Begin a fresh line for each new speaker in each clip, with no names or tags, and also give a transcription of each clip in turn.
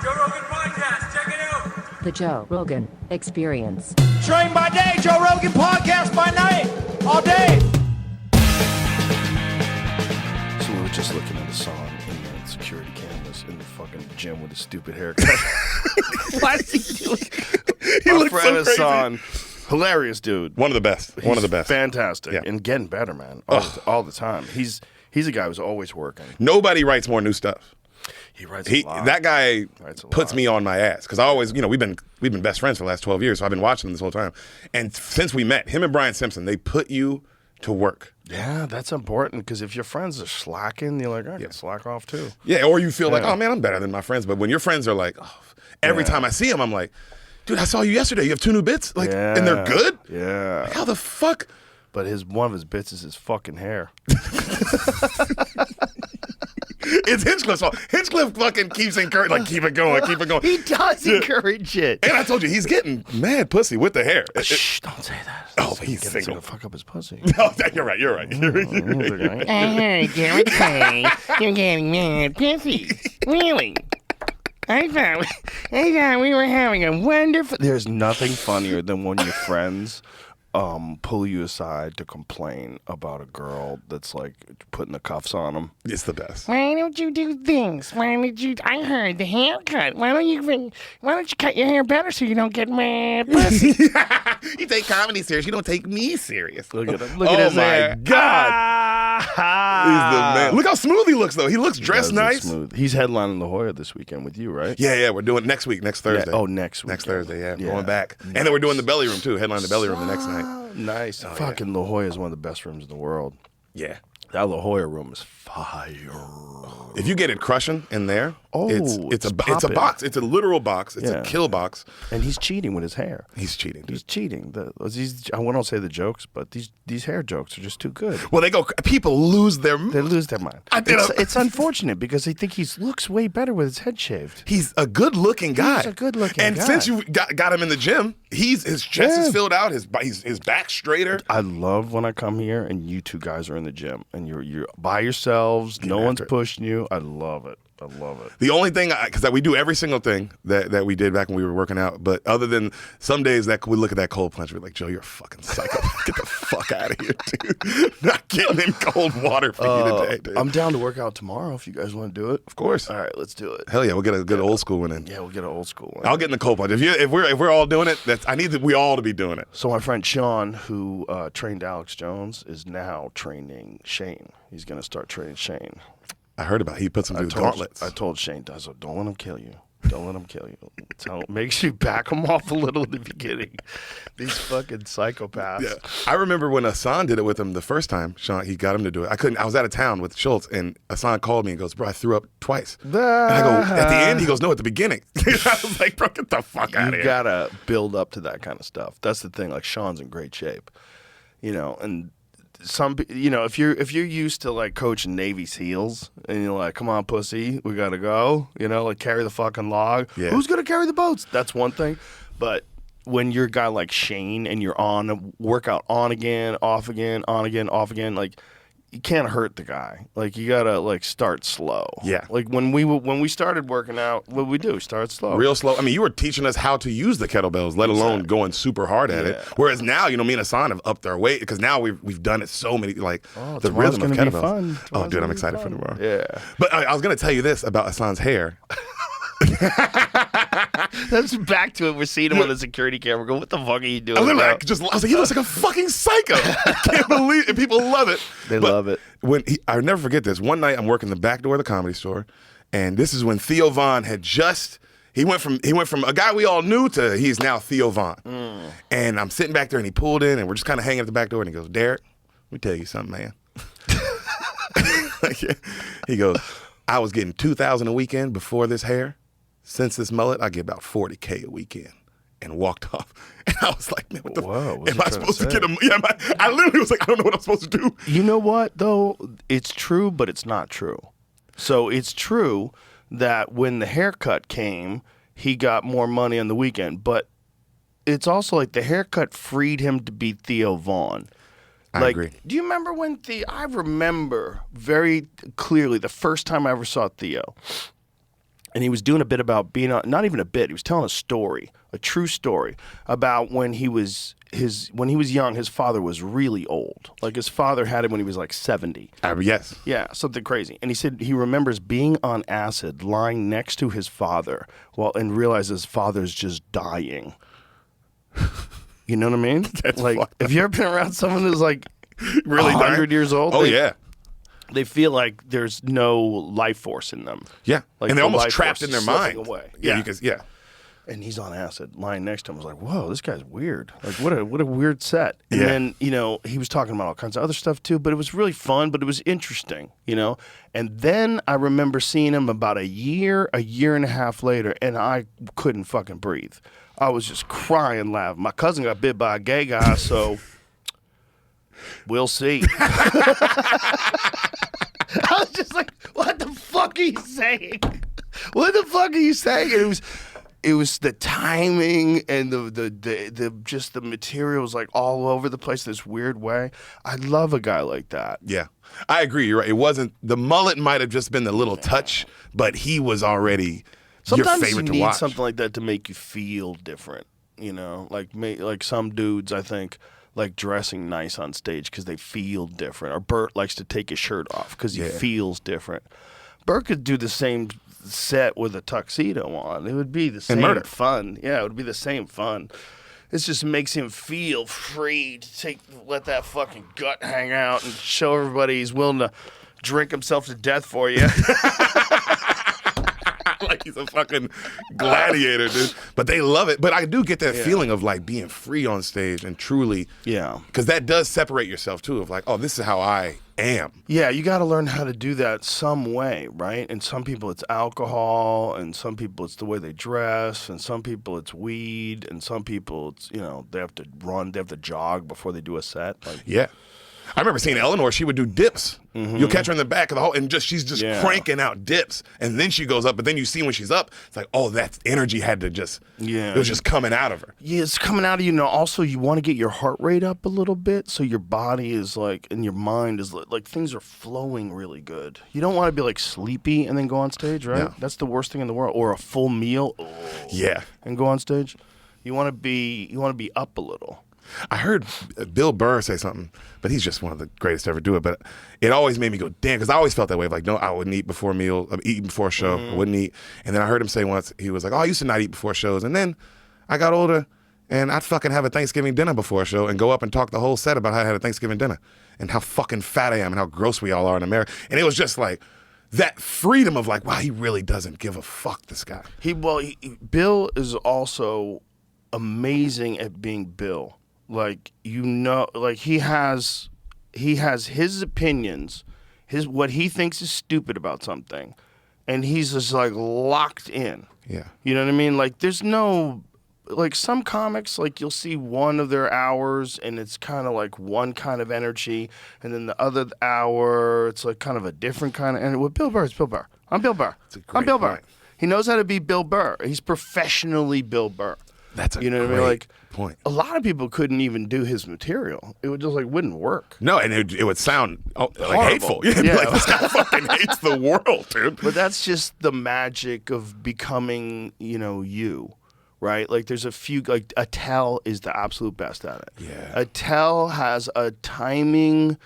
Joe Rogan Podcast. Check it out.
The Joe Rogan Experience.
Train by day, Joe Rogan Podcast by night, all day.
So we were just looking at a song in the security cameras in the fucking gym with his stupid haircut.
What is he doing?
He
Our
looks
friend
so crazy.
Hassan, hilarious dude.
One of the best. One of the best.
Fantastic.
Yeah.
And getting better, man. All the time. He's a guy who's always working.
Nobody writes more new stuff.
He writes a lot.
That guy
Writes a
puts
lot.
me on my ass because I always, we've been best friends for the last 12 years, so I've been watching him this whole time. And since we met, him and Brian Simpson, they put you to work.
Yeah, that's important because if your friends are slacking, you're like, I can slack off too.
Yeah, or you feel like,
Yeah.
oh man, I'm better than my friends. But when your friends are like, oh, every
Yeah.
time I see him, I'm like, dude, I saw you yesterday. You have 2 new bits, and they're good.
Yeah.
How the fuck?
But one of his bits is his fucking hair.
It's Hinchcliffe's fault. Hinchcliffe fucking keeps encouraging, like, keep it going, keep it going.
He does encourage it.
And I told you, he's getting mad pussy with the hair.
Shh, don't say that.
Oh, he's
It's
single.
gonna fuck up his pussy.
No, you're right.
I heard Deric say you're getting mad pissy. Really? I thought we were having a wonderful.
There's nothing funnier than when your friends pull you aside to complain about a girl that's like putting the cuffs on them.
It's the best.
Why don't you do this? Why did you? I heard the haircut. Why don't you cut your hair better so you don't get mad pussy?
You take comedy serious. You don't take me serious.
Look at him. Look at his hair.
God. He's the man. Look how smooth he looks, though. He looks dressed
Does look
nice.
Smooth. He's headlining La Jolla this weekend with you, right?
Yeah. We're doing next week, next Thursday.
Oh, next week.
Next Thursday, yeah. Going back. And then we're doing the Belly Room, too. Headline the Belly Room the next night.
Nice. Fucking La Jolla is one of the best rooms in the world.
Yeah.
That La Jolla room is fire.
If you get it crushing in there,
Oh,
it's a
popping.
box. It's a literal box. It's
Yeah.
a kill box.
And he's cheating with his hair.
He's cheating.
He's cheating. I won't say the jokes, but these hair jokes are just too good.
Well, people lose their
They lose their mind. It's unfortunate because they think he looks way better with his head shaved.
He's a good-looking guy.
He's a good-looking
and
guy.
since you got him in the gym, his chest is filled out, his back straighter.
I love when I come here and you two guys are in the gym and you're by yourselves. No one's
after it.
pushing you. I love it. I love it.
The only thing, because we do every single thing that we did back when we were working out, but other than some days that we look at that cold punch, we're like, Joe, you're a fucking psycho. Get the fuck out of here, dude. Not getting in cold water for you today, dude.
I'm down to work out tomorrow if you guys want to do it.
Of course.
All right, let's do it.
Hell yeah, we'll get a good old school one in.
Yeah, we'll get an old school one.
I'll get in the cold punch. If we're all doing it, I need we all to be doing it.
So my friend Sean, who trained Alex Jones, is now training Shane. He's going to start training Shane.
I heard about it. He puts him through gauntlets.
I told Shane, I said, don't let him kill you. Don't let him kill you. Make sure you back him off a little in the beginning. These fucking psychopaths.
Yeah. I remember when Hassan did it with him the first time, Sean, he got him to do it. I was out of town with Schultz, and Hassan called me and goes, bro, I threw up twice. And I go, at the end? He goes, no, at the beginning. I was like, bro, get the fuck out of here.
You got to build up to that kind of stuff. That's the thing. Like, Sean's in great shape. And if you're used to like coaching Navy SEALs and you're like, come on, pussy, we gotta go, like carry the fucking log.
Yeah.
Who's gonna carry the boats? That's one thing. But when you're a guy like Shane and you're on a workout on again, off again, on again, off again, like you can't hurt the guy. Like you gotta like start slow.
Yeah.
Like when we started working out, what we do? Start slow.
Real slow. I mean, you were teaching us how to use the kettlebells, let alone going super hard at it. Whereas now, me and Hassan have upped our weight because now we've done it so many, like the
tomorrow's
rhythm of
gonna be
kettlebells.
fun.
Oh,
Tomorrow's
dude, I'm
gonna be
excited for
fun.
tomorrow.
Yeah.
But I was gonna tell you this about Hassan's hair.
That's back to it. We're seeing him on the security camera. Go, what the fuck are you doing?
I literally,
bro?
I was like, he looks like a fucking psycho. I can't believe it. And people love it.
They love it.
I'll never forget this. One night I'm working the back door of the Comedy Store, and this is when Theo Von had just he went from a guy we all knew to he's now Theo Von. And I'm sitting back there, and he pulled in, and we're just kind of hanging at the back door, and he goes, Deric, let me tell you something, man. He goes, I was getting $2,000 a weekend before this hair. Since this mullet, I get about $40K a weekend. And walked off. And I was like, man, what the
Whoa,
am I supposed to get him? Yeah, I literally was like, I don't know what I'm supposed to do.
You know what, though? It's true, but it's not true. So it's true that when the haircut came, he got more money on the weekend. But it's also like the haircut freed him to be Theo Von.
I agree.
Do you remember when I remember very clearly the first time I ever saw Theo. And he was doing a bit about being on, not even a bit. He was telling a story, a true story about when he was young. His father was really old. Like his father had him when he was like 70.
Yes.
Yeah, something crazy. And he said he remembers being on acid, lying next to his father, and realizes his father's just dying. You know what I mean?
That's
like,
fucked
have you ever been around someone who's like
Really
100 years old?
Oh, yeah.
They feel like there's no life force in them.
Yeah.
Like
and they're
the
almost
life
trapped
force
in their
is slipping
mind.
away.
Yeah.
Yeah.
Yeah.
And he's on acid, lying next to him. I was like, whoa, this guy's weird. Like, what a weird set. And
Yeah.
then, he was talking about all kinds of other stuff too, but it was really fun, but it was interesting, And then I remember seeing him about a year and a half later, and I couldn't fucking breathe. I was just crying laughing. My cousin got bit by a gay guy, so we'll see. I was just like, what the fuck are you saying? What the fuck are you saying? And it was the timing and the just the material was like all over the place this weird way. I love a guy like that.
Yeah. I agree. You're right. It wasn't, the mullet might have just been the little touch, but he was already
Sometimes
your favorite
you
to
need
watch.
something like that to make you feel different, like some dudes I think like dressing nice on stage because they feel different. Or Bert likes to take his shirt off because he feels different. Bert could do the same set with a tuxedo on. It would be the same
murder.
fun. Yeah, it would be the same fun. It just makes him feel free to let that fucking gut hang out and show everybody he's willing to drink himself to death for you.
Like he's a fucking gladiator, dude. But they love it. But I do get that feeling of like being free on stage and truly, because that does separate yourself too. Of like, oh, this is how I am.
Yeah, you got to learn how to do that some way, right? And some people it's alcohol, and some people it's the way they dress, and some people it's weed, and some people it's they have to run, they have to jog before they do a set. Like,
Yeah. I remember seeing Eleanor, she would do dips. You'll catch her in the back of the hall, and she's just cranking out dips. And then she goes up, but then you see when she's up, it's like, oh, that energy had to just, it was just coming out of her.
Yeah, it's coming out of you. Also, you want to get your heart rate up a little bit so your body is like, and your mind is like things are flowing really good. You don't want to be like sleepy and then go on stage, right?
No.
That's the worst thing in the world. Or a full meal.
Yeah.
And go on stage. You want to be up a little.
I heard Bill Burr say something, but he's just one of the greatest to ever do it. But it always made me go, damn, because I always felt that way. Of like, no, I wouldn't eat before a meal. I'm eating before a show. I wouldn't eat. And then I heard him say once, he was like, oh, I used to not eat before shows. And then I got older, and I'd fucking have a Thanksgiving dinner before a show and go up and talk the whole set about how I had a Thanksgiving dinner and how fucking fat I am and how gross we all are in America. And it was just like that freedom of like, wow, he really doesn't give a fuck, this guy.
Bill is also amazing at being Bill. Like, he has his opinions, what he thinks is stupid about something, and he's just like locked in.
Yeah.
You know what I mean? Like, there's no, like some comics, like you'll see one of their hours and it's kind of like one kind of energy, and then the other hour it's like kind of a different kind of energy. Well, Bill Burr is Bill Burr. I'm Bill Burr. I'm Bill Burr.
Point.
He knows how to be Bill Burr. He's professionally Bill Burr.
That's a
what I mean?
great
Like,
point.
A lot of people couldn't even do his material. It would just wouldn't work.
No, and it would sound like
Horrible.
hateful. Yeah,
Yeah.
like this guy fucking hates the world, dude.
But that's just the magic of becoming, you, right? Like there's a few, like Attell is the absolute best at it.
Yeah.
Attell has a timing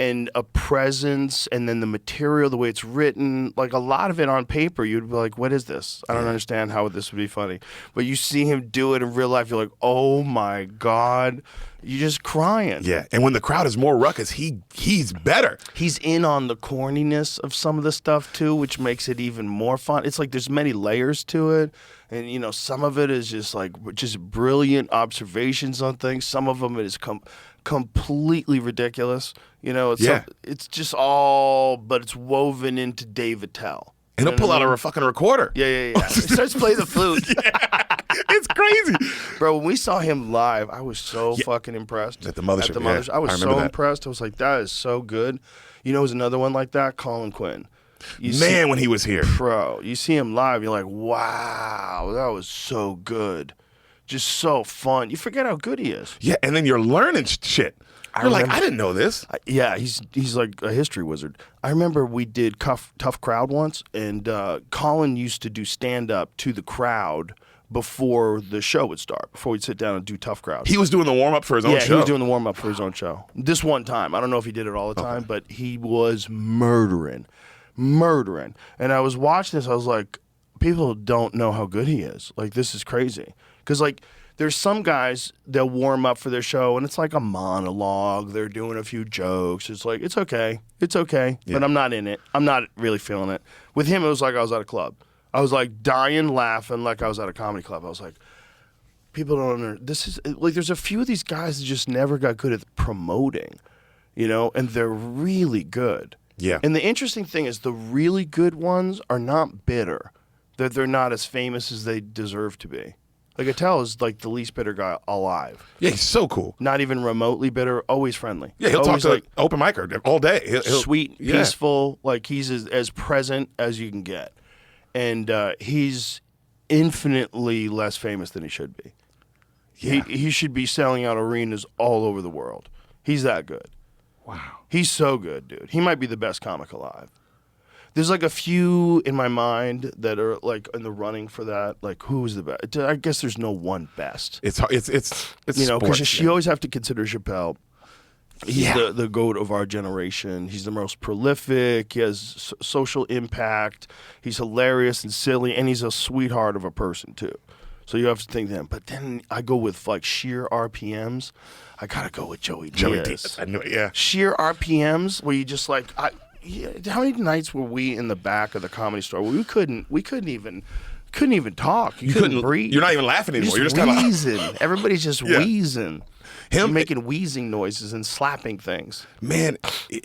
and a presence, and then the material, the way it's written, like a lot of it on paper, you'd be like, what is this? I don't understand how this would be funny. But you see him do it in real life, you're like, oh my God, you're just crying.
Yeah, and when the crowd is more ruckus, he's better.
He's in on the corniness of some of the stuff too, which makes it even more fun. It's like there's many layers to it. And, some of it is just brilliant observations on things. Some of them is completely ridiculous. It's just all, but it's woven into Dave Attell.
And he'll pull out a fucking recorder.
Yeah. He starts playing the flute.
It's crazy.
Bro, when we saw him live, I was so fucking impressed.
At the Mothership, yeah.
I was
I remember
so
that.
impressed. I was like, that is so good. Who's another one like that? Colin Quinn.
When he was here.
Bro, you see him live, you're like, wow, that was so good. Just so fun. You forget how good he is.
Yeah, and then you're learning shit. You're like, I didn't know this.
Yeah, he's like a history wizard. I remember we did Tough Crowd once, and Colin used to do stand-up to the crowd before the show would start, before we'd sit down and do Tough Crowd.
He was doing the warm-up for his own show.
Yeah, he was doing the warm-up for his own show. This one time. I don't know if he did it all the time, but he was murdering. And I was watching this, I was like, people don't know how good he is. Like, this is crazy. Because, like, there's some guys, they'll warm up for their show, and it's like a monologue. They're doing a few jokes. It's like, it's okay, but I'm not in it. I'm not really feeling it. With him, it was like I was at a club. I was like dying laughing like I was at a comedy club. I was like, people don't understand. This is like, there's a few of these guys that just never got good at promoting, and they're really good.
Yeah.
And the interesting thing is the really good ones are not bitter. They're not as famous as they deserve to be. Like, Attell is like the least bitter guy alive.
Yeah, he's so cool.
Not even remotely bitter, always friendly.
Yeah, he'll
always
talk to like open micer all day. He'll,
sweet, peaceful, like he's as present as you can get. And he's infinitely less famous than he should be.
Yeah.
He should be selling out arenas all over the world. He's that good.
Wow.
He's so good, dude. He might be the best comic alive. There's like a few in my mind that are like in the running for that. Like, who's the best? I guess there's no one best.
It's because
because you always have to consider Chappelle. He's the GOAT of our generation. He's the most prolific. He has social impact. He's hilarious and silly, and he's a sweetheart of a person too. So you have to think that. But then I go with like sheer RPMs. I gotta go with Joey Diaz.
I know, yeah.
Sheer RPMs where you just like how many nights were we in the back of the Comedy Store where we couldn't even talk. You couldn't breathe.
You're not even laughing anymore. You're just
kind
kind
of wheezing. Everybody's just wheezing.
Him
making wheezing noises and slapping things.
Man,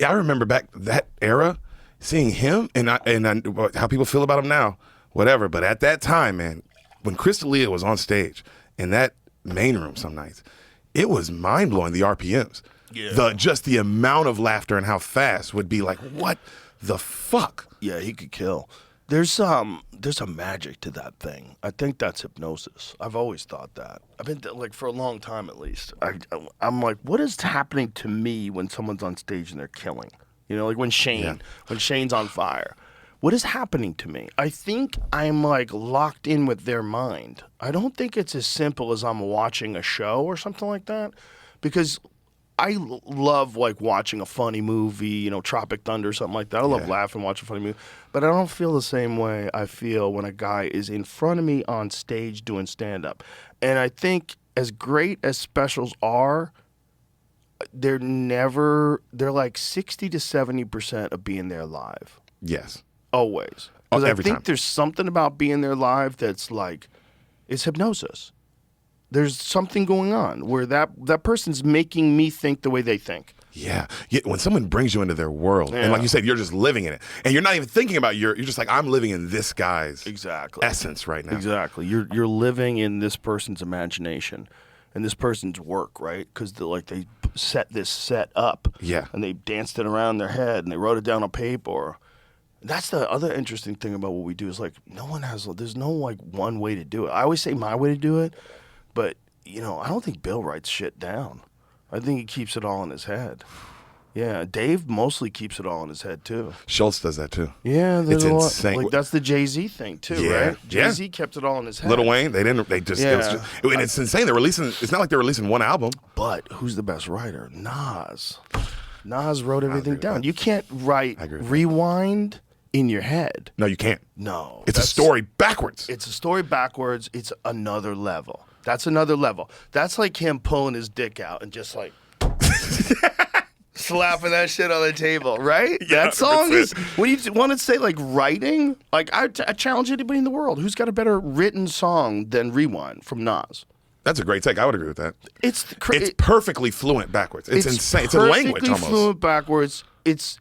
I remember back that era, seeing him and how people feel about him now, whatever. But at that time, man, when Chris D'Elia was on stage in that main room some nights, it was mind blowing. The RPMs, just the amount of laughter and how fast would be like, what the fuck?
Yeah, he could kill. There's a magic to that thing. I think that's hypnosis. I've always thought that. I've been like for a long time at least. I'm like, what is happening to me when someone's on stage and they're killing? Like when Shane's on fire. What is happening to me? I think I'm like locked in with their mind. I don't think it's as simple as I'm watching a show or something like that, because I love like watching a funny movie, Tropic Thunder or something like that. I love laughing, watching a funny movie. But I don't feel the same way I feel when a guy is in front of me on stage doing stand-up. And I think as great as specials are, they're like 60 to 70% of being there live.
Yes.
Always. Because I think
time.
there's something about being there live that's like, it's hypnosis. There's something going on where that person's making me think the way they think.
Yeah. When someone brings you into their world, and like you said, you're just living in it, and you're not even thinking about you're just like, I'm living in this guy's essence right now.
Exactly. You're living in this person's imagination and this person's work, right? Because they set this set up.
Yeah.
And they danced it around their head and they wrote it down on paper. That's the other interesting thing about what we do is like there's no like one way to do it. I always say my way to do it. But, I don't think Bill writes shit down. I think he keeps it all in his head. Yeah, Dave mostly keeps it all in his head, too.
Schultz does that, too.
Yeah,
it's insane.
Like, that's the Jay-Z thing, too, right? Jay-Z kept it all in his head.
Lil Wayne, and it's insane. It's not like they're releasing one album.
But who's the best writer? Nas. Nas wrote everything down. You can't write Rewind in your head.
No, you can't.
No.
It's a story backwards.
It's a story backwards. It's another level. That's another level. That's like him pulling his dick out and just like slapping that shit on the table, right?
Yeah,
that song is, when you want to say like writing, like I challenge anybody in the world who's got a better written song than Rewind from Nas.
That's a great take. I would agree with that.
It's
perfectly fluent backwards. It's insane. It's a language almost.
Perfectly fluent backwards. It's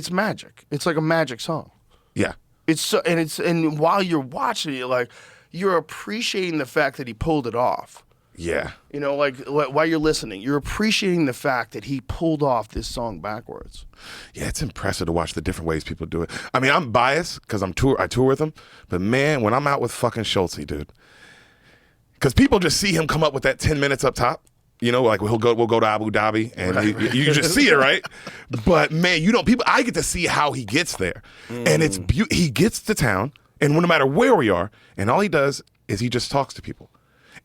magic. It's like a magic song.
Yeah.
And while you're watching it, you're appreciating the fact that he pulled it off.
Yeah.
While you're listening, you're appreciating the fact that he pulled off this song backwards.
Yeah, it's impressive to watch the different ways people do it. I mean, I'm biased because I tour with him, but man, when I'm out with fucking Schultz, dude, because people just see him come up with that 10 minutes up top, You know, like we'll go to Abu Dhabi, and you just see it, right? But man, I get to see how he gets there, and it's he gets to town, and no matter where we are, and all he does is he just talks to people.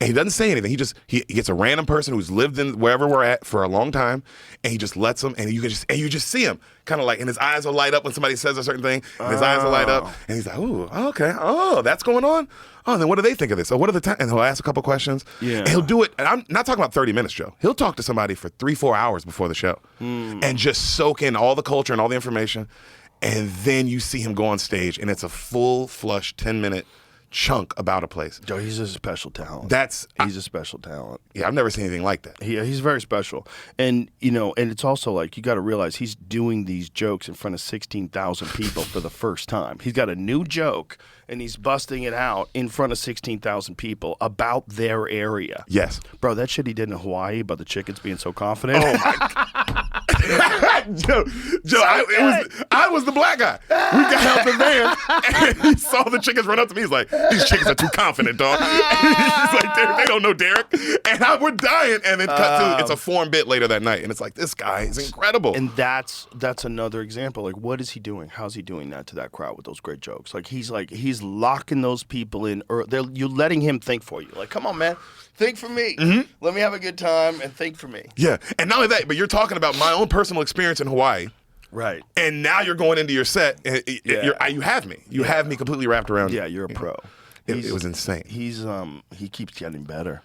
And he doesn't say anything. He gets a random person who's lived in wherever we're at for a long time, and he just lets them. And you just see him kind of like, and his eyes will light up when somebody says a certain thing. And his eyes will light up, and he's like, "Ooh, okay, oh, that's going on. Oh, then what do they think of this? Oh, what are the time?" And he'll ask a couple questions. Yeah, and he'll do it. And I'm not talking about 30 minutes, Joe. He'll talk to somebody for 3-4 hours before the show, and just soak in all the culture and all the information. And then you see him go on stage, and it's a full flush 10-minute chunk about a place.
Joe, he's a special talent. He's a special talent.
Yeah, I've never seen anything like that.
He's very special. And, and it's also like, you got to realize he's doing these jokes in front of 16,000 people for the first time. He's got a new joke, and he's busting it out in front of 16,000 people about their area.
Yes.
Bro, that shit he did in Hawaii about the chickens being so confident.
Oh, my Joe, I was the black guy. We got out the van, and he saw the chickens run up to me. He's like, "These chickens are too confident, dog." He's like, "They don't know Deric." And we're dying. And then cut to, it's a form bit later that night. And it's like, this guy is incredible.
And that's another example. Like, what is he doing? How's he doing that to that crowd with those great jokes? Like, he's locking those people in. You're letting him think for you. Like, come on, man. Think for me. Let me have a good time and think for me.
Yeah. And not only that, but you're talking about my own personal experience in Hawaii.
Right.
And now you're going into your set. And you have me. You have me completely wrapped around.
Yeah, you're a pro.
It was insane.
He keeps getting better.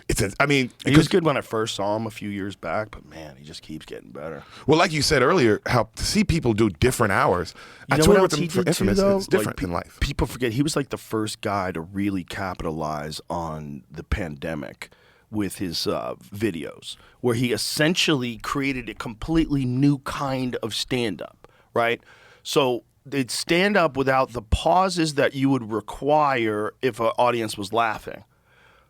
He
was good when I first saw him a few years back, but man, he just keeps getting better.
Well, like you said earlier, how to see people do different hours.
You know what else he did
Infamous,
too, though?
it's different in life.
People forget he was like the first guy to really capitalize on the pandemic with his videos, where he essentially created a completely new kind of stand-up, right? So they'd stand up without the pauses that you would require if an audience was laughing.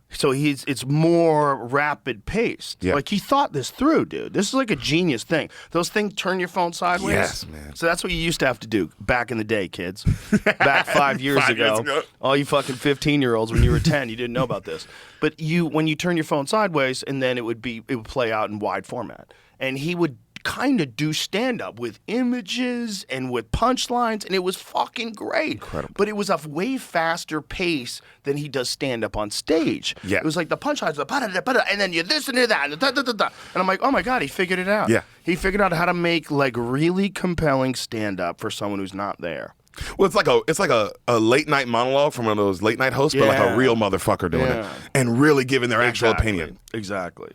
So it's more rapid paced.
Yeah.
Like, he thought this through, dude. This is like a genius thing. Those things turn your phone sideways.
Yes, man.
So that's what you used to have to do back in the day, kids. Back 5 years ago. All you fucking 15-year-olds, when you were 10, you didn't know about this. But when you turn your phone sideways, and then it would play out in wide format. And he would kind of do stand-up with images and with punchlines, and it was fucking great.
Incredible.
But it was a way faster pace than he does stand-up on stage.
Yeah.
It was like the punchlines, and then you this and that, and I'm like, oh my God, he figured it out.
Yeah.
He figured out how to make like really compelling stand-up for someone who's not there.
Well, it's like a late night monologue from one of those late night hosts, but like a real motherfucker doing it and really giving their actual opinion.
Exactly.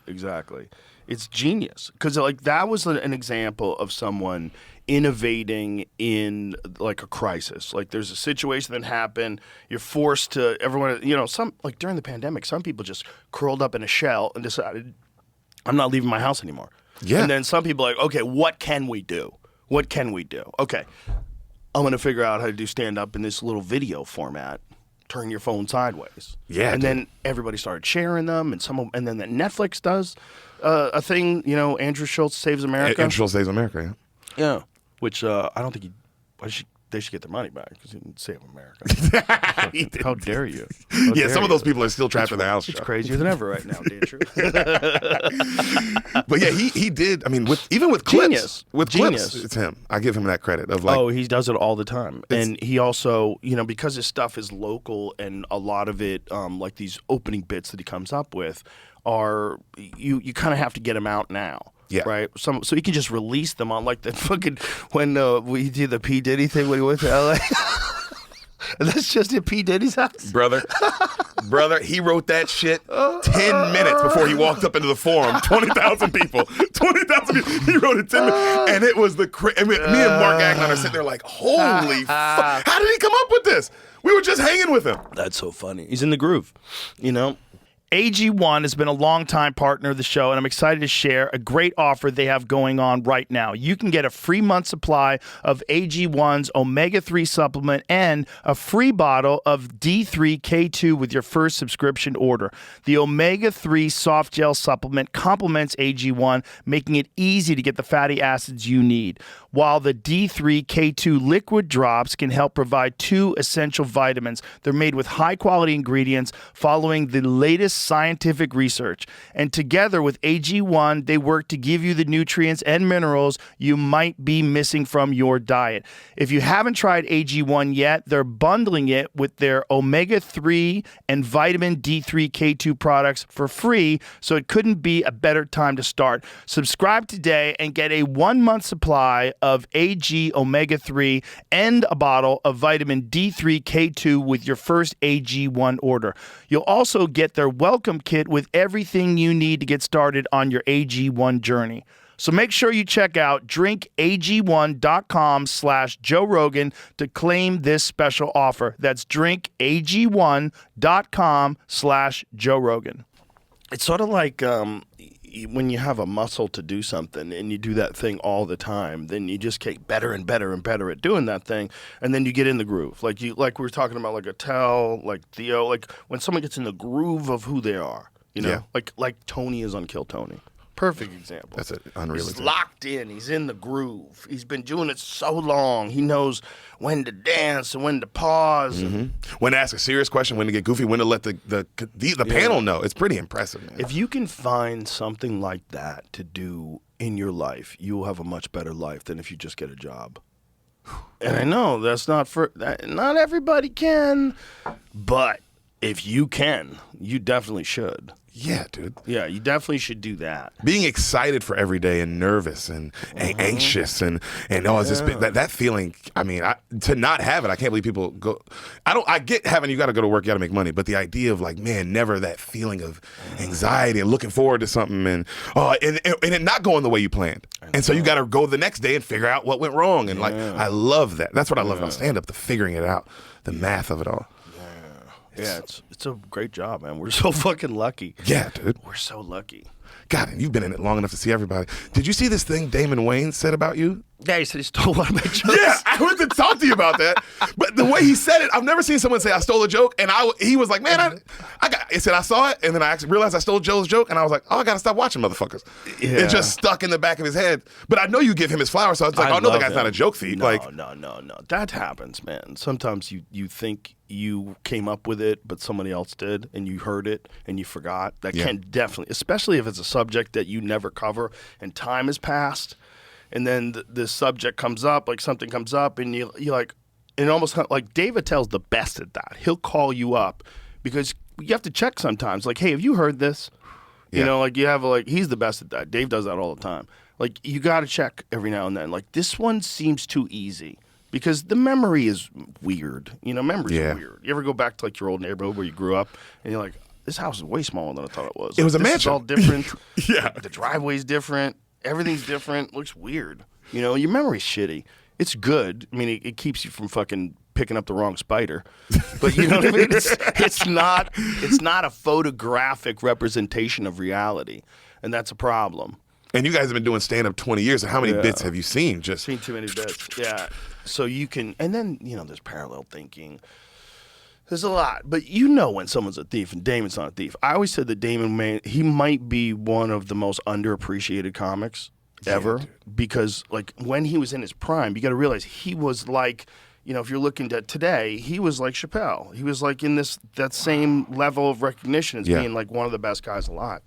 It's genius, because like that was an example of someone innovating in like a crisis. Like, there's a situation that happened, you're forced to, everyone, some, like during the pandemic, some people just curled up in a shell and decided, I'm not leaving my house anymore.
Yeah.
And then some people are like, okay, what can we do? Okay, I'm going to figure out how to do stand-up in this little video format. Turn your phone sideways.
Yeah.
And then everybody started sharing them, and then Netflix does a thing, Andrew Schultz Saves America.
Andrew Schultz Saves America, yeah.
Yeah. Which I don't think they should get their money back, because he didn't save America. How dare you?
Some of those people are still trapped in their house.
It's crazier than ever right now, Andrew.
But yeah, he did. I mean, even with clips,
Genius.
it's him. I give him that credit of like.
He does it all the time, and he also, because his stuff is local, and a lot of it, like these opening bits that he comes up with, are you kind of have to get them out now.
Yeah.
Right. So he can just release them on like the fucking when we did the P Diddy thing when he went to LA. And that's just at P Diddy's house.
Brother, he wrote that shit 10 minutes before he walked up into the forum. 20,000 people. 20,000 people. He wrote it 10 minutes. And it was me and Mark Agnon are sitting there like, holy fuck. How did he come up with this? We were just hanging with him.
That's so funny. He's in the groove, AG1 has been a longtime partner of the show, and I'm excited to share a great offer they have going on right now. You can get a free month supply of AG1's omega-3 supplement and a free bottle of D3K2 with your first subscription order. The omega-3 soft gel supplement complements AG1, making it easy to get the fatty acids you need, while the D3K2 liquid drops can help provide 2 essential vitamins. They're made with high-quality ingredients following the latest scientific research. And together with AG1, they work to give you the nutrients and minerals you might be missing from your diet. If you haven't tried AG1 yet, they're bundling it with their omega-3 and vitamin D3K2 products for free, so it couldn't be a better time to start. Subscribe today and get a 1-month supply of AG omega-3 and a bottle of vitamin D3K2 with your first AG1 order. You'll also get their welcome kit with everything you need to get started on your AG1 journey. So make sure you check out drinkag1.com/Joe Rogan to claim this special offer. That's drinkag1.com/Joe Rogan. It's sort of like when you have a muscle to do something and you do that thing all the time, then you just get better and better and better at doing that thing, and then you get in the groove. Like we were talking about, like Attell, like Theo, like when someone gets in the groove of who they are, you know, like Tony is on Kill Tony. Perfect example.
That's unreal.
He's locked in. He's in the groove. He's been doing it so long. He knows when to dance and when to pause.
When to ask a serious question, when to get goofy, when to let the panel know. It's pretty impressive, man.
If you can find something like that to do in your life, you will have a much better life than if you just get a job. And I know that's not everybody can, but if you can, you definitely should.
Yeah, dude.
Yeah, you definitely should do that.
Being excited for every day and nervous and anxious and is this that feeling? I mean, to not have it, I can't believe people go. I get having you got to go to work, you got to make money, but the idea of like, man, never that feeling of anxiety and looking forward to something and it not going the way you planned, and so you got to go the next day and figure out what went wrong, and like I love that. That's what I love about stand up, the figuring it out, the math of it all.
Yeah, it's a great job, man. We're so fucking lucky.
Yeah, dude.
We're so lucky.
God, and you've been in it long enough to see everybody. Did you see this thing Damon Wayans said about you?
Yeah, he said he stole one of my jokes.
Yeah, I went to talk to you about that. But the way he said it, I've never seen someone say I stole a joke. And he was like, man, I said I saw it, and then I actually realized I stole Joe's joke, and I was like, oh, I gotta stop watching motherfuckers. Yeah. It just stuck in the back of his head. But I know you give him his flowers, so I was like, oh no, the guy's not a joke thief.
No,
like,
no. That happens, man. Sometimes you think you came up with it, but somebody else did, and you heard it, and you forgot. That can definitely, especially if it's a subject that you never cover, and time has passed, and then the subject comes up, like something comes up, and you like, and almost like Dave Attell's the best at that. He'll call you up because you have to check sometimes. Like, hey, have you heard this? You know, like you have he's the best at that. Dave does that all the time. Like you got to check every now and then. Like this one seems too easy. Because the memory is weird. You know, memory's weird. You ever go back to like your old neighborhood where you grew up and you're like, this house is way smaller than I thought it was.
It was a mansion.
It's all different.
Yeah.
The driveway's different. Everything's different. Looks weird. You know, your memory's shitty. It's good. I mean, it keeps you from fucking picking up the wrong spider. But you know what I mean? It's not a photographic representation of reality. And that's a problem.
And you guys have been doing stand-up 20 years. How many bits have you seen? Just
seen too many bits. Yeah. So you can, and then, you know, there's parallel thinking. There's a lot. But you know when someone's a thief, and Damon's not a thief. I always said that Damon, he might be one of the most underappreciated comics ever. Because, like, when he was in his prime, you got to realize he was like, you know, if you're looking at today, he was like Chappelle. He was like in that same level of recognition as being like one of the best guys alive.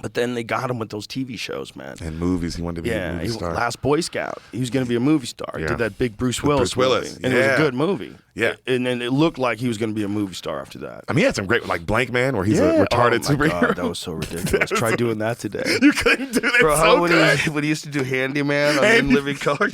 But then they got him with those TV shows, man.
And movies. He wanted to be a movie star.
Last Boy Scout. He was going to be a movie star. He did that big Bruce Willis movie. And it was a good movie.
Yeah.
And then it looked like he was going to be a movie star after that.
I mean, he had some great, like Blank Man, where he's a retarded superhero.
God, that was so ridiculous. Try doing that today.
You couldn't do that.
Bro,
so
when
good.
When he used to do Handyman on In Living Color.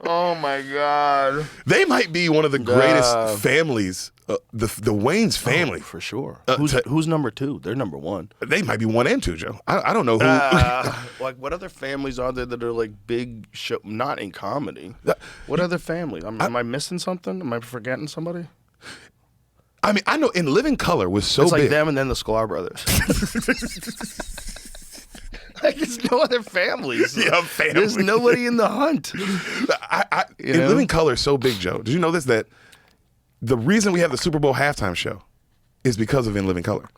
Oh, my God.
They might be one of the greatest families. The Wayans family.
For sure. Who's number two? They're number one.
They might be 1 and 2, Joe. I don't know who.
Like, what other families are there that are like big show, not in comedy? What other families? Am I missing something? Am I forgetting somebody?
I mean, I know In Living Color was so
it's
big.
Like them and then the Sklar brothers. Like, there's no other families.
Yeah, family.
There's nobody in the hunt.
In Living Color is so big, Joe. Did you know this? That the reason we have the Super Bowl halftime show is because of In Living Color.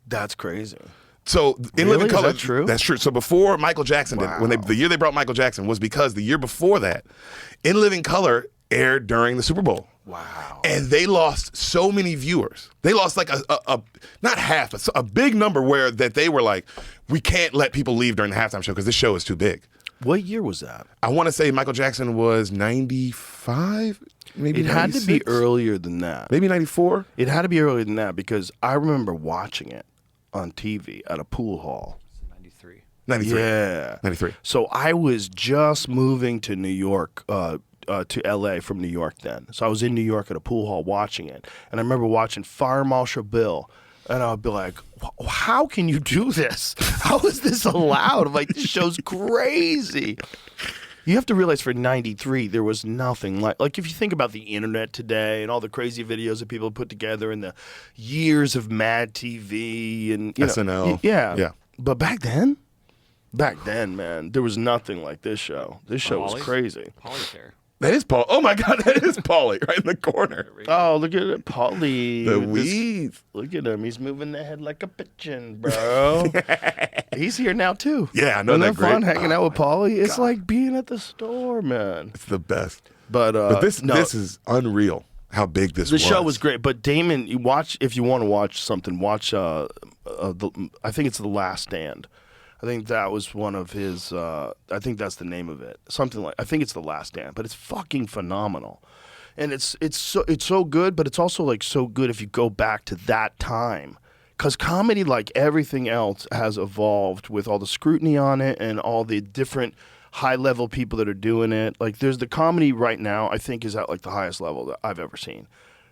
That's crazy.
So In Living Color,
is that true?
That's true. So before Michael Jackson did, the year they brought Michael Jackson was because the year before that, In Living Color aired during the Super Bowl.
Wow.
And they lost so many viewers. They lost like a not half, but a big number where that they were like, we can't let people leave during the halftime show because this show is too big.
What year was that?
I want to say Michael Jackson was 95, maybe
It had to be
96?
earlier than that.
Maybe 94.
It had to be earlier than that because I remember watching it on TV at a pool hall.
93.
Yeah.
93.
So I was just moving to New York, to LA from New York then. So I was in New York at a pool hall watching it. And I remember watching Fire Marshal Bill. And I would be like, how can you do this? How is this allowed? I'm like, this show's crazy. You have to realize for 93, there was nothing like if you think about the internet today and all the crazy videos that people put together and the years of Mad TV and
SNL.
Yeah. But back then, man, there was nothing like this show. This show was crazy.
Polly's hair.
That is Paul. Oh my God, that is Paulie right in the corner.
Oh, look at it, Paulie.
The weeds.
Look at him. He's moving the head like a pigeon, bro. He's here now, too.
Yeah, I know
Isn't
that
that fun
great?
hanging out with Paulie? It's like being at the store, man.
It's the best.
But
this is unreal how big this
The
was.
show was great. But Damon, you watch, if you want to watch something, watch, I think it's The Last Stand. I think that was one of his, I think that's the name of it. I think it's The Last Stand, but it's fucking phenomenal. And it's so good, but it's also like so good if you go back to that time. Because comedy, like everything else, has evolved with all the scrutiny on it and all the different high-level people that are doing it. Like there's the comedy right now, I think, is at like the highest level that I've ever seen.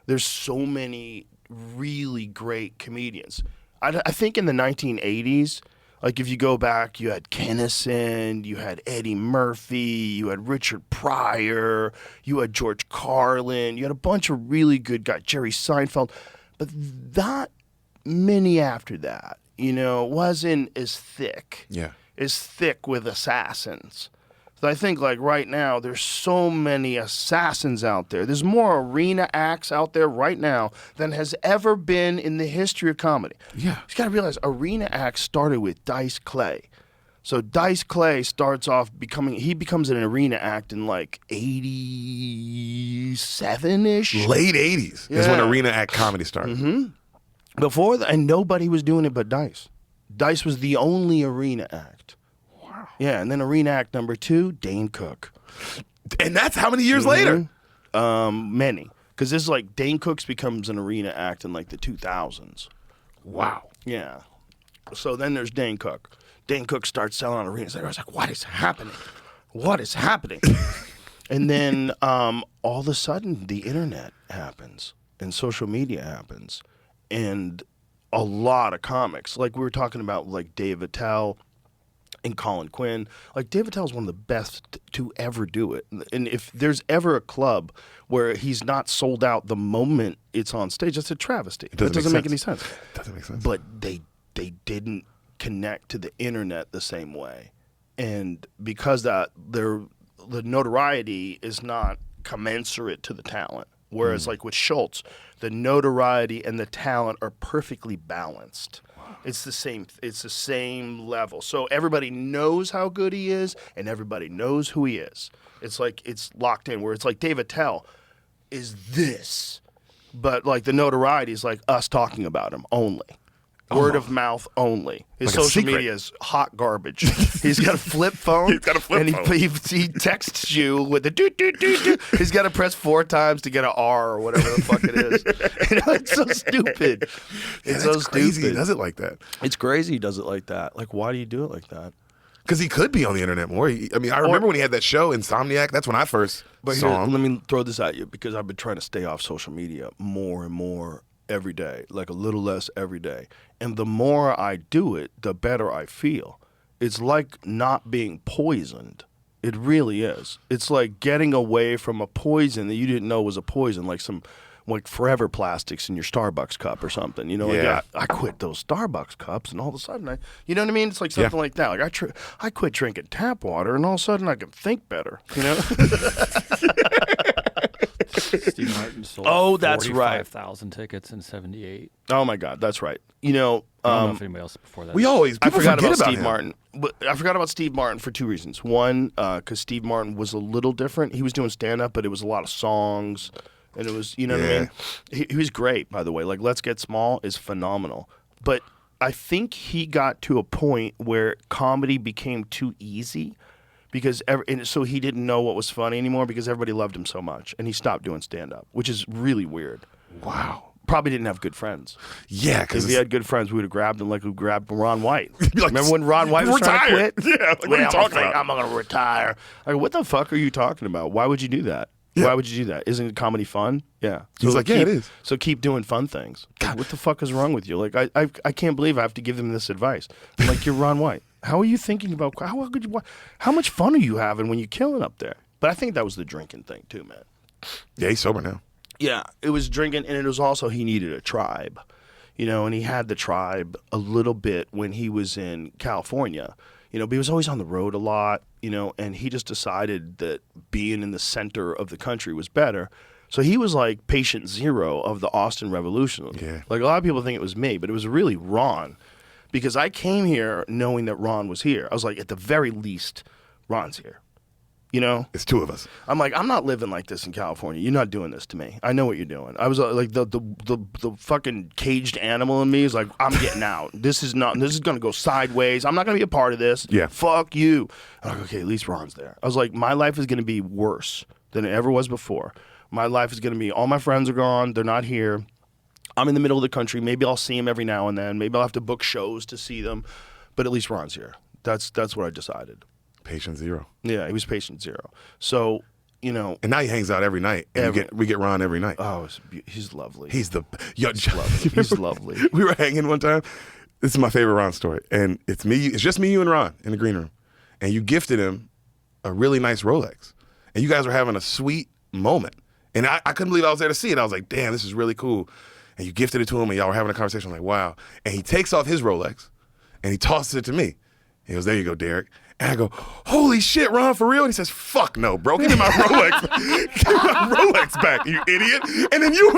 There's so many really great comedians. I think in the 1980s, like if you go back, you had Kennison, you had Eddie Murphy, you had Richard Pryor, you had George Carlin, you had a bunch of really good guys, Jerry Seinfeld. But that many after that, wasn't as thick.
Yeah.
As thick with assassins. So I think like right now, there's so many assassins out there. There's more arena acts out there right now than has ever been in the history of comedy.
Yeah.
You got to realize arena acts started with Dice Clay. So Dice Clay starts off he becomes an arena act in like 87-ish.
Late 80s is when
Yeah.
arena act comedy started.
Mm-hmm. Before that, and nobody was doing it but Dice. Dice was the only arena act. Wow. Yeah, and then arena act number 2, Dane Cook.
And that's how many years later?
Many. Because this is like Dane Cook becomes an arena act in like the 2000s.
Wow.
Yeah. So then there's Dane Cook. Dane Cook starts selling on arenas. I was like, what is happening? What is happening? And then all of a sudden, the internet happens and social media happens. And a lot of comics, like we were talking about, like Dave Attell and Colin Quinn. Like Dave Attell is one of the best to ever do it. And if there's ever a club where he's not sold out the moment it's on stage, that's a travesty. It doesn't make any sense.
It doesn't make sense.
But they didn't connect to the internet the same way. And because the notoriety is not commensurate to the talent. Whereas like with Schultz, the notoriety and the talent are perfectly balanced. It's the same level. So everybody knows how good he is and everybody knows who he is. It's like it's locked in where it's like Dave Attell is this. But like the notoriety is like us talking about him only. Word of mouth only. His
Like a
social
secret.
media is hot garbage. He's got a flip phone.
He's got a flip phone.
And he texts you with a doot, doot, doot, doot. He's got to press 4 times to get an R or whatever the fuck it is. It's so stupid. It's so
That's crazy.
stupid.
He does it like that.
It's crazy he does it like that. Like, why do you do it like that?
Because he could be on the internet more. I remember when he had that show, Insomniac. That's when I first saw him.
Let me throw this at you because I've been trying to stay off social media more and more every day, like a little less every day. And the more I do it, the better I feel. It's like not being poisoned. It really is. It's like getting away from a poison that you didn't know was a poison, like some Forever plastics in your Starbucks cup or something.
Yeah.
I quit those Starbucks cups, and all of a sudden, you know what I mean? It's like something like that. Like I quit drinking tap water, and all of a sudden I can think better.
Steve Martin sold
Oh, that's right.
45,000 tickets in '78.
Oh my God, that's right.
I don't know if anybody else before that.
I forgot
forget
about Steve
him.
Martin. But I forgot about Steve Martin for two reasons. One, because Steve Martin was a little different. He was doing stand-up, but it was a lot of songs, and it was, you know what I mean? He was great, by the way. Like, Let's Get Small is phenomenal. But I think he got to a point where comedy became too easy because and so he didn't know what was funny anymore because everybody loved him so much, and he stopped doing stand-up, which is really weird.
Wow.
Probably didn't have good friends.
Yeah,
If he had good friends, we would have grabbed him like we grabbed Ron White.
like,
Remember when Ron White was trying to
retire.
quit?
Yeah, like, what are you talking about?
I'm going to retire. Like, what the fuck are you talking about? Why would you do that?
Yeah.
Why would you do that? Isn't comedy fun? Yeah.
He's like, yeah, it is.
So keep doing fun things. Like, what the fuck is wrong with you? Like, I can't believe I have to give them this advice. I'm like, you're Ron White. How are you thinking about how much fun are you having when you're killing up there? But I think that was the drinking thing too, man.
Yeah, he's sober now.
Yeah, it was drinking, and it was also he needed a tribe, and he had the tribe a little bit when he was in California, but he was always on the road a lot, and he just decided that being in the center of the country was better. So he was like patient zero of the Austin Revolution.
Yeah.
Like a lot of people think it was me, but it was really Ron, because I came here knowing that Ron was here. I was like, at the very least, Ron's here.
It's two of us.
I'm like, I'm not living like this in California. You're not doing this to me. I know what you're doing. I was like, the fucking caged animal in me is like, I'm getting out. This is gonna go sideways. I'm not gonna be a part of this.
Yeah.
Fuck you. I'm like, okay, at least Ron's there. I was like, my life is gonna be worse than it ever was before. My life is gonna be, all my friends are gone. They're not here. I'm in the middle of the country. Maybe I'll see them every now and then. Maybe I'll have to book shows to see them. But at least Ron's here. That's what I decided.
Patient zero.
Yeah, he was patient zero. So,
And now he hangs out every night. And we get Ron every night.
Oh, he's lovely.
He's
lovely. He's lovely.
We were hanging one time. This is my favorite Ron story. And it's just me, you, and Ron in the green room. And you gifted him a really nice Rolex. And you guys were having a sweet moment. And I couldn't believe I was there to see it. I was like, damn, this is really cool. And you gifted it to him, and y'all were having a conversation. I'm like, wow. And he takes off his Rolex, and he tosses it to me. He goes, there you go, Deric. And I go, holy shit, Ron, for real? And he says, fuck no, bro. Give me my Rolex. Give me my Rolex back, you idiot. And then you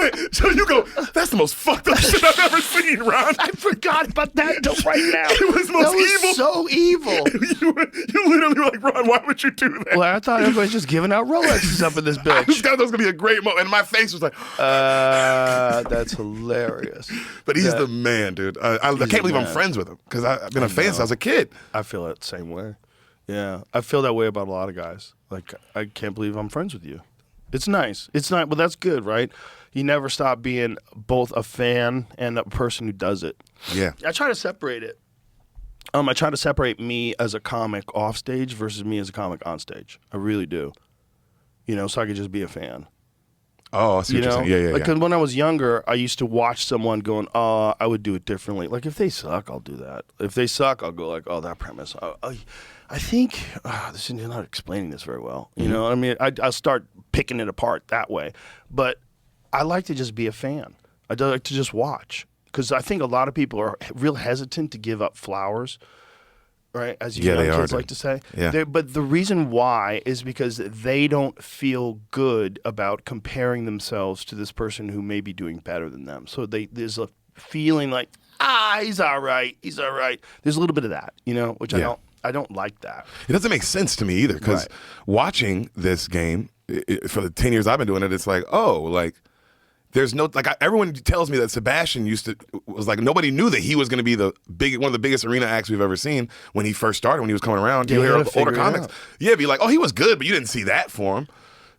go, that's the most fucked up shit I've ever seen, Ron.
I forgot about that until right now.
It was most evil.
So evil.
you literally were like, Ron, why would you do that?
Well, I thought everybody's just giving out Rolexes up in this
I
bitch.
just thought that was going to be a great moment. And my face was like,
that's hilarious.
But he's the man, dude. I can't believe I'm friends with him because I've been a fan since I was a kid.
I feel that same way. Yeah, I feel that way about a lot of guys. Like, I can't believe I'm friends with you. It's nice. It's not, but that's good, right? You never stop being both a fan and a person who does it.
Yeah.
I try to separate it. I try to separate me as a comic off stage versus me as a comic on stage. I really do. So I could just be a fan.
Oh, I see what you're saying. Yeah.
Because when I was younger, I used to watch someone going, oh, I would do it differently. Like, if they suck, I'll do that. If they suck, I'll go like, oh, that premise. I think, you're not explaining this very well. You know what I mean? I'll start picking it apart that way. But I like to just be a fan. I like to just watch. Because I think a lot of people are real hesitant to give up flowers. Right, as you young kids like to say.
Yeah.
But the reason why is because they don't feel good about comparing themselves to this person who may be doing better than them. So there's a feeling like, he's all right. He's all right. There's a little bit of that, which I don't like that.
It doesn't make sense to me either because watching this game for the 10 years I've been doing it, it's like, there's no everyone tells me that Sebastian was like nobody knew that he was going to be one of the biggest arena acts we've ever seen when he first started, when he was coming around.
Yeah,
you hear
figure
older comics, be like, oh, he was good, but you didn't see that for him.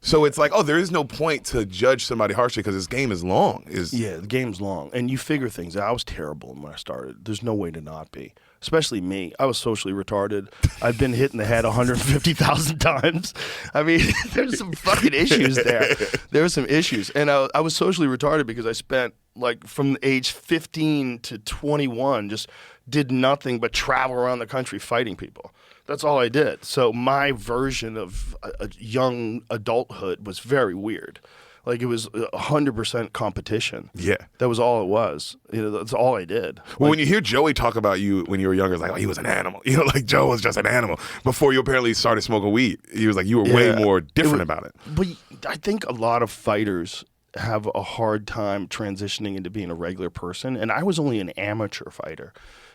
So it's like, oh, there is no point to judge somebody harshly because this game is long.
Yeah, the game's long, and you figure things out. I was terrible when I started. There's no way to not be. Especially me. I was socially retarded. I've been hit in the head 150,000 times. I mean, there's some fucking issues there. There were some issues. And I was socially retarded because I spent, from age 15 to 21, just did nothing but travel around the country fighting people. That's all I did. So my version of a young adulthood was very weird. Like it was 100% competition.
Yeah.
That was all it was. That's all I did.
Well, when you hear Joey talk about you when you were younger, it's like, oh, he was an animal. Like Joe was just an animal. Before you apparently started smoking weed, he was like, you were way more different about it.
But I think a lot of fighters have a hard time transitioning into being a regular person, and I was only an amateur fighter.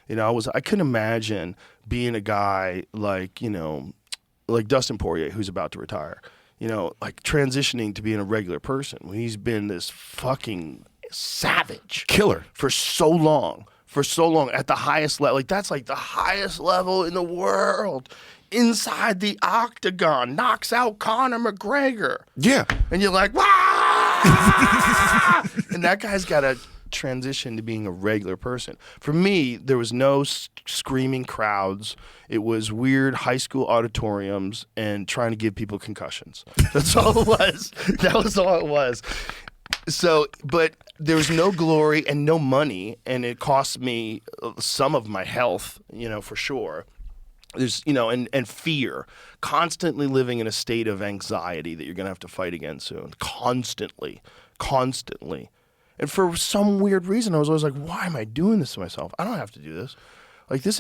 I couldn't imagine being a guy like Dustin Poirier, who's about to retire. Like transitioning to being a regular person when he's been this fucking savage
Killer.
for so long at the highest level. Like that's like the highest level in the world. Inside the octagon, knocks out Conor McGregor.
Yeah.
And you're like, wah! And that guy's got to transition to being a regular person. For me, there was no screaming crowds. It was weird high school auditoriums and trying to give people concussions. That's all it was. That was all it was. So, but there was no glory and no money, and it cost me some of my health, for sure. There's, and fear, constantly living in a state of anxiety that you're going to have to fight again soon. Constantly. And for some weird reason, I was always like, why am I doing this to myself? I don't have to do this. Like, this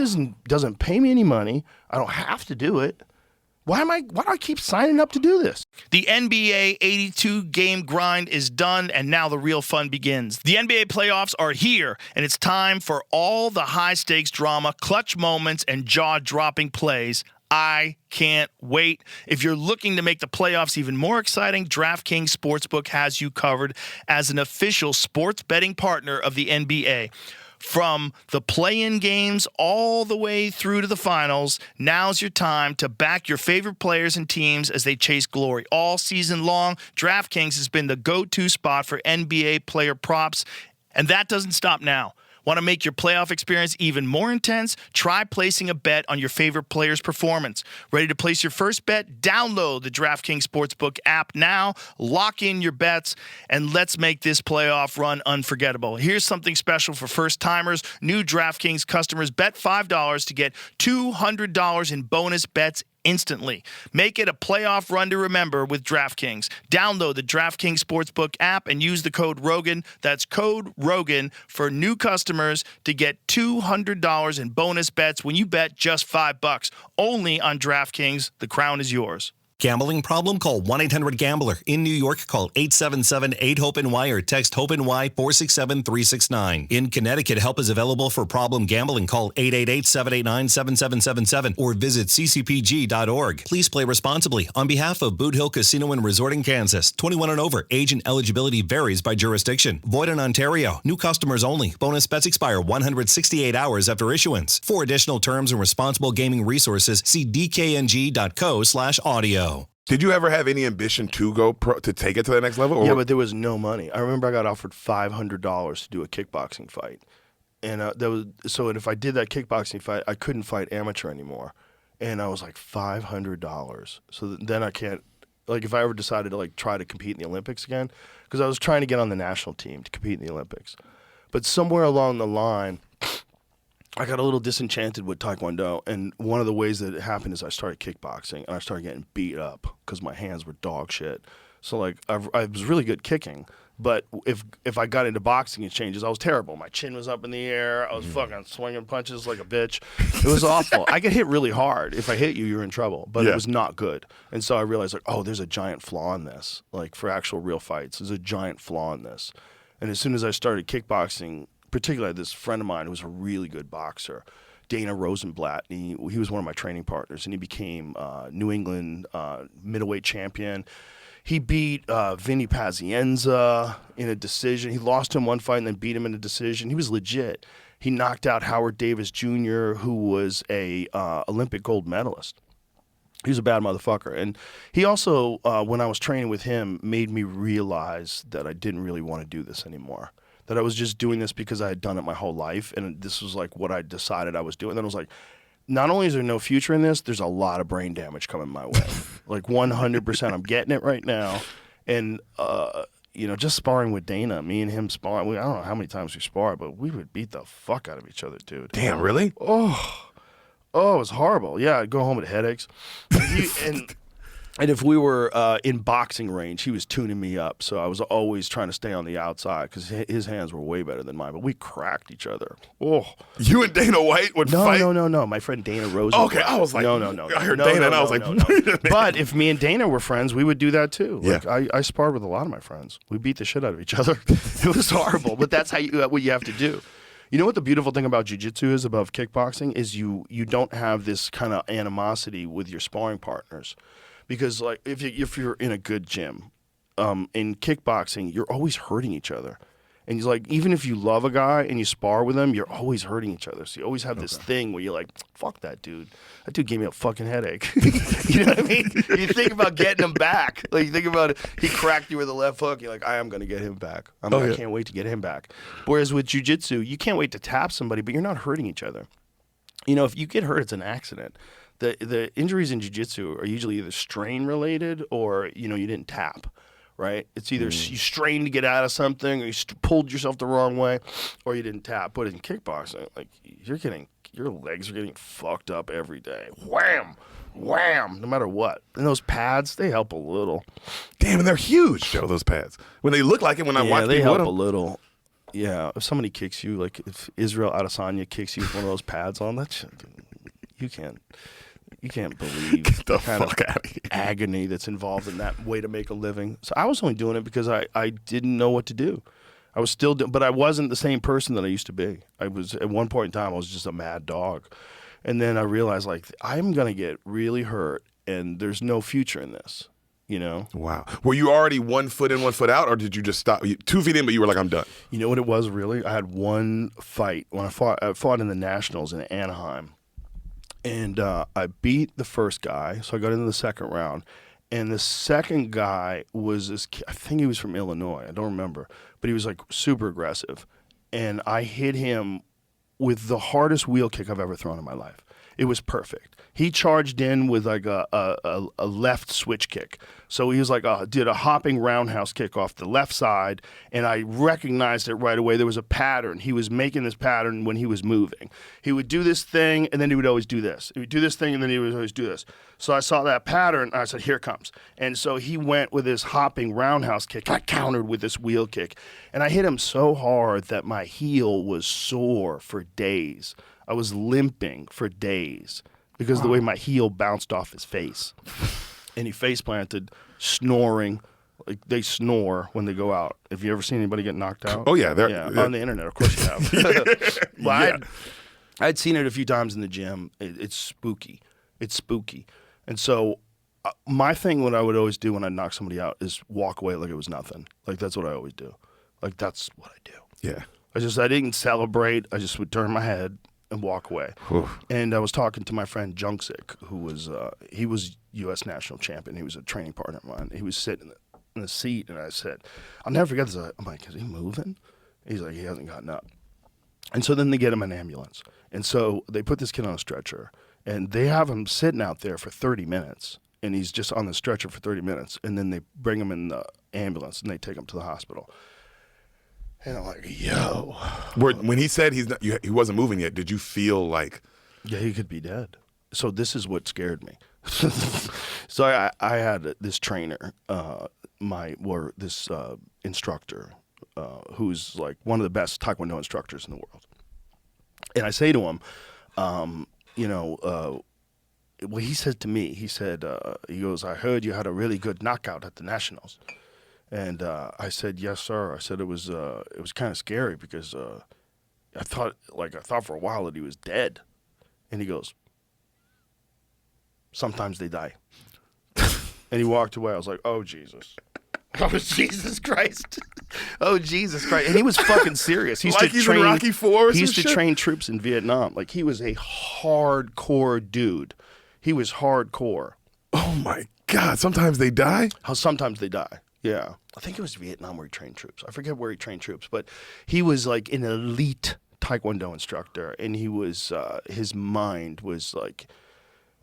doesn't pay me any money. I don't have to do it. Why do I keep signing up to do this?
The NBA 82 game grind is done, and now the real fun begins. The NBA playoffs are here, and it's time for all the high stakes drama, clutch moments, and jaw dropping plays. I can't wait. If you're looking to make the playoffs even more exciting, DraftKings Sportsbook has you covered as an official sports betting partner of the NBA. From the play-in games all the way through to the finals, now's your time to back your favorite players and teams as they chase glory. All season long, DraftKings has been the go-to spot for NBA player props, and that doesn't stop now. Want to make your playoff experience even more intense? Try placing a bet on your favorite player's performance. Ready to place your first bet? Download the DraftKings Sportsbook app now, lock in your bets, and let's make this playoff run unforgettable. Here's something special for first-timers. New DraftKings customers bet $5 to get $200 in bonus bets instantly. Make it a playoff run to remember with DraftKings. Download the DraftKings Sportsbook app and use the code ROGAN. That's code ROGAN for new customers to get $200 in bonus bets when you bet just $5. Only on DraftKings. The crown is yours.
Gambling problem? Call 1-800-GAMBLER. In New York, call 877-8-HOPE-NY or text HOPE-NY 467-369. In Connecticut, help is available for problem gambling. Call 888-789-7777 or visit ccpg.org. Please play responsibly. On behalf of Boot Hill Casino and Resort in Kansas, 21 and over. Age and eligibility varies by jurisdiction. Void in Ontario. New customers only. Bonus bets expire 168 hours after issuance. For additional terms and responsible gaming resources, see dkng.co/audio.
Did you ever have any ambition to go to take it to the next level?
Yeah, but there was no money. I remember I got offered $500 to do a kickboxing fight, and if I did that kickboxing fight, I couldn't fight amateur anymore, and I was like $500. So then I can't, like, if I ever decided to try to compete in the Olympics again, because I was trying to get on the national team to compete in the Olympics, but somewhere along the line, I got a little disenchanted with Taekwondo, and one of the ways that it happened is I started kickboxing, and I started getting beat up because my hands were dog shit. So, I was really good kicking, but if I got into boxing exchanges, I was terrible. My chin was up in the air. I was fucking swinging punches like a bitch. It was awful. I get hit really hard. If I hit you, you're in trouble, but it was not good. And so I realized, there's a giant flaw in this. For actual real fights, there's a giant flaw in this. And as soon as I started kickboxing, particularly this friend of mine who was a really good boxer, Dana Rosenblatt, he was one of my training partners, and he became New England middleweight champion. He beat Vinny Pazienza in a decision. He lost to him one fight and then beat him in a decision. He was legit. He knocked out Howard Davis Jr., who was a Olympic gold medalist. He was a bad motherfucker. And he also, when I was training with him, made me realize that I didn't really want to do this anymore. That I was just doing this because I had done it my whole life, and this was what I decided I was doing. And then I was like, not only is there no future in this, there's a lot of brain damage coming my way. 100%. I'm getting it right now. And, just sparring with Dana, me and him sparring, I don't know how many times we sparred, but we would beat the fuck out of each other, dude.
Damn, really?
Oh, it was horrible. Yeah, I'd go home with headaches. And if we were in boxing range, he was tuning me up. So I was always trying to stay on the outside because his hands were way better than mine. But we cracked each other. Oh,
You and Dana White would fight?
No. My friend Dana Rosen.
Okay, I was like,
no.
I heard Dana and I was like, wait a minute.
But if me and Dana were friends, we would do that too.
Yeah.
Like I sparred with a lot of my friends. We beat the shit out of each other. It was horrible, but that's what you have to do. You know what the beautiful thing about jiu-jitsu is above kickboxing is you don't have this kind of animosity with your sparring partners. Because like if you're in a good gym, in kickboxing, you're always hurting each other. And he's like, even if you love a guy and you spar with him, you're always hurting each other. So you always have this thing where you're like, fuck that dude. That dude gave me a fucking headache. You know what I mean? You think about getting him back. Like you think about it, he cracked you with a left hook. You're like, I am going to get him back. I can't wait to get him back. Whereas with jiu-jitsu, you can't wait to tap somebody, but you're not hurting each other. You know, if you get hurt, it's an accident. The injuries in jiu-jitsu are usually either strain related or, you didn't tap. Right? It's either you strained to get out of something, or you pulled yourself the wrong way, or you didn't tap. But in kickboxing, like your legs are getting fucked up every day. Wham, wham, no matter what. And those pads, they help a little.
Damn, and they're huge, Joe, those pads. When they look like it, when I watch
they
people
help
with
a
them.
little. Yeah, if somebody kicks you, like if Israel Adesanya kicks you with one of those pads on, that shit, you can't believe the kind of agony that's involved in that way to make a living. So I was only doing it because I didn't know what to do. I was still but I wasn't the same person that I used to be. I was at one point in time, I was just a mad dog. And then I realized, like, I'm going to get really hurt, and there's no future in this,
Wow. Were you already 1 foot in, 1 foot out, or did you just stop? 2 feet in, but you were like, I'm done.
You know what it was, really? I had one fight. When I fought in the Nationals in Anaheim. And I beat the first guy, so I got into the second round. And the second guy was I think he was from Illinois. I don't remember. But he was like super aggressive. And I hit him with the hardest wheel kick I've ever thrown in my life. It was perfect. He charged in with like a left switch kick. So he was like, did a hopping roundhouse kick off the left side, and I recognized it right away. There was a pattern. He was making this pattern when he was moving. He would do this thing, and then he would always do this. He would do this thing, and then he would always do this. So I saw that pattern, and I said, here it comes. And so he went with this hopping roundhouse kick. I countered with this wheel kick, and I hit him so hard that my heel was sore for days. I was limping for days because the way my heel bounced off his face. And he face planted, snoring. Like they snore when they go out. Have you ever seen anybody get knocked out?
Oh, yeah.
On the internet, of course you have. Well, I'd seen it a few times in the gym. It's spooky. It's spooky. And so my thing, what I would always do when I knock somebody out is walk away like it was nothing. Like that's what I always do. Like that's what I do.
Yeah.
I didn't celebrate. I just would turn my head and walk away. And I was talking to my friend Junksik, who was he was U.S. national champion. He was a training partner of mine. He was sitting in the seat, and I said, I'll never forget this. I'm like, is he moving? He's like, he hasn't gotten up. And so then they get him an ambulance. And so they put this kid on a stretcher, and they have him sitting out there for 30 minutes, and he's just on the stretcher for 30 minutes, and then they bring him in the ambulance, and they take him to the hospital. And I'm like, yo.
When he said he wasn't moving yet, did you feel like?
Yeah, he could be dead. So this is what scared me. So I had this trainer, this instructor, who's like one of the best Taekwondo instructors in the world. And I say to him, well, he said to me, he goes, I heard you had a really good knockout at the Nationals. And I said, yes, sir. I said it was kind of scary because I thought for a while that he was dead. And he goes, sometimes they die. And he walked away. I was like, oh, Jesus. Oh, Jesus Christ. Oh, Jesus Christ. And he was fucking serious. He used
like
to
he's
train,
in Rocky IV or
He used
some
to
shit?
train troops in Vietnam. Like, he was a hardcore dude. He was hardcore.
Oh, my God. Sometimes they die?
How sometimes they die. Yeah. I think it was Vietnam where he trained troops. I forget where he trained troops, but he was like an elite Taekwondo instructor, and he was, his mind was like,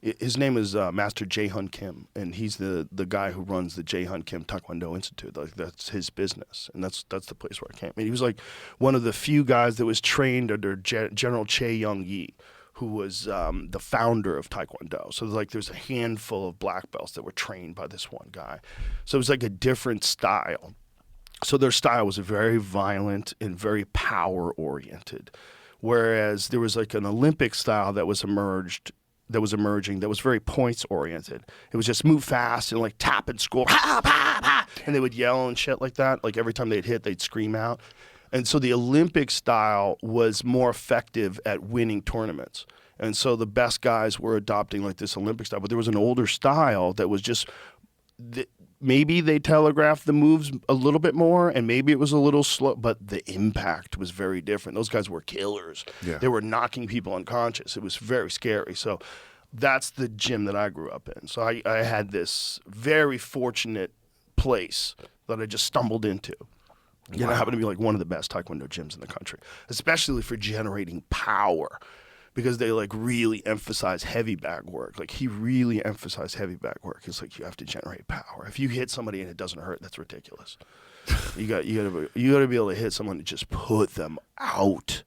his name is Master Jae-Hun Kim, and he's the guy who runs the Jae-Hun Kim Taekwondo Institute. Like that's his business, and that's the place where I came. And he was like one of the few guys that was trained under General Chae Young-yi, who was the founder of Taekwondo. So like there's a handful of black belts that were trained by this one guy. So it was like a different style. So their style was very violent and very power oriented. Whereas there was like an Olympic style that was emerging that was very points oriented. It was just move fast and like tap and score, ha, ha, ha, and they would yell and shit like that. Like every time they'd hit, they'd scream out. And so the Olympic style was more effective at winning tournaments. And so the best guys were adopting like this Olympic style. But there was an older style that was just maybe they telegraphed the moves a little bit more, and maybe it was a little slow, but the impact was very different. Those guys were killers.
Yeah.
They were knocking people unconscious. It was very scary. So that's the gym that I grew up in. So I had this very fortunate place that I just stumbled into. You know, it happened to be like one of the best Taekwondo gyms in the country, especially for generating power. Because they like really emphasize heavy bag work. Like he really emphasized heavy bag work. It's like you have to generate power. If you hit somebody and it doesn't hurt, that's ridiculous. You got to be able to hit someone and just put them out.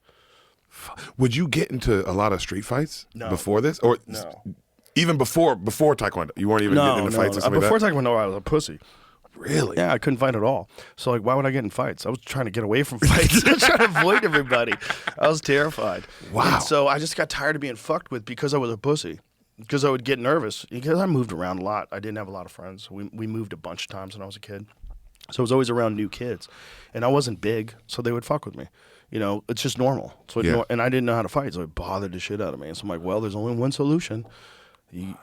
Would you get into a lot of street fights
No.
before this, or
No.
even before Taekwondo? You weren't even getting into fights and stuff like
Before
that?
Taekwondo, I was a pussy.
Really?
Yeah, I couldn't fight at all. So like, why would I get in fights? I was trying to get away from fights. I was trying to avoid everybody. I was terrified.
Wow.
And so I just got tired of being fucked with because I was a pussy. Because I would get nervous. Because I moved around a lot. I didn't have a lot of friends. We moved a bunch of times when I was a kid. So I was always around new kids. And I wasn't big, so they would fuck with me. You know, it's just normal. So and I didn't know how to fight, so it bothered the shit out of me. And so I'm like, well, there's only one solution. You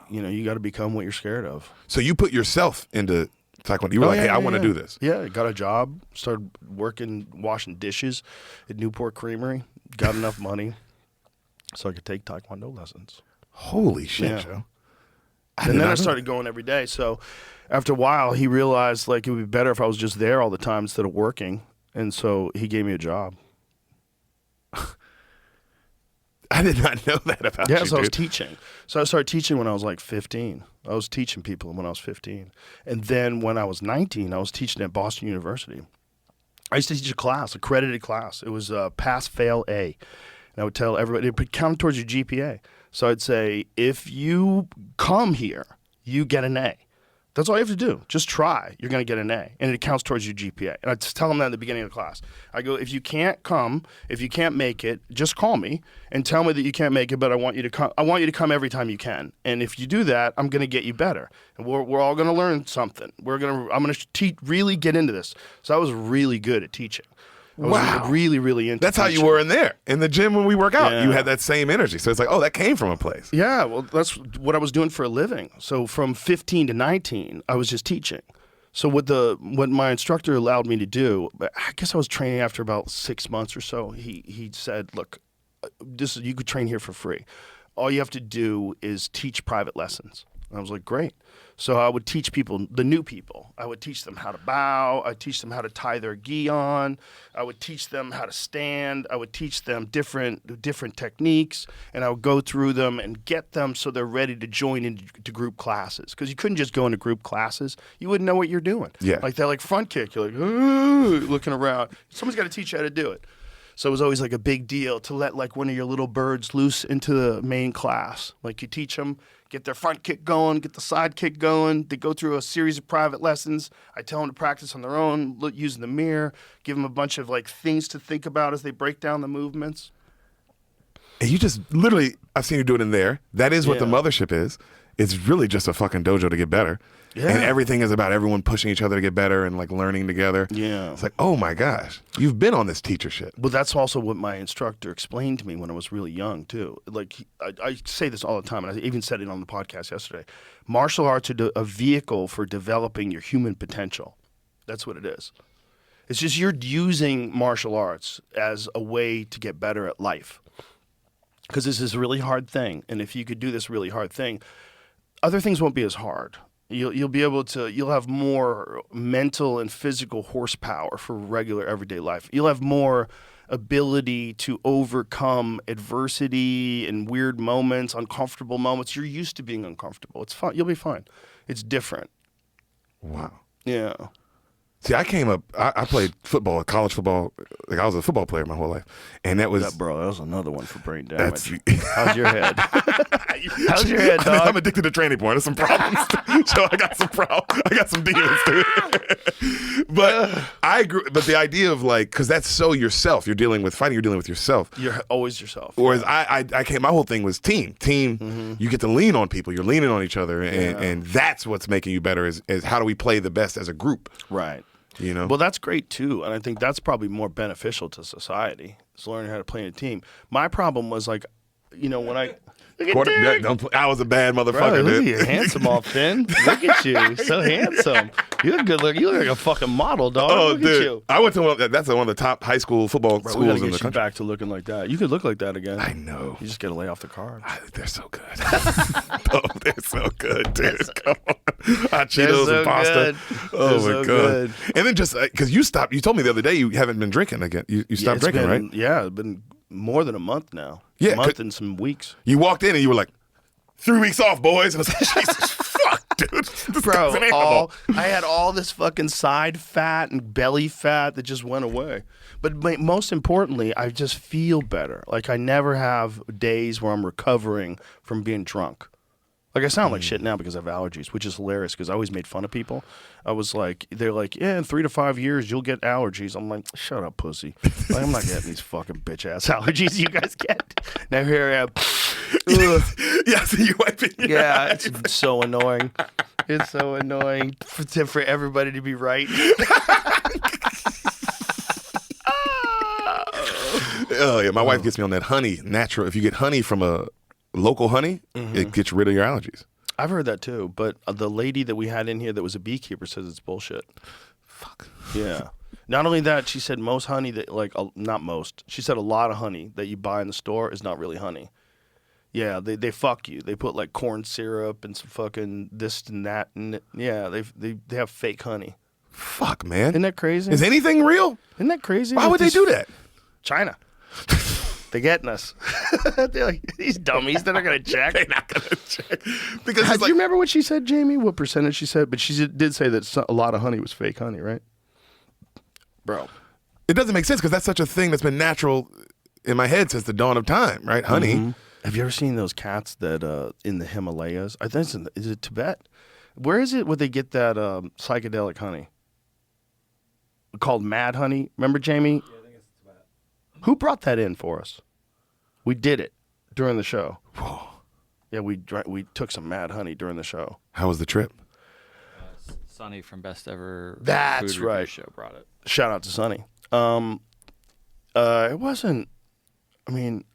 got to become what you're scared of.
So you put yourself into Taekwondo. You were hey, I want to do this.
Yeah, I got a job, started working, washing dishes at Newport Creamery, got enough money so I could take Taekwondo lessons.
Holy shit,
Yeah.
Joe.
And then I started going every day. So after a while, he realized like it would be better if I was just there all the time instead of working. And so he gave me a job.
I did not know that about you,
Yeah, so I was
dude.
teaching. So I started teaching when I was like 15. I was teaching people when I was 15. And then when I was 19, I was teaching at Boston University. I used to teach a class, accredited class. It was pass, fail, A. And I would tell everybody, it would count towards your GPA. So I'd say, if you come here, you get an A. That's all you have to do. Just try. You're going to get an A. And it counts towards your GPA. And I just tell them that at the beginning of the class. I go, if you can't come, if you can't make it, just call me and tell me that you can't make it, but I want you to come. I want you to come every time you can. And if you do that, I'm going to get you better. And we're all going to learn something. I'm going to really get into this. So I was really good at teaching. I was really, really into
That's how
teaching.
you were in there. In the gym when we work out,
Yeah.
you had that same energy. So it's like, oh, that came from a place.
Yeah, well, that's what I was doing for a living. So from 15 to 19, I was just teaching. So what my instructor allowed me to do, I guess I was training after about 6 months or so. He said, look, you could train here for free. All you have to do is teach private lessons. And I was like, great. So I would teach people, the new people. I would teach them how to bow. I'd teach them how to tie their gi on. I would teach them how to stand. I would teach them different techniques. And I would go through them and get them so they're ready to join into group classes. Because you couldn't just go into group classes. You wouldn't know what you're doing.
Yeah.
Like that front kick. You're like, ooh, looking around. Someone's got to teach you how to do it. So it was always like a big deal to let like one of your little birds loose into the main class. Like you teach them, get their front kick going, get the side kick going. They go through a series of private lessons. I tell them to practice on their own, using the mirror, give them a bunch of like things to think about as they break down the movements.
And you just literally, I've seen you do it in there. That is what the
Yeah.
mothership is. It's really just a fucking dojo to get better.
Yeah.
And everything is about everyone pushing each other to get better and like learning together.
Yeah.
It's like, oh my gosh, you've been on this teacher shit.
Well, that's also what my instructor explained to me when I was really young, too. Like, I say this all the time, and I even said it on the podcast yesterday. Martial arts are a vehicle for developing your human potential. That's what it is. It's just you're using martial arts as a way to get better at life. Because this is a really hard thing, and if you could do this really hard thing, other things won't be as hard. You'll have more mental and physical horsepower for regular everyday life. You'll have more ability to overcome adversity and weird moments, uncomfortable moments. You're used to being uncomfortable. It's fine. You'll be fine. It's different.
Wow.
Yeah.
See, I came up. I played football, college football. Like I was a football player my whole life, and that was
That was another one for brain
that's.
damage. How's your head? How's your head, dog?
I'm addicted to training porn. There's some problems. So I got some problems. I got some demons, dude. But I agree. But the idea of like, because that's so yourself. You're dealing with fighting. You're dealing with yourself.
You're always yourself.
Whereas I came. My whole thing was team. You get to lean on people. You're leaning on each other, and that's what's making you better. Is how do we play the best as a group?
Right.
You know.
Well, that's great too, and I think that's probably more beneficial to society. Is learning how to play in a team. My problem was like, when I
I was a bad motherfucker,
bro, look at
dude.
you, handsome all thin. Look at you, so handsome. You look good. You look like a fucking model, dog.
Oh,
look
dude.
at you.
I went to that's one of the top high school football
Bro, we gotta
schools in
get
the
you
country.
back to looking like that. You could look like that again.
I know.
You just gotta lay off the carbs.
They're so good. Oh, they're so good, dude. Come on. Hot
They're
Cheetos
so
and pasta.
good.
Oh,
They're
my
so
God.
good.
And then just because you stopped, you told me the other day you haven't been drinking again. You stopped
it's
drinking,
been,
right?
Yeah, it's been more than a month now.
Yeah,
a month and some weeks.
You walked in and you were like, 3 weeks off, boys. And I was like, Jesus, fuck, dude. This guy's an animal.
I had all this fucking side fat and belly fat that just went away. But most importantly, I just feel better. Like I never have days where I'm recovering from being drunk. Like I sound like shit now because I have allergies, which is hilarious because I always made fun of people. I was like, they're like, yeah, in 3 to 5 years you'll get allergies. I'm like, shut up, pussy. Like, I'm not getting these fucking bitch ass allergies you guys get. Now here I am.
Yeah, so you wiping your
Yeah,
eyes.
it's so annoying. It's so annoying for everybody to be right.
Oh, yeah. My wife gets me on that honey, natural. If you get honey from a local honey, it gets rid of your allergies.
I've heard that too, but the lady that we had in here that was a beekeeper says it's bullshit.
Fuck.
Yeah. Not only that, she said most honey that not most. She said a lot of honey that you buy in the store is not really honey. Yeah, they fuck you. They put like corn syrup and some fucking this and that, and yeah, they have fake honey.
Fuck, man.
Isn't that crazy?
Is anything real?
Isn't that crazy?
Why would they do that?
China. They're getting us. They're like, these dummies, they're not going to check.
They're not going to check. Because
Do
it's like,
you remember what she said, Jamie? What percentage she said? But she did say that a lot of honey was fake honey, right? Bro.
it doesn't make sense because that's such a thing that's been natural in my head since the dawn of time, right? Honey.
Mm-hmm. Have you ever seen those cats that in the Himalayas? I think is it Tibet? Where is it where they get that psychedelic honey? Called mad honey. Remember, Jamie? Yeah, I think it's Tibet. Who brought that in for us? We did it during the show.
Whoa.
Yeah, we took some mad honey during the show.
How was the trip?
Sonny from Best Ever
That's
Food Review
right.
Show brought it.
Shout out to Sonny. It wasn't. I mean,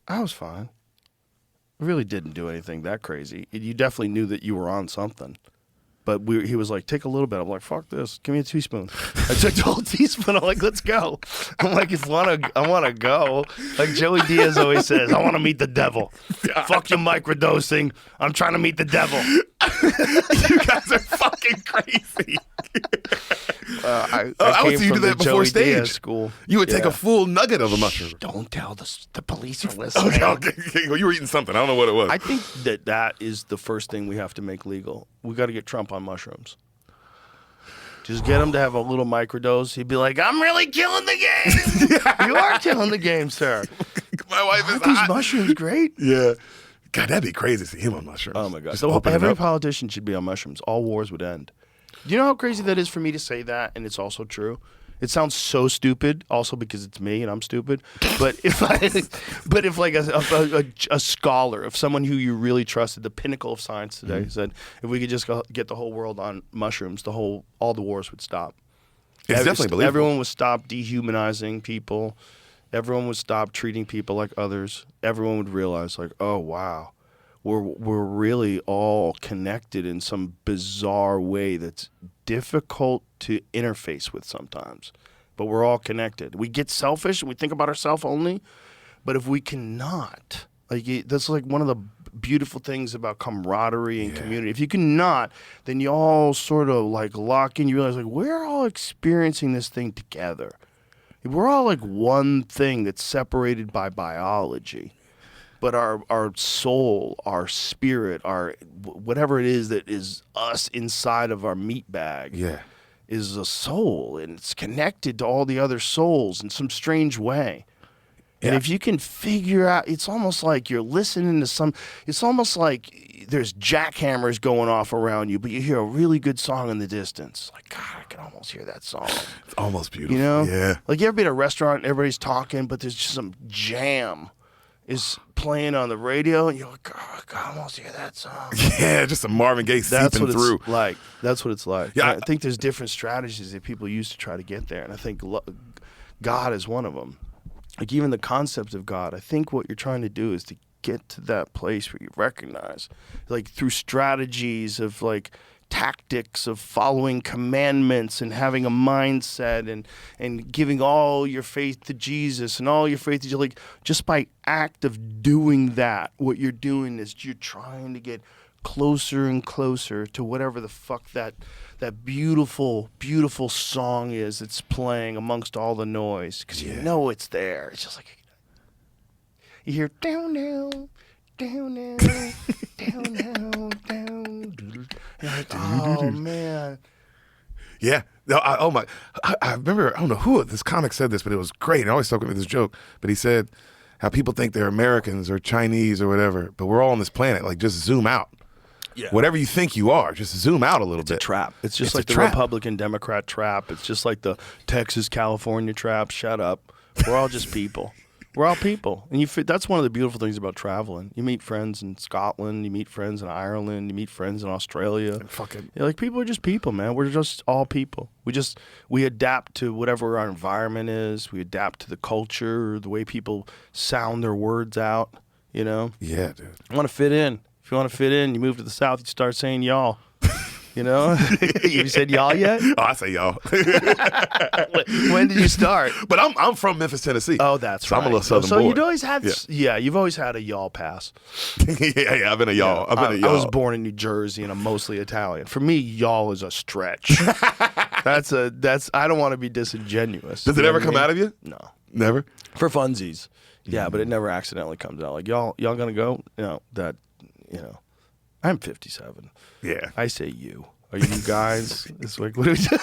I was fine. I really didn't do anything that crazy. You definitely knew that you were on something. But he was like, take a little bit. I'm like, fuck this. Give me a teaspoon. I took the whole teaspoon. I'm like, let's go. I'm like, I want to go. Like Joey Diaz always says, I want to meet the devil. Fuck your microdosing. I'm trying to meet the devil.
You guys are fucking crazy.
I
I would
came
see you do
from the
that before
Joey
stage.
Diaz school.
You would take
Yeah.
a full nugget of a mushroom.
Don't tell the police are listening.
Okay. Well, you were eating something. I don't know what it was.
I think that is the first thing we have to make legal. We got to get Trump on mushrooms. Just get him to have a little microdose. He'd be like, I'm really killing the game. You are killing the game, sir.
My wife is
Aren't these
hot.
mushrooms great?
Yeah. God, that'd be crazy to see him on mushrooms.
Oh, my God.
Just
So
open it
every
up.
politician should be on mushrooms. All wars would end. Do you know how crazy that is for me to say that, and it's also true? It sounds so stupid, also because it's me and I'm stupid. But if like a scholar, if someone who you really trusted, the pinnacle of science today, said if we could just get the whole world on mushrooms, all the wars would stop.
It's definitely believable.
Everyone would stop dehumanizing people. Everyone would stop treating people like others. Everyone would realize, like, oh wow, we're really all connected in some bizarre way that's difficult to interface with sometimes, but we're all connected. We get selfish. We think about ourselves only, but if we cannot, that's like one of the beautiful things about camaraderie and community. If you cannot, then you all sort of like lock in. You realize like we're all experiencing this thing together. We're all like one thing that's separated by biology. But our soul, our spirit, our whatever it is that is us inside of our meat bag,
Yeah.
is a soul, and it's connected to all the other souls in some strange way. And if you can figure out, it's almost like you're listening to it's almost like there's jackhammers going off around you, but you hear a really good song in the distance. Like, God, I can almost hear that song.
It's almost beautiful.
You know?
Yeah.
Like, you ever been at a restaurant and everybody's talking, but there's just some jam is playing on the radio, and you're like, God, I can almost hear that song.
Yeah, just some Marvin Gaye seeping through.
That's what it's like.
Yeah,
I think there's different strategies that people use to try to get there, and I think God is one of them. Like, even the concept of God, I think what you're trying to do is to get to that place where you recognize, like, through strategies of, like, tactics of following commandments and having a mindset and giving all your faith to Jesus and all your faith to, like, just by act of doing that, what you're doing is you're trying to get closer and closer to whatever the fuck that beautiful, beautiful song is that's playing amongst all the noise, because you know it's there. It's just like you hear down, down, down, down, down, down, down. You're like, oh man.
Yeah. No, I remember, I don't know who this comic said this, but it was great. I always talk with this joke, but he said how people think they're Americans or Chinese or whatever, but we're all on this planet. Like, just zoom out. Yeah. Whatever you think you are, just zoom out a little bit.
It's a trap. It's just like the
trap.
Republican-Democrat trap. It's just like the Texas-California trap. Shut up. We're all just people. We're all people. And that's one of the beautiful things about traveling. You meet friends in Scotland. You meet friends in Ireland. You meet friends in Australia. Like, people are just people, man. We're just all people. We adapt to whatever our environment is. We adapt to the culture, the way people sound their words out, you know?
Yeah, dude.
I want to fit in. If you want to fit in, you move to the South, you start saying y'all. You know? You said y'all yet?
Oh, I say y'all.
When did you start?
But I'm from Memphis, Tennessee.
Oh, that's right.
I'm a little Southern boy.
So you'd always had, you've always had a y'all pass.
yeah, I've been a y'all.
Yeah.
I've been a y'all.
I was born in New Jersey, and I'm mostly Italian. For me, y'all is a stretch. I don't want to be disingenuous.
Does it ever come out of you?
No.
Never?
For funsies. Yeah, but it never accidentally comes out. Like, y'all gonna go? You know, I'm 57.
Yeah.
I say you. Are you guys? It's like, what are we doing?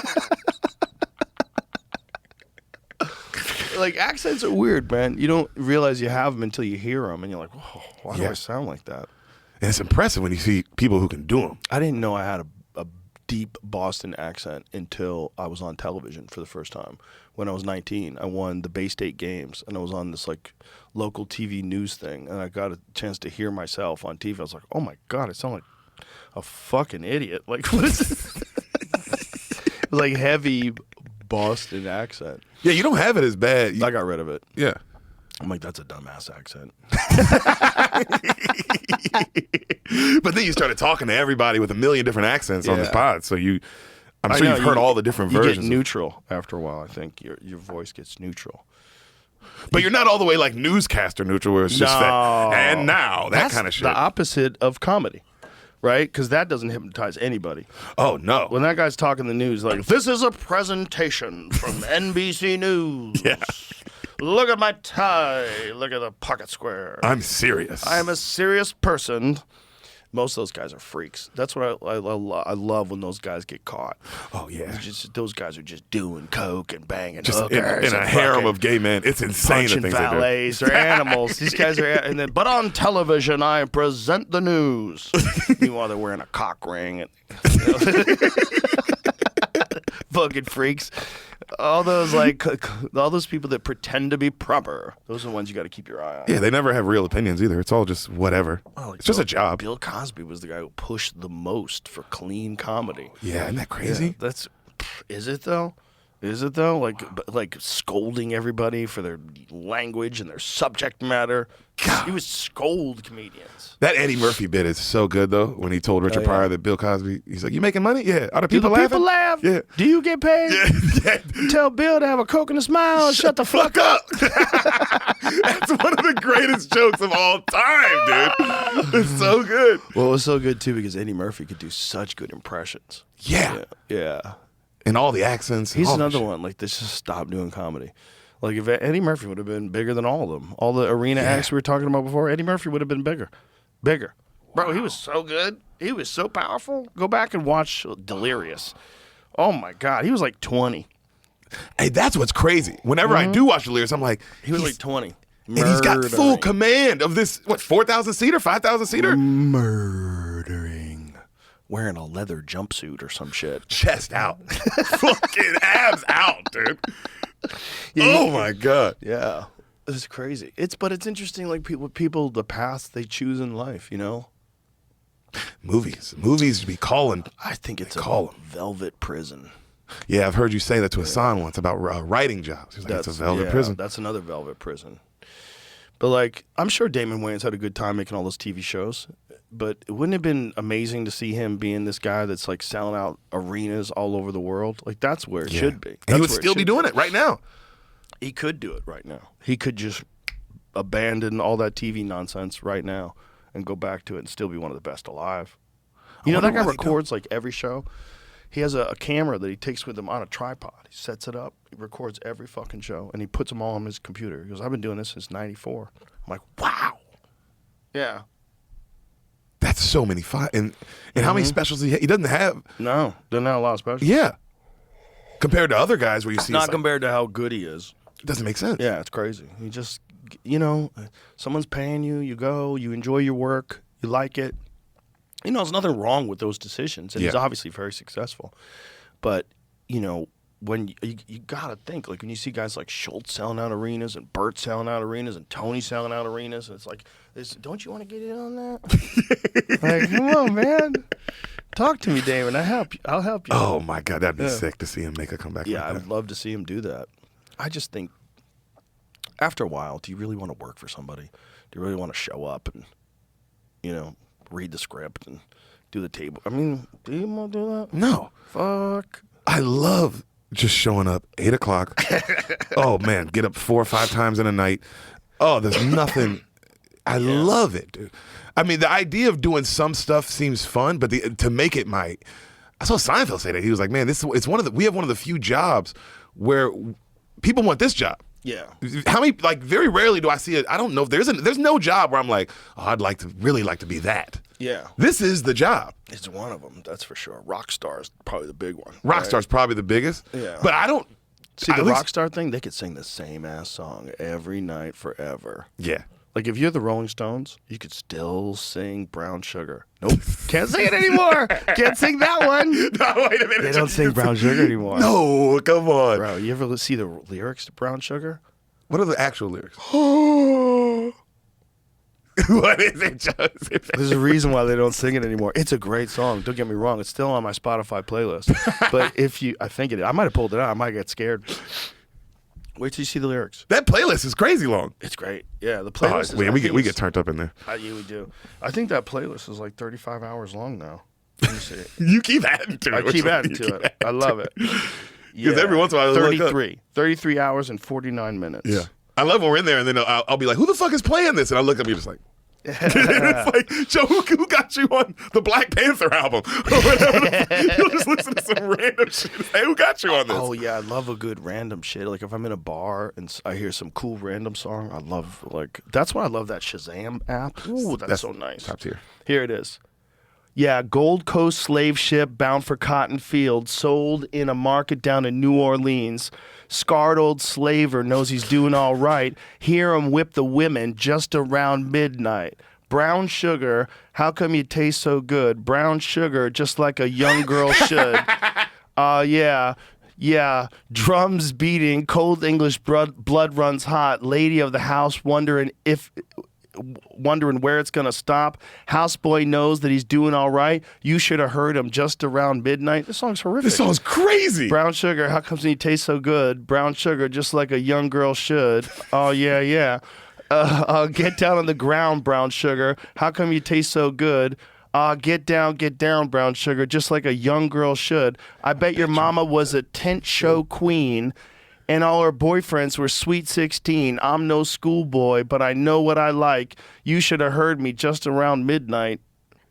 Like, accents are weird, man. You don't realize you have them until you hear them, and you're like, whoa, why do I sound like that?
And it's impressive when you see people who can do them.
I didn't know I had a deep Boston accent until I was on television for the first time. When I was 19, I won the Bay State Games, and I was on this, like, local TV news thing, and I got a chance to hear myself on TV. I was like, oh my God, I sound like a fucking idiot. Like, what is this? It was like heavy Boston accent.
Yeah, you don't have it as bad.
I got rid of it.
Yeah.
I'm like, that's a dumbass accent.
But then you started talking to everybody with a million different accents on this pod, so I'm sure you've heard all the different versions.
You get neutral after a while. I think your voice gets neutral.
But you're not all the way like newscaster neutral, where it's just and now that kind of shit.
The opposite of comedy, right? Because that doesn't hypnotize anybody.
Oh no!
When that guy's talking the news, like, this is a presentation from NBC News.
Yeah.
Look at my tie. Look at the pocket square.
I'm serious.
I am a serious person. Most of those guys are freaks. That's what I love when those guys get caught.
Oh yeah,
those guys are just doing coke and banging
just
hookers
in a harem of gay men. It's insane.
Punching valets. They're animals. These guys are. But on television, I present the news. Meanwhile, they're wearing a cock ring and fucking freaks. All those people that pretend to be proper. Those are the ones you got to keep your eye on.
Yeah, they never have real opinions either. It's all just whatever. It's just a job.
Bill Cosby was the guy who pushed the most for clean comedy.
Yeah, isn't that crazy?
Yeah, is it though? Is it though? Like scolding everybody for their language and their subject matter. God. He would scold comedians.
That Eddie Murphy bit is so good though. When he told Richard Pryor that Bill Cosby, he's like, "You making money? Yeah. Are the people laughing?
People laugh?
Yeah.
Do you get paid?
Yeah.
Tell Bill to have a Coke and a smile. Shut the fuck up."
That's one of the greatest jokes of all time, dude. It's so good.
Well, it was so good too because Eddie Murphy could do such good impressions.
Yeah.
Yeah.
And all the accents.
He's another one. Like, they just stop doing comedy. Like, if Eddie Murphy would have been bigger than all of them, all the arena acts we were talking about before, Eddie Murphy would have been bigger. Bro, he was so good. He was so powerful. Go back and watch Delirious. Oh my God, he was like 20.
Hey, that's what's crazy. Whenever I do watch the lyrics, I'm like,
He was like 20.
and he's got full command of this, 4,000 seater, 5,000 seater?
Murdering. Wearing a leather jumpsuit or some shit.
Chest out. Fucking abs out, dude. Oh my God.
Yeah. It's crazy. But it's interesting, like people, the paths they choose in life, you know?
Movies be calling.
I think it's
call
a velvet prison.
Yeah, I've heard you say that to Hassan once about writing jobs. He's like, it's a velvet prison.
That's another velvet prison. But like, I'm sure Damon Wayans had a good time making all those TV shows. But wouldn't it have been amazing to see him being this guy that's like selling out arenas all over the world? Like that's where it should be.
And he would still be doing it right now.
He could do it right now. He could just abandon all that TV nonsense right now and go back to it and still be one of the best alive. You know, that guy records like every show. He has a camera that he takes with him on a tripod. He sets it up. He records every fucking show, and he puts them all on his computer. He goes, I've been doing this since 94. I'm like, wow. Yeah.
That's so many and how many specials he doesn't have?
No, doesn't have a lot of specials.
Yeah. Compared to other guys where you see
Not compared to how good he is.
It doesn't make sense.
Yeah, it's crazy. You just, you know, someone's paying you, you go, you enjoy your work, you like it. You know, there's nothing wrong with those decisions, and he's obviously very successful. But, you know, when you got to think, like when you see guys like Schultz selling out arenas and Bert selling out arenas and Tony selling out arenas, and it's like, don't you want to get in on that? Like, come on, man. Talk to me, David. I'll help you.
Oh, my God. That'd be sick to see him make a comeback
Yeah,
like
I
that.
would love to see him do that. I just think after a while, do you really want to work for somebody? Do you really want to show up and, you know, read the script and do the table? I mean, do you want to do that?
No.
Fuck.
I love just showing up 8 o'clock. Oh, man. Get up 4 or 5 times in a night. Oh, there's nothing. I love it, dude. I mean, the idea of doing some stuff seems fun, but to make it I saw Seinfeld say that. He was like, man, we have one of the few jobs where people want this job.
Yeah.
How many, like, very rarely do I see it. I don't know if there's no job where I'm like, oh, I'd really like to be that.
Yeah.
This is the job.
It's one of them, that's for sure. Rockstar's probably the big one.
Rockstar's probably the biggest.
Yeah.
But I don't.
See, the Rockstar thing, they could sing the same ass song every night forever.
Yeah.
Like, if you're the Rolling Stones, you could still sing Brown Sugar. Nope. Can't sing it anymore. Can't sing that one.
No, wait a minute.
They don't sing Brown Sugar anymore.
No, come on.
Bro, you ever see the lyrics to Brown Sugar?
What are the actual lyrics? What is it, Joseph?
There's a reason why they don't sing it anymore. It's a great song. Don't get me wrong. It's still on my Spotify playlist. But I think I might have pulled it out. I might get scared. Wait till you see the lyrics.
That playlist is crazy long.
It's great. Yeah, the playlist.
We get turned up in there.
Yeah, we do. I think that playlist is like 35 hours long now. Let me see.
You keep adding to it.
I keep adding to it. I love it.
Because every once in a while,
33 hours and 49 minutes.
Yeah. I love when we're in there, and then I'll be like, who the fuck is playing this? And I look up, you're just like, it's like, Joe, who got you on the Black Panther album? Or whatever. You'll just listen to some random shit. Hey, who got you on this?
Oh, yeah, I love a good random shit. Like, if I'm in a bar and I hear some cool random song, I love, like, that's why I love that Shazam app. Ooh, that's so nice.
Top tier.
Here it is. Yeah, Gold Coast slave ship bound for cotton fields, sold in a market down in New Orleans. Scarred old slaver knows he's doing all right. Hear him whip the women just around midnight. Brown sugar, how come you taste so good? Brown sugar, just like a young girl should. Yeah. Drums beating, cold English blood runs hot. Lady of the house wondering where it's going to stop. Houseboy knows that he's doing all right. You should have heard him just around midnight. This song's horrific.
This song's crazy.
Brown sugar, how comes he tastes so good? Brown sugar, just like a young girl should. Oh, yeah. Get down on the ground, brown sugar. How come you taste so good? Get down, brown sugar, just like a young girl should. I bet your mama was a tent show queen. And all her boyfriends were sweet 16. I'm no schoolboy, but I know what I like. You should have heard me just around midnight.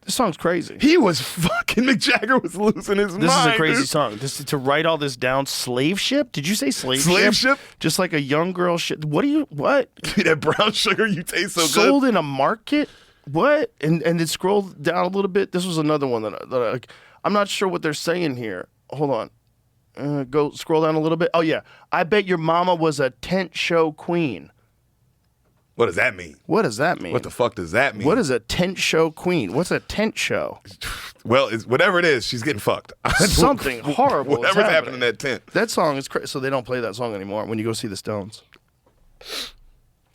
This song's crazy.
He was fucking, Mick Jagger was losing his mind.
This is a crazy
dude.
song. To write all this down, slave ship? Did you say slave ship?
Slave ship?
Just like a young girl ship. What?
That brown sugar you taste so good.
Sold in a market? What? And it scrolled down a little bit. This was another one that I'm not sure what they're saying here. Hold on. Go scroll down a little bit. Oh, yeah. I bet your mama was a tent show queen.
What does that mean?
What does that mean?
What the fuck does that mean?
What is a tent show queen? What's a tent show?
Well, whatever it is, she's getting fucked.
Something horrible.
Whatever's happening in that tent.
That song is crazy. So they don't play that song anymore when you go see the Stones.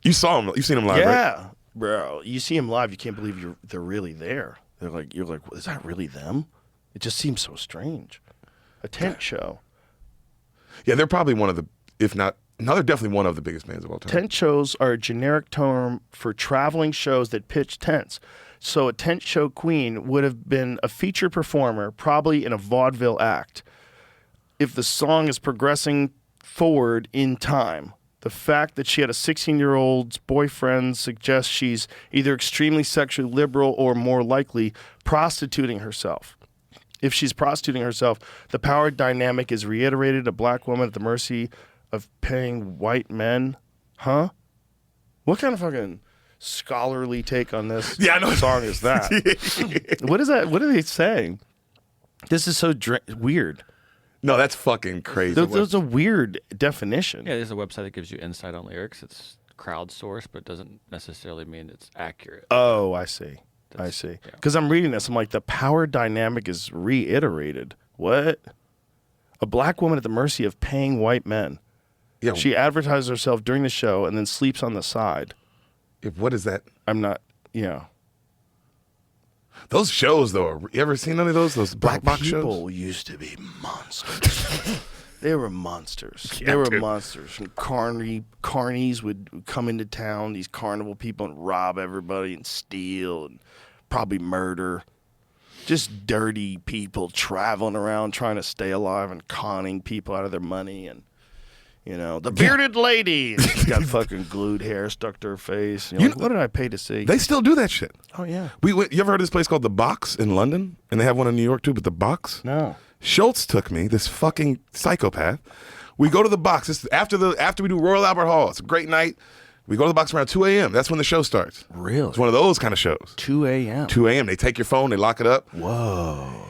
You saw them. You've seen them live, right?
Yeah, bro. You see them live, you can't believe they're really there. You're like, is that really them? It just seems so strange. A tent show.
Yeah, they're probably one of the, if not, no, they're definitely one of the biggest bands of all time.
Tent shows are a generic term for traveling shows that pitch tents. So a tent show queen would have been a featured performer, probably in a vaudeville act. If the song is progressing forward in time, the fact that she had a 16-year-old's boyfriend suggests she's either extremely sexually liberal or more likely prostituting herself. If she's prostituting herself, the power dynamic is reiterated, a black woman at the mercy of paying white men. Huh? What kind of fucking scholarly take on this song is that? What is that? What are they saying? This is so weird.
No, that's fucking crazy.
There's a weird definition.
Yeah, there's a website that gives you insight on lyrics. It's crowdsourced, but doesn't necessarily mean it's accurate.
Oh, I see. I see. Because I'm reading this, I'm like, the power dynamic is reiterated. What? A black woman at the mercy of paying white men.
Yeah.
She advertises herself during the show and then sleeps on the side.
What is that?
I'm not,
Those shows, though, you ever seen any of those black box shows?
People used to be monsters. They were monsters.
Yeah,
they were
dude.
monsters. And carnies would come into town, these carnival people, and rob everybody and steal and probably murder. Just dirty people traveling around trying to stay alive and conning people out of their money. And, the bearded lady. She's got fucking glued hair stuck to her face. You're like, what did I pay to see?
They still do that shit.
Oh, yeah.
You ever heard of this place called The Box in London? And they have one in New York, too, but The Box?
No.
Schultz took me, this fucking psychopath. We go to The Box. This is after we do Royal Albert Hall. It's a great night. We go to The Box around 2 a.m. That's when the show starts.
Really?
It's one of those kind of shows.
2 a.m.
2 a.m. They take your phone, they lock it up.
Whoa.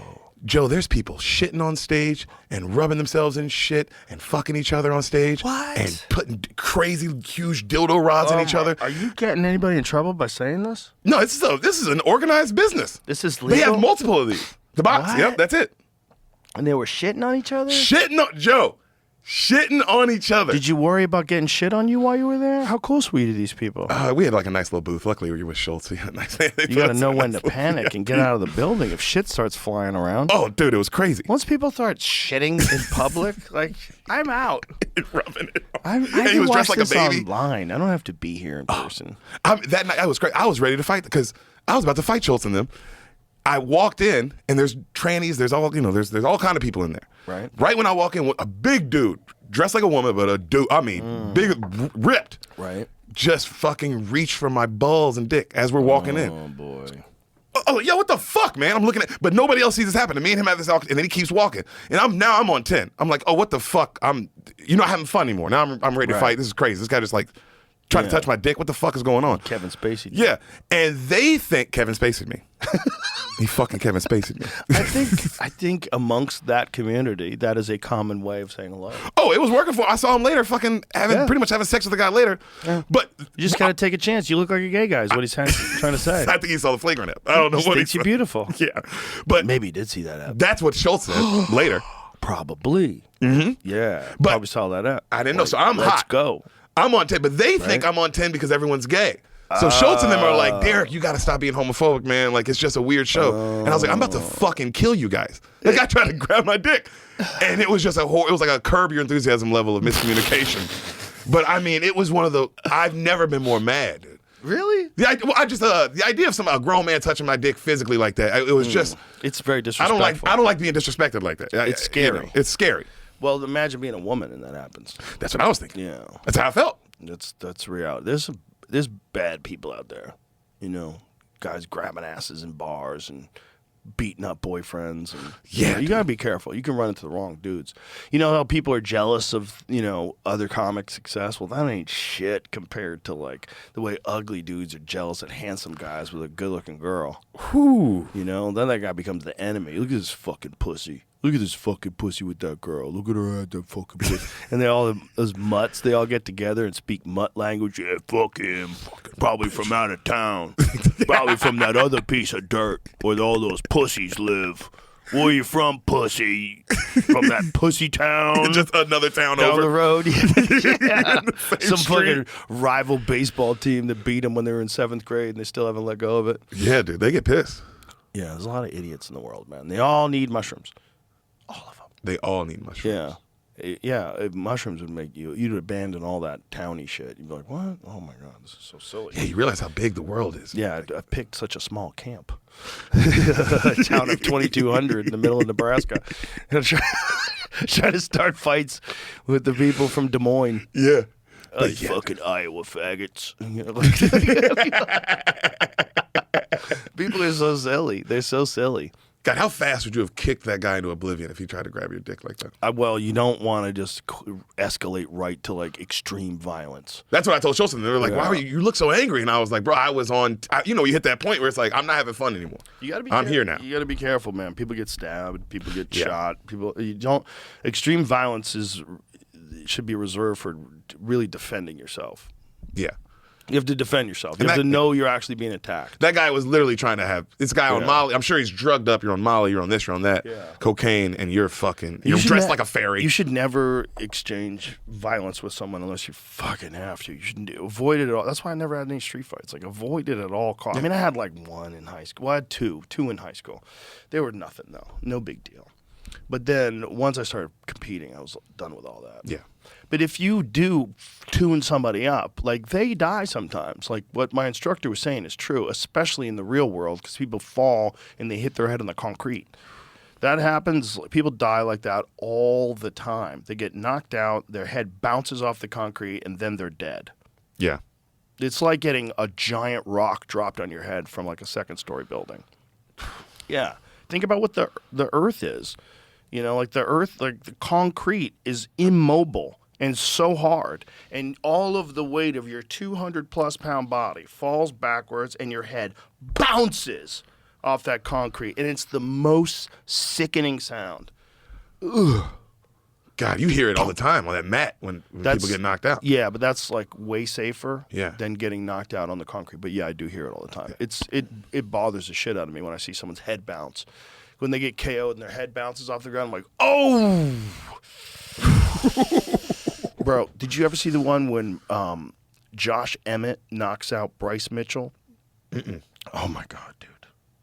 Joe, there's people shitting on stage and rubbing themselves in shit and fucking each other on stage.
What?
And putting crazy, huge dildo rods in each other.
Are you getting anybody in trouble by saying this?
No, this is an organized business.
This is legal?
They have multiple of these. The Box,
What?
yep, that's it.
And they were shitting on each other?
Shitting on each other.
Did you worry about getting shit on you while you were there? How close were you to these people?
We had like a nice little booth. Luckily, we were with Schultz. You
You got to know when to panic and get out of the building if shit starts flying around.
Oh, dude, it was crazy.
Once people start shitting in public, like, I'm out.
Rubbing it.
I
he was dressed like a
this
baby.
Online. I don't have to be here in person.
That night, I was great. I was ready to fight because I was about to fight Schultz and them. I walked in, and there's trannies. There's all there's all kind of people in there.
Right.
Right when I walk in, a big dude dressed like a woman, but a dude. I mean, big, ripped.
Right.
Just fucking reached for my balls and dick as we're walking in.
Oh, boy.
Oh, yo, what the fuck, man? I'm looking at, but nobody else sees this happen. And me and him have this, and then he keeps walking, and I'm on 10. I'm like, oh, what the fuck? You're not having fun anymore. Now I'm ready to fight. This is crazy. This guy just like trying to touch my dick. What the fuck is going on?
Kevin Spacey.
Yeah, and they think Kevin Spacey'd me. He fucking Kevin Spacey'd me.
I think amongst that community, that is a common way of saying hello.
Oh, it was working for. I saw him later, fucking pretty much having sex with the guy later.
Yeah.
But
You just gotta take a chance. You look like a gay guy. Is what he's trying to say.
I think he saw the flagrant app. I don't know
He
what
thinks you're beautiful.
Yeah, but
Maybe he did see that app.
that's what Schultz said later.
Probably.
Mm-hmm.
Yeah.
But
probably saw that app.
I didn't know, so I'm
Let's
hot.
go.
I'm on 10, but they think I'm on 10 because everyone's gay. So Schultz and them are like, Deric, you got to stop being homophobic, man. Like, it's just a weird show. And I was like, I'm about to fucking kill you guys. The guy tried to grab my dick. And it was just it was like a Curb Your Enthusiasm level of miscommunication. But I mean, it was one of I've never been more mad, dude.
Really?
The idea of a grown man touching my dick physically like that, it was just.
It's very disrespectful.
I don't like being disrespected like that.
It's scary.
It's scary.
Well, imagine being a woman and that happens.
That's what I was thinking.
Yeah.
That's how I felt.
That's reality. There's bad people out there. Guys grabbing asses in bars and beating up boyfriends. And,
Yeah,
you gotta be careful. You can run into the wrong dudes. You know how people are jealous of other comics' success? Well, that ain't shit compared to like the way ugly dudes are jealous at handsome guys with a good-looking girl.
Whew.
Then that guy becomes the enemy. Look at this fucking pussy. Look at this fucking pussy with that girl. Look at her at that fucking pussy. And those mutts, they all get together and speak mutt language. Yeah, fuck him. Probably from out of town. Probably from that other piece of dirt where all those pussies live. Where you from, pussy? From that pussy town?
Just another town
down
over.
the road. Yeah. Some
street.
fucking rival baseball team that beat them when they were in 7th grade and they still haven't let go of it.
Yeah, dude, they get pissed.
Yeah, there's a lot of idiots in the world, man. They all need mushrooms. All of them.
They all need mushrooms.
Yeah. If mushrooms would make you'd abandon all that towny shit. You'd be like, what? Oh my God, this is so silly.
Yeah, you realize how big the world is.
Yeah, I picked such a small camp. A town of 2,200 in the middle of Nebraska. Try to start fights with the people from Des Moines.
Yeah.
Fucking Iowa faggots. People are so silly. They're so silly.
God, how fast would you have kicked that guy into oblivion if he tried to grab your dick like that?
Well, you don't want to just escalate right to like extreme violence.
That's what I told Shulson. They were like, "Why were you look so angry?" And I was like, "Bro, I was on. You hit that point where it's like I'm not having fun anymore.
You gotta be.
I'm here now.
You got to be careful, man. People get stabbed. People get shot. Extreme violence should be reserved for really defending yourself.
Yeah.
You have to defend yourself. You have to know you're actually being attacked.
That guy was literally trying to have this guy on Molly. I'm sure he's drugged up. You're on Molly. You're on this. You're on that.
Yeah.
Cocaine, and you're dressed like a fairy.
You should never exchange violence with someone unless you fucking have to. You should avoid it at all. That's why I never had any street fights. Like, avoid it at all costs. I mean, I had like one in high school. Well, I had two in high school. They were nothing though. No big deal. But then once I started competing, I was done with all that.
Yeah.
But if you do tune somebody up, like they die sometimes. Like what my instructor was saying is true, especially in the real world, because people fall and they hit their head on the concrete. That happens. People die like that all the time. They get knocked out, their head bounces off the concrete, and then they're dead.
Yeah.
It's like getting a giant rock dropped on your head from like a second-story building. Yeah. Think about what the earth is. Like the earth, like the concrete is immobile and so hard, and all of the weight of your 200-plus pound body falls backwards, and your head bounces off that concrete, and it's the most sickening sound. Ugh.
God, you hear it all the time on that mat when people get knocked out.
Yeah, but that's like way safer
than
getting knocked out on the concrete. But yeah, I do hear it all the time. It bothers the shit out of me when I see someone's head bounce. When they get KO'd and their head bounces off the ground, I'm like, oh! Bro, did you ever see the one when Josh Emmett knocks out Bryce Mitchell?
Mm-mm.
Oh, my God, dude.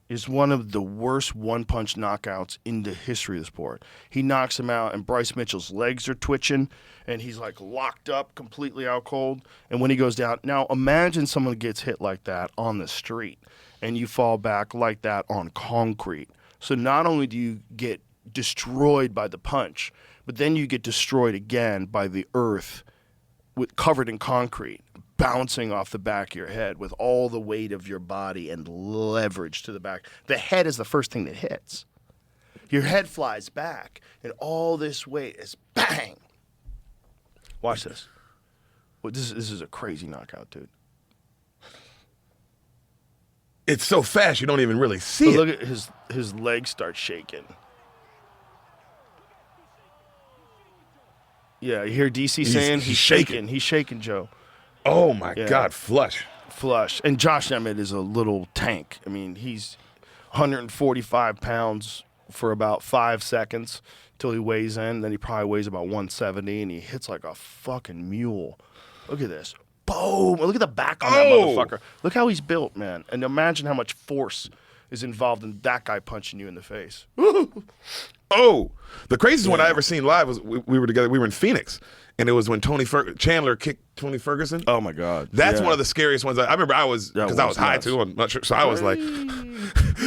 It's one of the worst one-punch knockouts in the history of the sport. He knocks him out, and Bryce Mitchell's legs are twitching, and he's, like, locked up, completely out cold. And when he goes down, now imagine someone gets hit like that on the street, and you fall back like that on concrete. So not only do you get destroyed by the punch, but then you get destroyed again by the earth covered in concrete, bouncing off the back of your head with all the weight of your body and leverage to the back. The head is the first thing that hits. Your head flies back, and all this weight is bang. Watch this. Well, this is a crazy knockout, dude.
It's so fast you don't even really see it.
Look at his legs start shaking. Yeah, you hear DC saying he's shaking. He's shaking, Joe.
Oh my God, flush.
And Josh Emmett is a little tank. I mean, he's 145 pounds for about 5 seconds till he weighs in. Then he probably weighs about 170, and he hits like a fucking mule. Look at this. Boom! Look at the back on that motherfucker. Look how he's built, man. And imagine how much force is involved in that guy punching you in the face.
Oh, the craziest one I ever seen live was we were together. We were in Phoenix, and it was when Chandler kicked Tony Ferguson.
Oh my God,
that's one of the scariest ones. I remember I was because I was high too. I'm not sure, so I was like,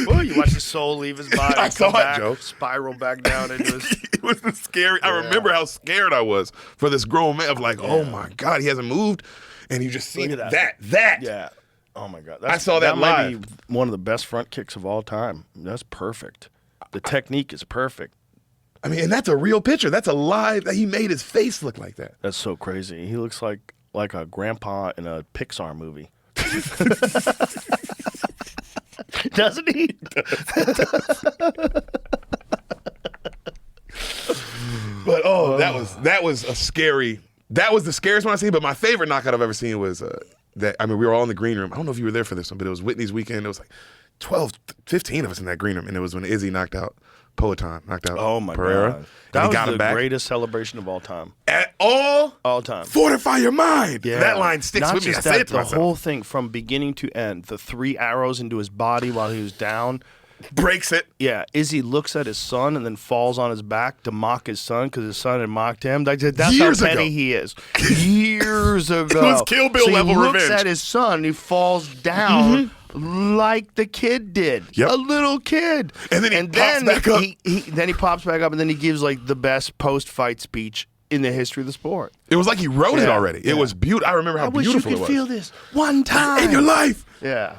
"Well, you watch the soul leave his body,
I saw
back,
it, Joe.
Spiral back down into his."
It was scary. I remember how scared I was for this grown man. Of like, oh my God, he hasn't moved, and you just see that.
Yeah. Oh my God!
I saw that
might
live.
be one of the best front kicks of all time. That's perfect. The technique is perfect.
I mean, and that's a real picture. That's a live. He made his face look like that.
That's so crazy. He looks like a grandpa in a Pixar movie. Doesn't he?
But that was a scary. That was the scariest one I've seen. But my favorite knockout I've ever seen was that. I mean, we were all in the green room. I don't know if you were there for this one, but it was Whitney's weekend. It was like 12, 15 of us in that green room, and it was when Izzy knocked out Poatan, knocked out
Oh my
Pereira.
God! That
and he
was
got him
the
back.
greatest celebration of all time.
At all
Time.
fortify your mind.
Yeah.
That line sticks
Not
with me. I
just
say
that,
it to
the
myself.
whole thing from beginning to end, the 3 arrows into his body while he was down.
Breaks it.
Yeah, Izzy looks at his son and then falls on his back to mock his son because his son had mocked him. That's
Years
how petty
ago.
he is. Years ago.
was Kill Bill
so
level
he looks
revenge.
at his son and he falls down like the kid did.
Yep.
A little kid.
And then he pops back up.
Then he pops back up and then he gives like the best post-fight speech in the history of the sport.
It was like he wrote it
Yeah,
already.
yeah.
It was beautiful. I remember how
I wish you
beautiful
could
it was.
feel this one time.
In your life.
Yeah.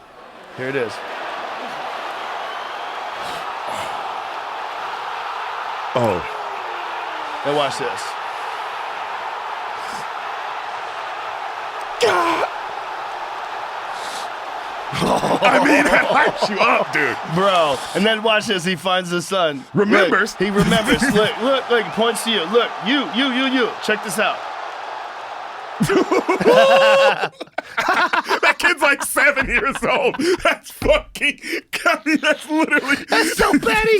Here it is.
Oh.
Now watch this.
I mean, that lights you up, dude.
Bro, and then watch this. He finds his son.
Remembers.
Look, he remembers. Look, he points to you. Look, you. Check this out.
That kid's like 7 years old. That's fucking. I mean, that's literally.
That's so petty.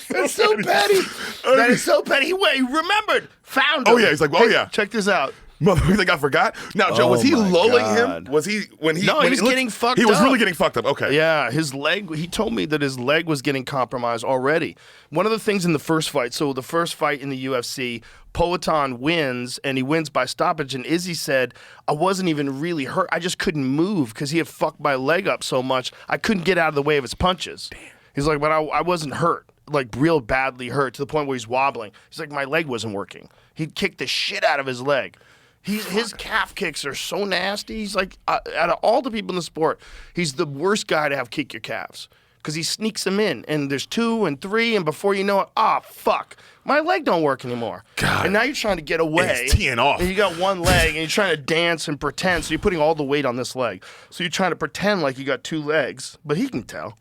That's so petty. That is so petty. He remembered. Found him.
Oh, yeah. He's like, well,
Hey,
yeah.
Check this out.
Motherfucker, think I forgot. Now, Joe, was he
Oh, my
lulling
God.
him? Was he when he?
No,
when
he was getting fucked
He was
up.
really getting fucked up. Okay.
Yeah, his leg, he told me that his leg was getting compromised already. One of the things in the first fight, so the first fight in the UFC, Poatan wins, and he wins by stoppage, and Izzy said, I wasn't even really hurt. I just couldn't move because he had fucked my leg up so much, I couldn't get out of the way of his punches. Damn. He's like, but I wasn't hurt, like real badly hurt, to the point where he's wobbling. He's like, my leg wasn't working. He'd kicked the shit out of his leg. His calf kicks are so nasty. He's like, out of all the people in the sport, he's the worst guy to have kick your calves because he sneaks them in. And there's 2 and 3, and before you know it, fuck, my leg don't work anymore.
God.
And now you're trying to get away.
It's teeing off.
And you got one leg, and you're trying to dance and pretend. So you're putting all the weight on this leg. So you're trying to pretend like you got 2 legs, but he can tell.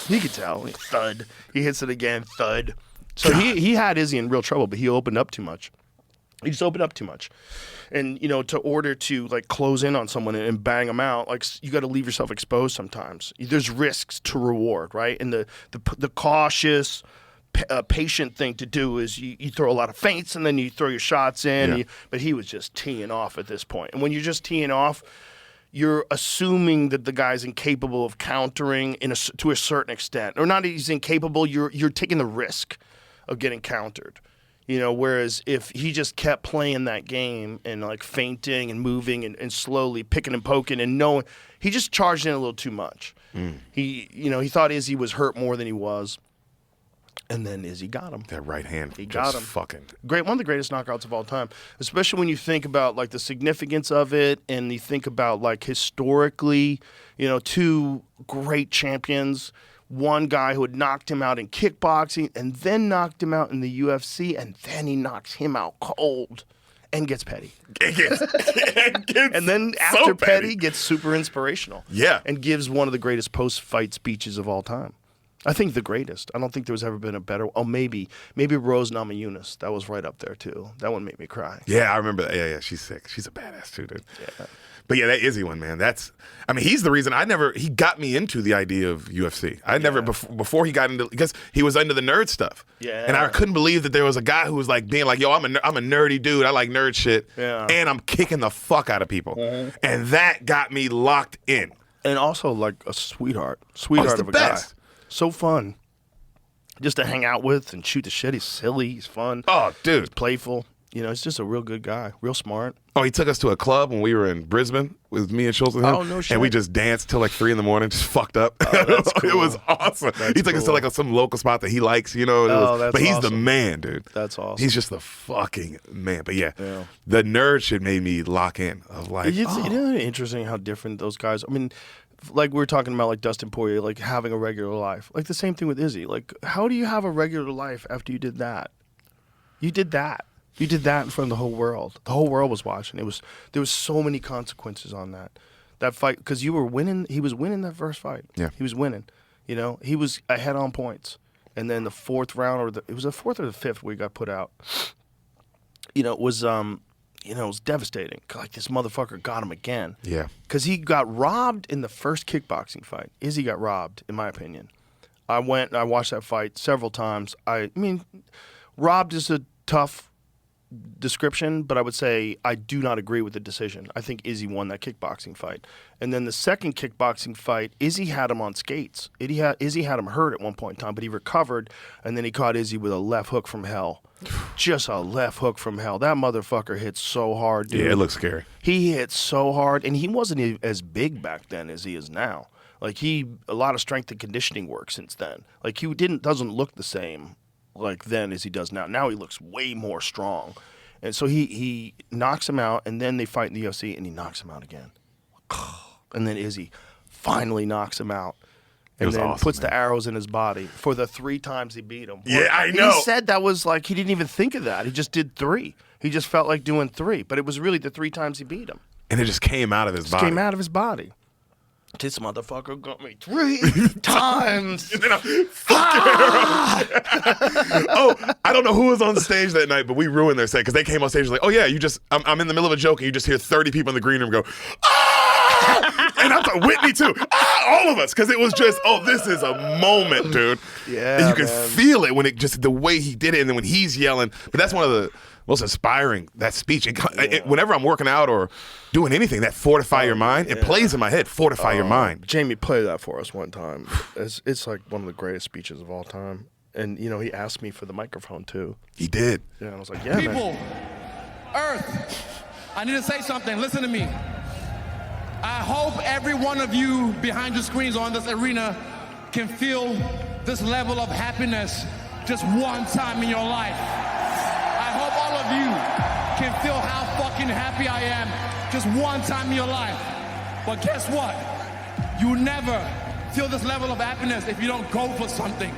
He can tell. Thud. He hits it again. Thud. So he had Izzy in real trouble, but he opened up too much. He just opened up too much. And, to order to, like, close in on someone and bang them out, like, you got to leave yourself exposed sometimes. There's risks to reward, right? And the cautious, patient thing to do is you throw a lot of feints and then you throw your shots in.
Yeah.
But he was just teeing off at this point. And when you're just teeing off, you're assuming that the guy's incapable of countering to a certain extent. Or not that he's incapable, you're taking the risk of getting countered. Whereas if he just kept playing that game and like feinting and moving and slowly picking and poking and knowing, he just charged in a little too much. He thought Izzy was hurt more than he was. And then Izzy got him.
That right hand.
He
just
got him.
Fucking.
Great, one of the greatest knockouts of all time, especially when you think about like the significance of it and you think about like historically, 2 great champions. One guy who had knocked him out in kickboxing and then knocked him out in the UFC, and then he knocks him out cold and gets petty. And then after petty, gets super inspirational.
Yeah.
And gives one of the greatest post-fight speeches of all time. I think the greatest. I don't think there's ever been a better. Oh, maybe Rose Namajunas. That was right up there too. That one made me cry.
Yeah, I remember that. Yeah, she's sick. She's a badass too, dude. Yeah. But yeah, that Izzy one, man. He's the reason he got me into the idea of UFC. I never, before he got into, because he was into the nerd stuff.
Yeah.
And I couldn't believe that there was a guy who was like being like, yo, I'm a nerdy dude. I like nerd shit.
Yeah.
And I'm kicking the fuck out of people. Mm-hmm. And that got me locked in.
And also like a sweetheart
the
of a
best.
guy. So fun. Just to hang out with and shoot the shit. He's silly. He's fun.
Oh, dude.
He's playful. You know, he's just a real good guy, real smart.
Oh, he took us to a club when we were in Brisbane with me and Schultz and him.
Oh, no shit.
And we just danced till like 3 a.m, just fucked up.
Oh, that's cool.
It was awesome. He took us to like some local spot that he likes, you know.
That's
but he's the
awesome.
man, dude.
That's awesome.
He's just the fucking man. But yeah, the nerd shit made me lock in. Of like,
It's interesting how different those guys. I mean, like we were talking about, like Dustin Poirier, like having a regular life. Like the same thing with Izzy. Like, how do you have a regular life after you did that? You did that. You did that in front of the whole world. The whole world was watching. There was so many consequences on that fight, because you were winning. He was winning that first fight.
Yeah,
he was winning. You know, he was ahead on points, and then the fourth round, it was the fourth or the fifth where he got put out. You know, it was it was devastating. Like, this motherfucker got him again.
Yeah,
because he got robbed in the first kickboxing fight. Izzy got robbed, in my opinion. I went and I watched that fight several times. I mean, robbed is a tough description, but I would say I do not agree with the decision. I think Izzy won that kickboxing fight. And then the second kickboxing fight, Izzy had him on skates. Izzy had him hurt at one point in time, but he recovered, and then he caught Izzy with a left hook from hell. Just a left hook from hell. That motherfucker hit so hard, dude.
Yeah, it looks scary.
He hit so hard, and he wasn't as big back then as he is now. Like, a lot of strength and conditioning work since then. Like, he doesn't look the same like then as he does now. Now he looks way more strong. And so he knocks him out, and then they fight in the UFC, and he knocks him out again. And then Izzy finally knocks him out. And then
awesome,
puts
man.
the arrows in his body for the 3 times he beat him.
Yeah, I know.
He said that was like, he didn't even think of that. He just did 3. He just felt like doing 3. But it was really the 3 times he beat him.
And it just came out of his body.
Came out of his body. This motherfucker got me 3 times.
And then oh, I don't know who was on stage that night, but we ruined their set because they came on stage like, oh yeah, I'm in the middle of a joke and you just hear 30 people in the green room go, ah! And I thought Whitney too, all of us, because it was just, oh, this is a moment, dude.
Yeah,
and you can
man.
feel it when it just the way he did it, and then when he's yelling. But that's one of the most inspiring, that speech. Whenever I'm working out or doing anything, that fortify your mind, it plays in my head. Fortify your mind.
Jamie played that for us one time. It's like one of the greatest speeches of all time. And, he asked me for the microphone, too.
He did.
Yeah, and I was like, yeah,
People,
man.
Earth, I need to say something. Listen to me. I hope every one of you behind the screens or in this arena can feel this level of happiness just one time in your life. I hope all of you can feel how fucking happy I am just one time in your life. But guess what? You never feel this level of happiness if you don't go for something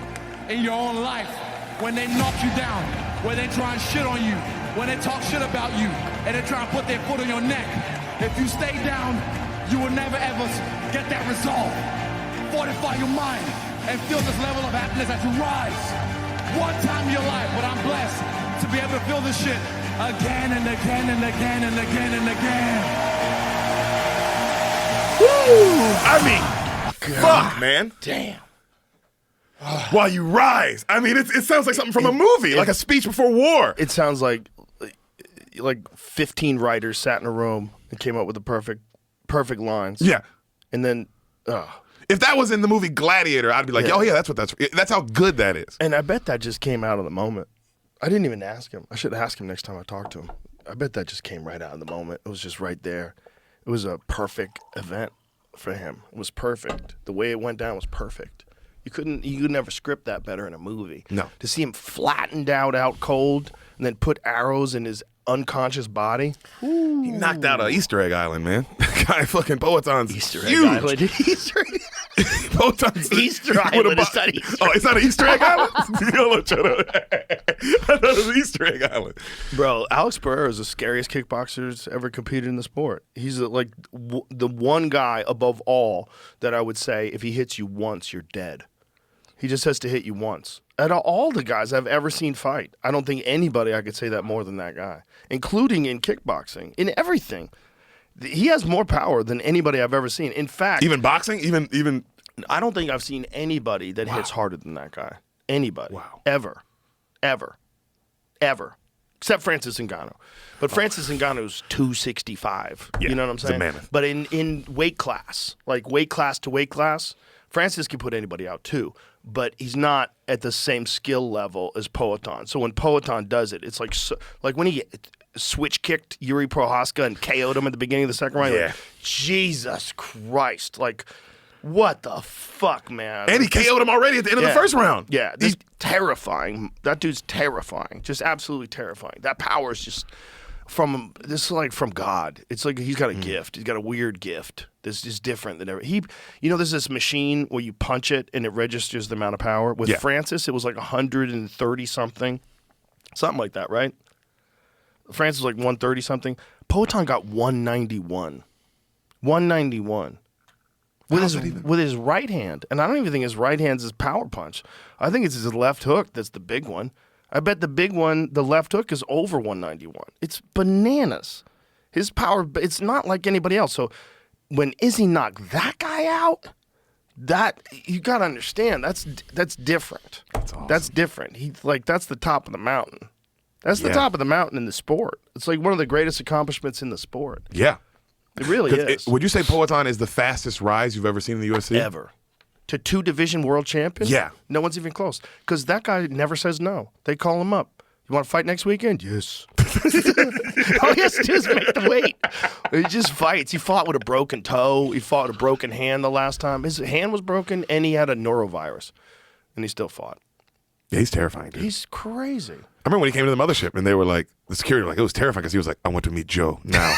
in your own life. When they knock you down, when they try and shit on you, when they talk shit about you, and they try and put their foot on your neck. If you stay down, you will never ever get that resolve. Fortify your mind and feel this level of happiness as you rise. One time in your life, but I'm blessed to be able to feel this shit again and again and again and again and again.
Woo! I mean, fuck, man.
Damn.
While you rise. I mean, it sounds like something from a movie, like a speech before war.
It sounds like 15 writers sat in a room and came up with the perfect lines.
Yeah.
And then,
If that was in the movie Gladiator, I'd be like, oh yeah, that's how good that is.
and I bet that just came out of the moment. I didn't even ask him. I should ask him next time I talk to him. I bet that just came right out of the moment. It was just right there. It was a perfect event for him. It was perfect. The way it went down was perfect. You could never script that better in a movie.
No.
To see him flattened out cold, and then put arrows in his unconscious body.
He knocked out Easter Egg Island, man. Guy fucking Poeton's
Easter Egg
huge.
Island. Easter Egg.
Poeton's
Easter
with a
Island is not Easter
Oh, it's not an Easter Egg Island? Yo, shut up. I thought it was Easter Egg Island.
Bro, Alex Pereira is the scariest kickboxer that's ever competed in the sport. He's the one guy above all that I would say if he hits you once, you're dead. He just has to hit you once. Out of all the guys I've ever seen fight, I don't think anybody I could say that more than that guy, including in kickboxing, in everything. He has more power than anybody I've ever seen. In fact,
Even boxing? Even
I don't think I've seen anybody that hits harder than that guy. Anybody.
Wow.
Ever. except Francis Ngannou. But Francis Ngannou's 265.
Yeah,
You know what I'm
he's a
saying?
mammoth.
But in weight class, like weight class to weight class, Francis can put anybody out too. But he's not at the same skill level as Poatan. So when Poatan does it, it's like when he switch kicked Yuri Prohaska and KO'd him at the beginning of the second round.
Yeah.
Like, Jesus Christ! Like, what the fuck, man?
And he KO'd him already at the end of the first round.
Yeah, this terrifying. That dude's terrifying. Just absolutely terrifying. That power is just from God. It's like he's got a gift. He's got a weird gift. This is different than ever. There's this machine where you punch it and it registers the amount of power. With Francis, it was like 130 something like that, right? Francis was like 130 something. Poatan got 191. 191. With his right hand. And I don't even think his right hand's his power punch. I think it's his left hook that's the big one. I bet the big one, the left hook, is over 191. It's bananas. His power, it's not like anybody else. So when Izzy knocked that guy out, that you got to understand, that's different.
That's awesome.
That's different. That's the top of the mountain. That's the top of the mountain in the sport. It's like one of the greatest accomplishments in the sport.
Yeah.
It really is.
Would you say Poatan is the fastest rise you've ever seen in the UFC?
Ever. To 2-division world champion?
Yeah.
No one's even close. Because that guy never says no. They call him up. You want to fight next weekend? Yes. All he has to do is make the weight. He just fights. He fought with a broken toe. He fought with a broken hand the last time. His hand was broken, and he had a norovirus. And he still fought.
Yeah, he's terrifying, dude.
He's crazy.
I remember when he came to the mothership and they were like, the security were like, it was terrifying because he was like, I want to meet Joe now.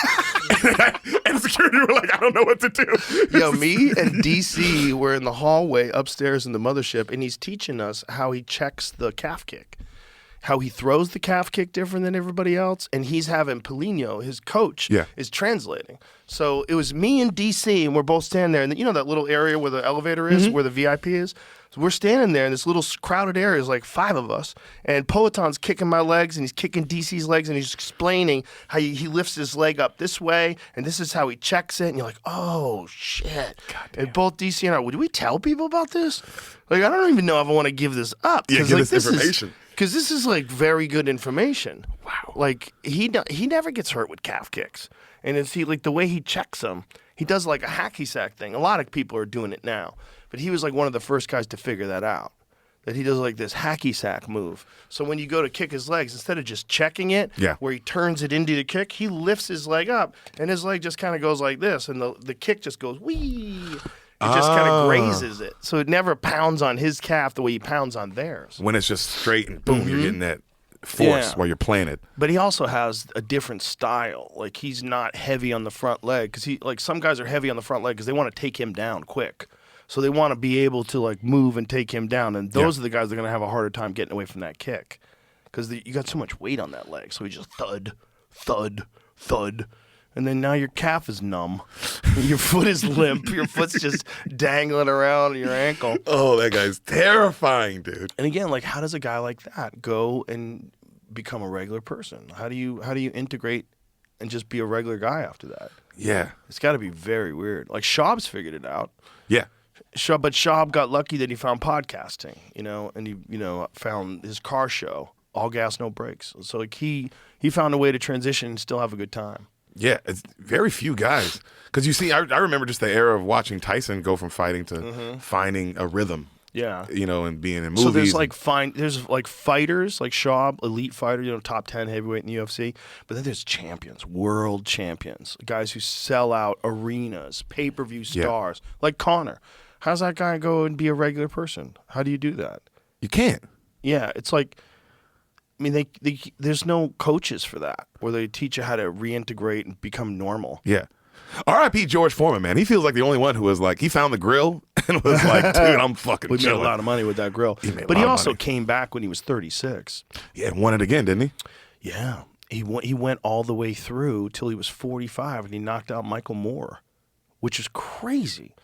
And the security were like, I don't know what to do.
Yo, me and DC were in the hallway upstairs in the mothership, and he's teaching us how he checks the calf kick, how he throws the calf kick different than everybody else, and he's having Polino, his coach, is translating. So it was me and DC, and we're both standing there, and you know that little area where the elevator is, where the VIP is? So we're standing there in this little crowded area. There's like 5 of us. And Poatan's kicking my legs, and he's kicking DC's legs, and he's explaining how he lifts his leg up this way, and this is how he checks it. And you're like, oh, shit. And both DC and I, do we tell people about this? Like, I don't even know if I want to give this up.
Yeah, give this information.
Because this is like very good information. Wow. Like, he never gets hurt with calf kicks. And it's like the way he checks them, he does like a hacky sack thing. A lot of people are doing it now. But he was like one of the first guys to figure that out, that he does like this hacky sack move. So when you go to kick his legs, instead of just checking it, where he turns it into the kick, he lifts his leg up, and his leg just kind of goes like this, and the kick just goes wee. It just kind of grazes it. So it never pounds on his calf the way he pounds on theirs.
When it's just straight and boom, you're getting that force while you're playing it.
But he also has a different style. Like, he's not heavy on the front leg, because some guys are heavy on the front leg because they want to take him down quick. So they want to be able to like move and take him down, and those are the guys that are going to have a harder time getting away from that kick, because you got so much weight on that leg. So he just thud, thud, thud, and then now your calf is numb, your foot is limp, your foot's just dangling around your ankle.
Oh, that guy's terrifying, dude.
And again, like, how does a guy like that go and become a regular person? How do you integrate and just be a regular guy after that?
Yeah,
it's got to be very weird. Like, Schaub's figured it out.
Yeah.
But Schaub got lucky that he found podcasting, and he, found his car show, All Gas, No Brakes. So like he found a way to transition and still have a good time.
Yeah, it's very few guys. Because you see, I remember just the era of watching Tyson go from fighting to finding a rhythm.
Yeah.
And being in movies.
So there's like fighters, like Schaub, elite fighter, top 10 heavyweight in the UFC. But then there's champions, world champions, guys who sell out arenas, pay-per-view stars, like Conor. How's that guy go and be a regular person? How do you do that?
You can't.
Yeah, it's like, I mean, there's no coaches for that, where they teach you how to reintegrate and become normal.
Yeah. R.I.P. George Foreman, man. He feels like the only one who was like, he found the grill and was like, dude, I'm fucking
We
chilling.
made a lot of money with that grill. But he also came back when he was 36.
Yeah, and won it again, didn't he?
Yeah. He went all the way through till he was 45, and he knocked out Michael Moore, which is crazy.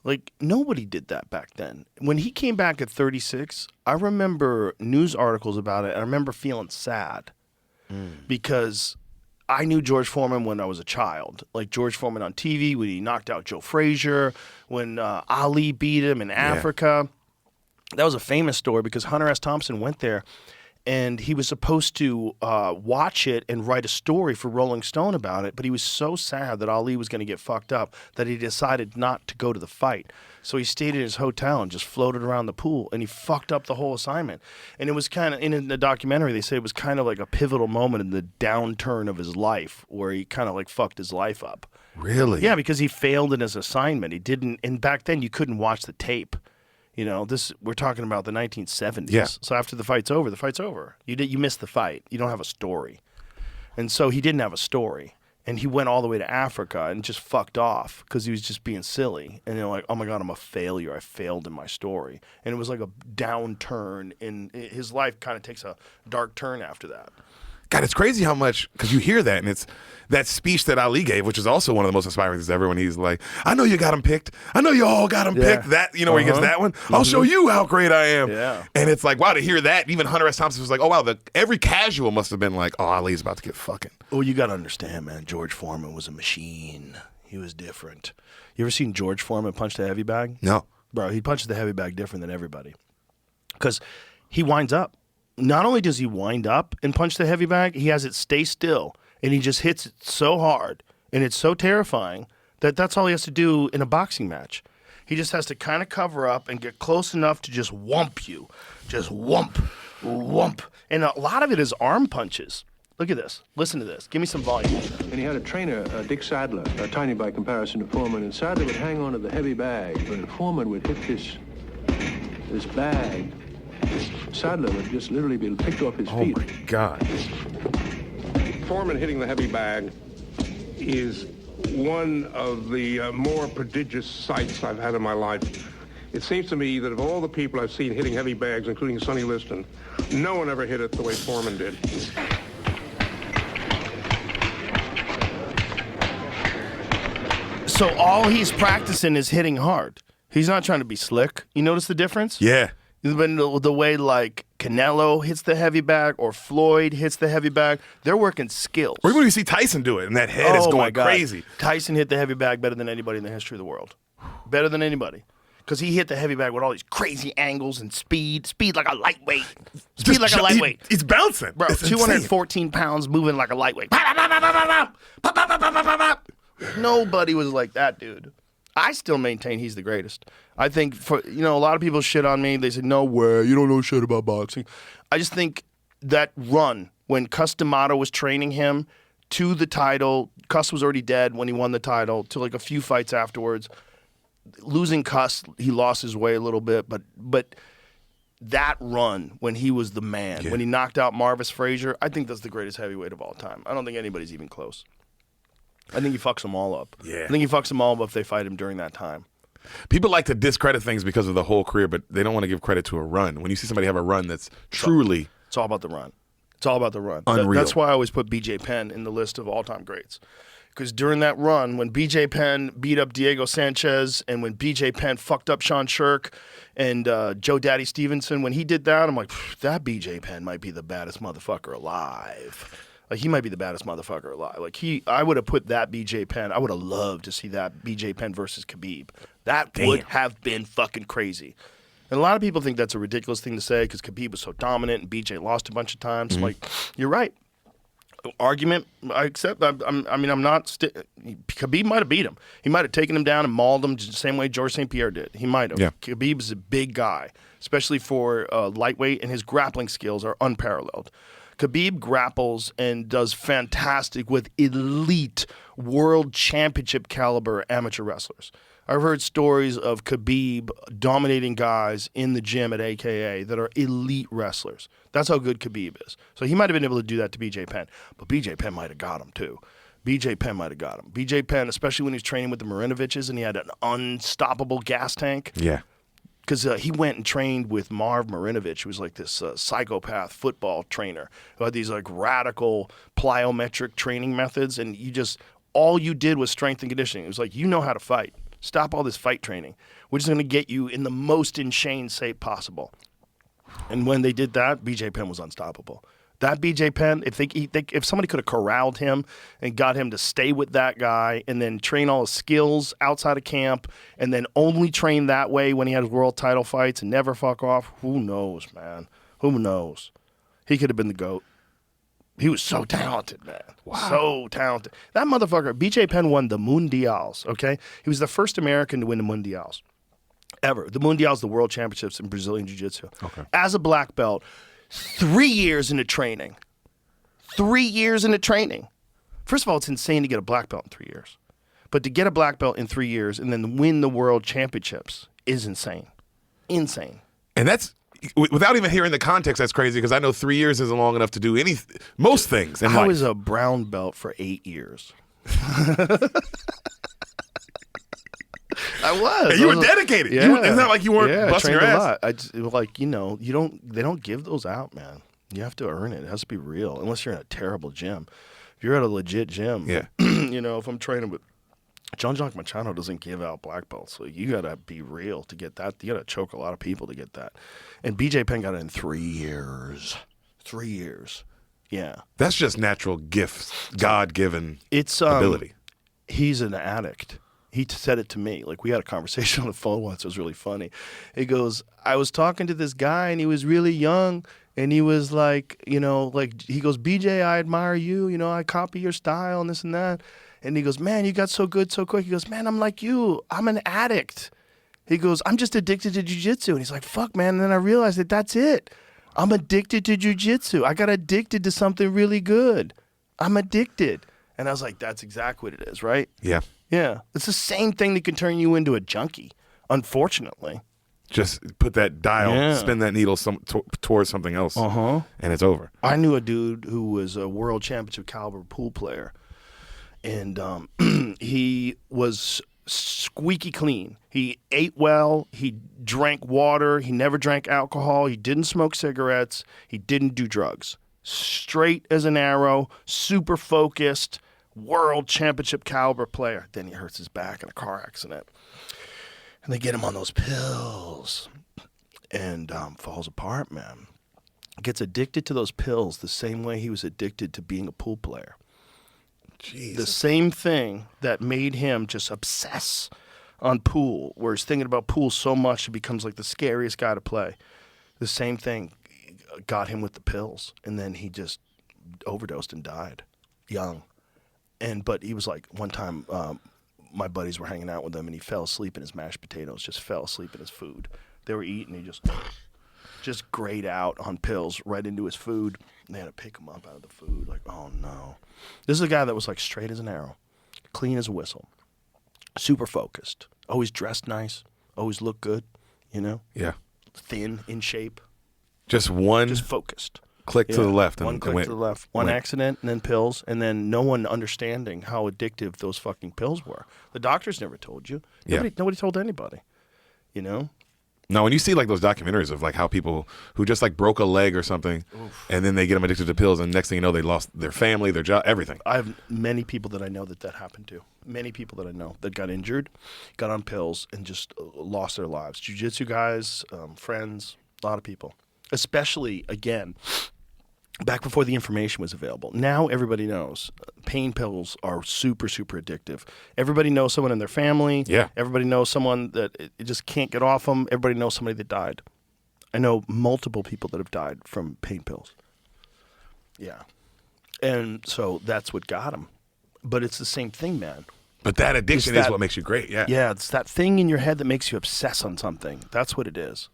Like, nobody did that back then. When he came back at 36, I remember news articles about it. I remember feeling sad because I knew George Foreman when I was a child. Like, George Foreman on TV, when he knocked out Joe Frazier, when Ali beat him in Africa. That was a famous story because Hunter S. Thompson went there, and he was supposed to watch it and write a story for Rolling Stone about it, but he was so sad that Ali was going to get fucked up that he decided not to go to the fight. So he stayed in his hotel and just floated around the pool, and he fucked up the whole assignment. And it was kind of, in the documentary, they say it was kind of like a pivotal moment in the downturn of his life where he kind of like fucked his life up.
Really?
Yeah, because he failed in his assignment. He didn't, and back then you couldn't watch the tape. You know, we're talking about the 1970s.
Yeah.
So after the fight's over, the fight's over. You missed the fight. You don't have a story. And so he didn't have a story. And he went all the way to Africa and just fucked off because he was just being silly. And they're like, oh my God, I'm a failure. I failed in my story. And it was like a downturn in his life, kind of takes a dark turn after that.
God, it's crazy how much, because you hear that, and it's that speech that Ali gave, which is also one of the most inspiring things ever, when he's like, I know you got him picked. I know you all got him picked. That, you know, where he gets that one. I'll show you how great I am.
Yeah.
And it's like, wow, to hear that, even Hunter S. Thompson was like, oh, wow, every casual must have been like, oh, Ali's about to get fucking.
Well, you got to understand, man, George Foreman was a machine. He was different. You ever seen George Foreman punch the heavy bag?
No.
Bro, he punches the heavy bag different than everybody. Because he winds up. Not only does he wind up and punch the heavy bag, he has it stay still, and he just hits it so hard, and it's so terrifying that that's all he has to do in a boxing match. He just has to kind of cover up and get close enough to just whump you. Just whump, whump. And a lot of it is arm punches. Look at this. Listen to this. Give me some volume.
And he had a trainer, Dick Sadler, tiny by comparison to Foreman, and Sadler would hang on to the heavy bag, but Foreman would hit this bag. Sadler would just literally be picked off his feet.
Oh my God.
Foreman hitting the heavy bag is one of the more prodigious sights I've had in my life. It seems to me that of all the people I've seen hitting heavy bags, including Sonny Liston, no one ever hit it the way Foreman did.
So all he's practicing is hitting hard. He's not trying to be slick. You notice the difference?
Yeah.
Been the way like Canelo hits the heavy bag or Floyd hits the heavy bag, they're working skills.
Or even when you see Tyson do it, and that head is
my
going
God.
crazy.
Tyson hit the heavy bag better than anybody in the history of the world. Better than anybody. Because he hit the heavy bag with all these crazy angles and speed like a lightweight. Speed like a lightweight.
He's bouncing.
Bro,
It's
214 pounds moving like a lightweight. Nobody was like that, dude. I still maintain he's the greatest. I think a lot of people shit on me. They say, no way, you don't know shit about boxing. I just think that run when Cus D'Amato was training him to the title, Cus was already dead when he won the title, to like a few fights afterwards. Losing Cus, he lost his way a little bit, but that run when he was the man, when he knocked out Marvis Frazier, I think that's the greatest heavyweight of all time. I don't think anybody's even close. I think he fucks them all up.
Yeah.
I think he fucks them all up if they fight him during that time.
People like to discredit things because of the whole career, but they don't want to give credit to a run. When you see somebody have a run that's truly...
It's all about the run. It's all about the run.
Unreal.
That's why I always put B.J. Penn in the list of all-time greats. Because during that run, when B.J. Penn beat up Diego Sanchez and when B.J. Penn fucked up Sean Shirk and Joe Daddy Stevenson, when he did that, I'm like, that B.J. Penn might be the baddest motherfucker alive. Like, he might be the baddest motherfucker alive. Like, I would have put that B.J. Penn. I would have loved to see that B.J. Penn versus Khabib. That would have been fucking crazy. And a lot of people think that's a ridiculous thing to say because Khabib was so dominant and B.J. lost a bunch of times. Like, you're right. Argument, I accept. I'm not. Khabib might have beat him. He might have taken him down and mauled him the same way George St. Pierre did. He might have.
Yeah.
Khabib is a big guy, especially for lightweight, and his grappling skills are unparalleled. Khabib grapples and does fantastic with elite world championship caliber amateur wrestlers. I've heard stories of Khabib dominating guys in the gym at AKA that are elite wrestlers. That's how good Khabib is. So he might have been able to do that to B.J. Penn, but B.J. Penn might have got him too. B.J. Penn might have got him. B.J. Penn, especially when he was training with the Marinoviches and he had an unstoppable gas tank.
Yeah.
Because he went and trained with Marv Marinovich, who was like this psychopath football trainer who had these like radical plyometric training methods, and all you did was strength and conditioning. It was like, you know how to fight. Stop all this fight training. We're just going to get you in the most insane shape possible. And when they did that, B.J. Penn was unstoppable. That B.J. Penn, if somebody could have corralled him and got him to stay with that guy and then train all his skills outside of camp and then only train that way when he had his world title fights and never fuck off, who knows, man? Who knows? He could have been the GOAT. He was so talented, man. Wow. So talented. That motherfucker, BJ Penn won the Mundials, okay? He was the first American to win the Mundials ever. The Mundials, the World Championships in Brazilian Jiu-Jitsu.
Okay.
As a black belt, 3 years into training. 3 years into training. First of all, it's insane to get a black belt in 3 years. But to get a black belt in 3 years and then win the World Championships is insane. Insane.
And that's, without even hearing the context, that's crazy because I know 3 years isn't long enough to do most things in
I
life.
was a brown belt for 8 years. I was.
And you were dedicated.
Yeah.
It's not like you weren't busting your
trained
ass.
a lot. I just, like, you know, they don't give those out, man. You have to earn it. It has to be real, unless you're in a terrible gym. If you're at a legit gym,
Yeah.
you know, if I'm training with John Jacques Machado doesn't give out black belts, so you gotta be real to get that. You gotta choke a lot of people to get that. And BJ Penn got it in 3 years. 3 years. Yeah.
That's just natural gifts, God-given
It's
ability.
He's an addict. He said it to me. Like, we had a conversation on the phone once. It was really funny. He goes, I was talking to this guy, and he was really young, and he was like, you know, like, he goes, BJ, I admire you. You know, I copy your style and this and that. And he goes, man, you got so good so quick. He goes, man, I'm like you. I'm an addict. He goes, I'm just addicted to jiu-jitsu. And he's like, fuck, man. And then I realized that that's it. I'm addicted to jiu-jitsu. I got addicted to something really good. I'm addicted. And I was like, that's exactly what it is, right?
Yeah.
Yeah. It's the same thing that can turn you into a junkie, unfortunately.
Just put that dial,
Yeah.
spin that needle towards something else, and it's over.
I knew a dude who was a world championship caliber pool player, and he was squeaky clean. He ate well. He drank water. He never drank alcohol. He didn't smoke cigarettes. He didn't do drugs. Straight as an arrow, super focused, world championship caliber player. Then he hurts his back in a car accident. And they get him on those pills and falls apart, man. Gets addicted to those pills the same way he was addicted to being a pool player.
Jeez.
The same thing that made him just obsess on pool, where he's thinking about pool so much he becomes like the scariest guy to play. The same thing got him with the pills, and then he just overdosed and died young. But he was like, one time my buddies were hanging out with him, and he fell asleep in his mashed potatoes, just fell asleep in his food. They were eating, he just grayed out on pills right into his food. And they had to pick him up out of the food. Like, oh no. This is a guy that was like straight as an arrow, clean as a whistle, super focused, always dressed nice, always looked good, you know?
Yeah.
Thin, in shape,
Just
focused.
click to the left.
One click to the left. One accident, and then pills, and then no one understanding how addictive those fucking pills were. The doctors never told you. Nobody told anybody, you know?
No, when you see like those documentaries of like how people who just like broke a leg or something, and then they get them addicted to pills, and next thing you know, they lost their family, their job, everything.
I have many people that I know that happened to. Many people that I know that got injured, got on pills, and just lost their lives. Jiu-jitsu guys, friends, a lot of people. Especially, again, back before the information was available. Now everybody knows pain pills are super, super addictive. Everybody knows someone in their family.
Yeah.
Everybody knows someone that it just can't get off them. Everybody knows somebody that died. I know multiple people that have died from pain pills. Yeah. And so that's what got them. But it's the same thing, man.
But that addiction is what makes you great. Yeah.
Yeah, it's that thing in your head that makes you obsess on something. That's what it is.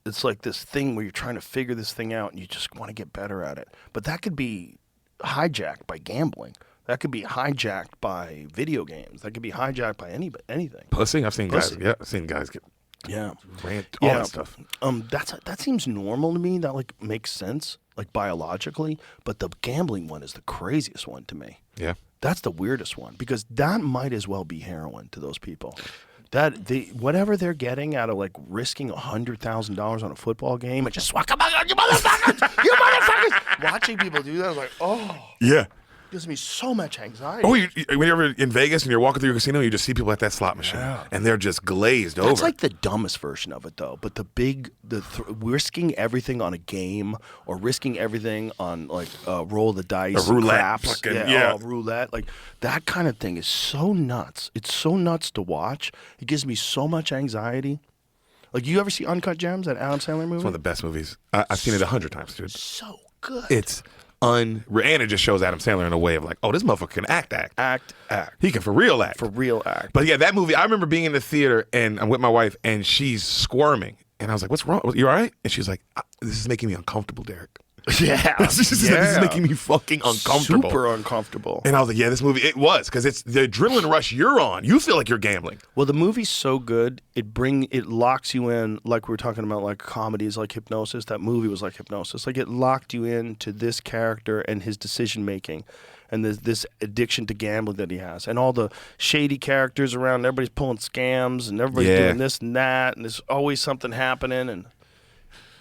It's like this thing where you're trying to figure this thing out and you just want to get better at it. But that could be hijacked by gambling. That could be hijacked by video games. That could be hijacked by anything.
Pussy. I've seen guys.
Pussy.
Yeah, I've seen guys get rant, all that stuff.
That seems normal to me. That like makes sense, like biologically. But the gambling one is the craziest one to me.
Yeah.
That's the weirdest one because that might as well be heroin to those people. Whatever they're getting out of like risking $100,000 on a football game and just come on, you motherfuckers, you motherfuckers. Watching people do that, I was like, oh,
Yeah.
gives me so much anxiety.
Oh, when you're in Vegas and you're walking through a casino, you just see people at that slot machine, and they're just glazed over.
That's like the dumbest version of it, though. But risking everything on a game or risking everything on like roll the dice,
A roulette,
craps, roulette, like that kind of thing is so nuts. It's so nuts to watch. It gives me so much anxiety. Like, you ever see Uncut Gems, that Adam Sandler movie?
It's one of the best movies. I've seen it 100 times, dude.
So good.
It's unreal. And it just shows Adam Sandler in a way of like, oh, this motherfucker can act.
Act.
He can for real act.
For real act.
But yeah, that movie, I remember being in the theater and I'm with my wife and she's squirming. And I was like, what's wrong? You all right? And she's like, this is making me uncomfortable, Deric.
Yeah.
This is making me fucking uncomfortable.
Super uncomfortable.
And I was like, yeah, this movie, it was, because it's the adrenaline rush you're on. You feel like you're gambling.
Well, the movie's so good, it locks you in, like we were talking about, like comedies like hypnosis. That movie was like hypnosis. Like, it locked you into this character and his decision making and this addiction to gambling that he has. And all the shady characters around, everybody's pulling scams and everybody's doing this and that, and there's always something happening. And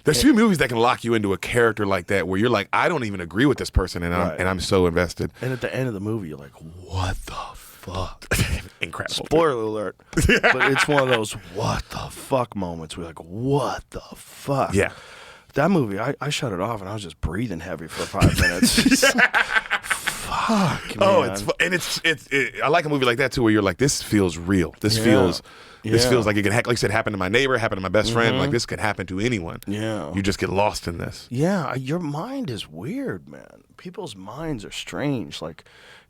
there's few movies that can lock you into a character like that where you're like, I don't even agree with this person, and I'm so invested.
And at the end of the movie, you're like, what the fuck?
Incredible.
Spoiler alert. But it's one of those what the fuck moments. We're like, what the fuck?
Yeah.
That movie, I shut it off and I was just breathing heavy for 5 minutes. Fuck, man.
Oh, it's I like a movie like that too, where you're like, this feels real. This feels like it can, like you said, happen to my neighbor, happen to my best friend. Like, this could happen to anyone.
Yeah.
You just get lost in this.
Yeah, your mind is weird, man. People's minds are strange. Like,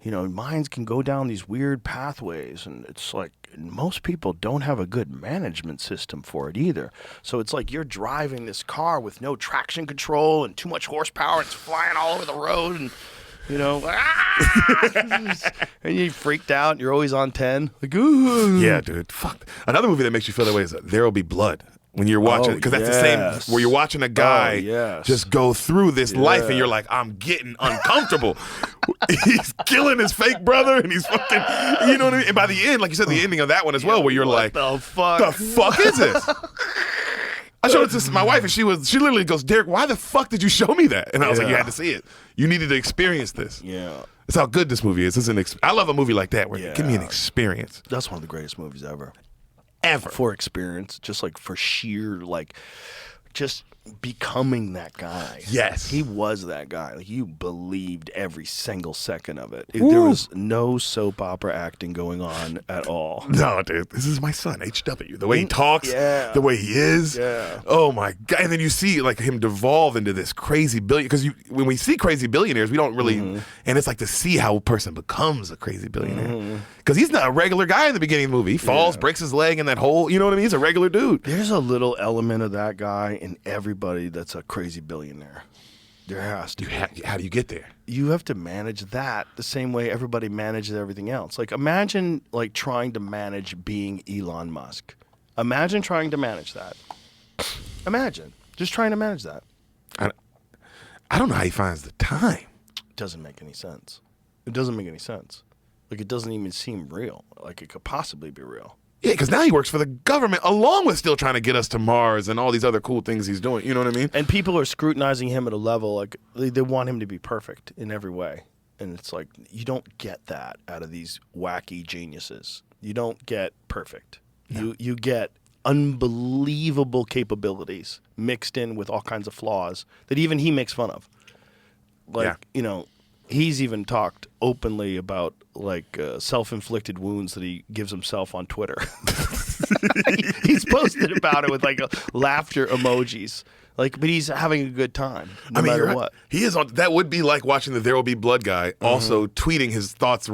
minds can go down these weird pathways, and it's like most people don't have a good management system for it either. So it's like you're driving this car with no traction control and too much horsepower. It's flying all over the road, and and you freaked out. And you're always on 10. Like, ooh.
Yeah, dude. Fuck. Another movie that makes you feel that way is There Will Be Blood. When you're watching, because that's the same, where you're watching a guy just go through this life, and you're like, I'm getting uncomfortable. He's killing his fake brother, and he's fucking, you know what I mean? And by the end, like you said, the ending of that one as well, where you're like,
the fuck?
The fuck is this? I showed it to my wife, and she literally goes, Deric, why the fuck did you show me that? And I was like, you had to see it. You needed to experience this.
Yeah.
That's how good this movie is. I love a movie like that where give me an experience.
That's one of the greatest movies ever.
Ever.
For experience, just like for sheer, like, just becoming that guy.
Yes.
He was that guy. Like, you believed every single second of it. There was no soap opera acting going on at all.
No, dude. This is my son, HW. The way he talks, the way he is.
Yeah.
Oh, my God. And then you see, like, him devolve into this crazy billionaire. Because when we see crazy billionaires, we don't really... And it's like to see how a person becomes a crazy billionaire. Because he's not a regular guy in the beginning of the movie. He falls, breaks his leg in that hole. You know what I mean? He's a regular dude.
There's a little element of that guy in everybody that's a crazy billionaire. There has to be.
How do you get there?
You have to manage that the same way everybody manages everything else. Like, imagine like trying to manage being Elon Musk. Imagine trying to manage that. Imagine just trying to manage that.
I don't know how he finds the time.
It doesn't make any sense. It doesn't make any sense. Like, it doesn't even seem real. Like, it could possibly be real.
Yeah, because now he works for the government, along with still trying to get us to Mars and all these other cool things he's doing. You know what I mean?
And people are scrutinizing him at a level, like, they want him to be perfect in every way. And it's like, you don't get that out of these wacky geniuses. You don't get perfect. No. You get unbelievable capabilities mixed in with all kinds of flaws that even he makes fun of. Like, he's even talked openly about like self-inflicted wounds that he gives himself on Twitter. He's posted about it with like laughter emojis. Like, but he's having a good time no matter what.
He is on. That would be like watching the There Will Be Blood guy also tweeting his thoughts.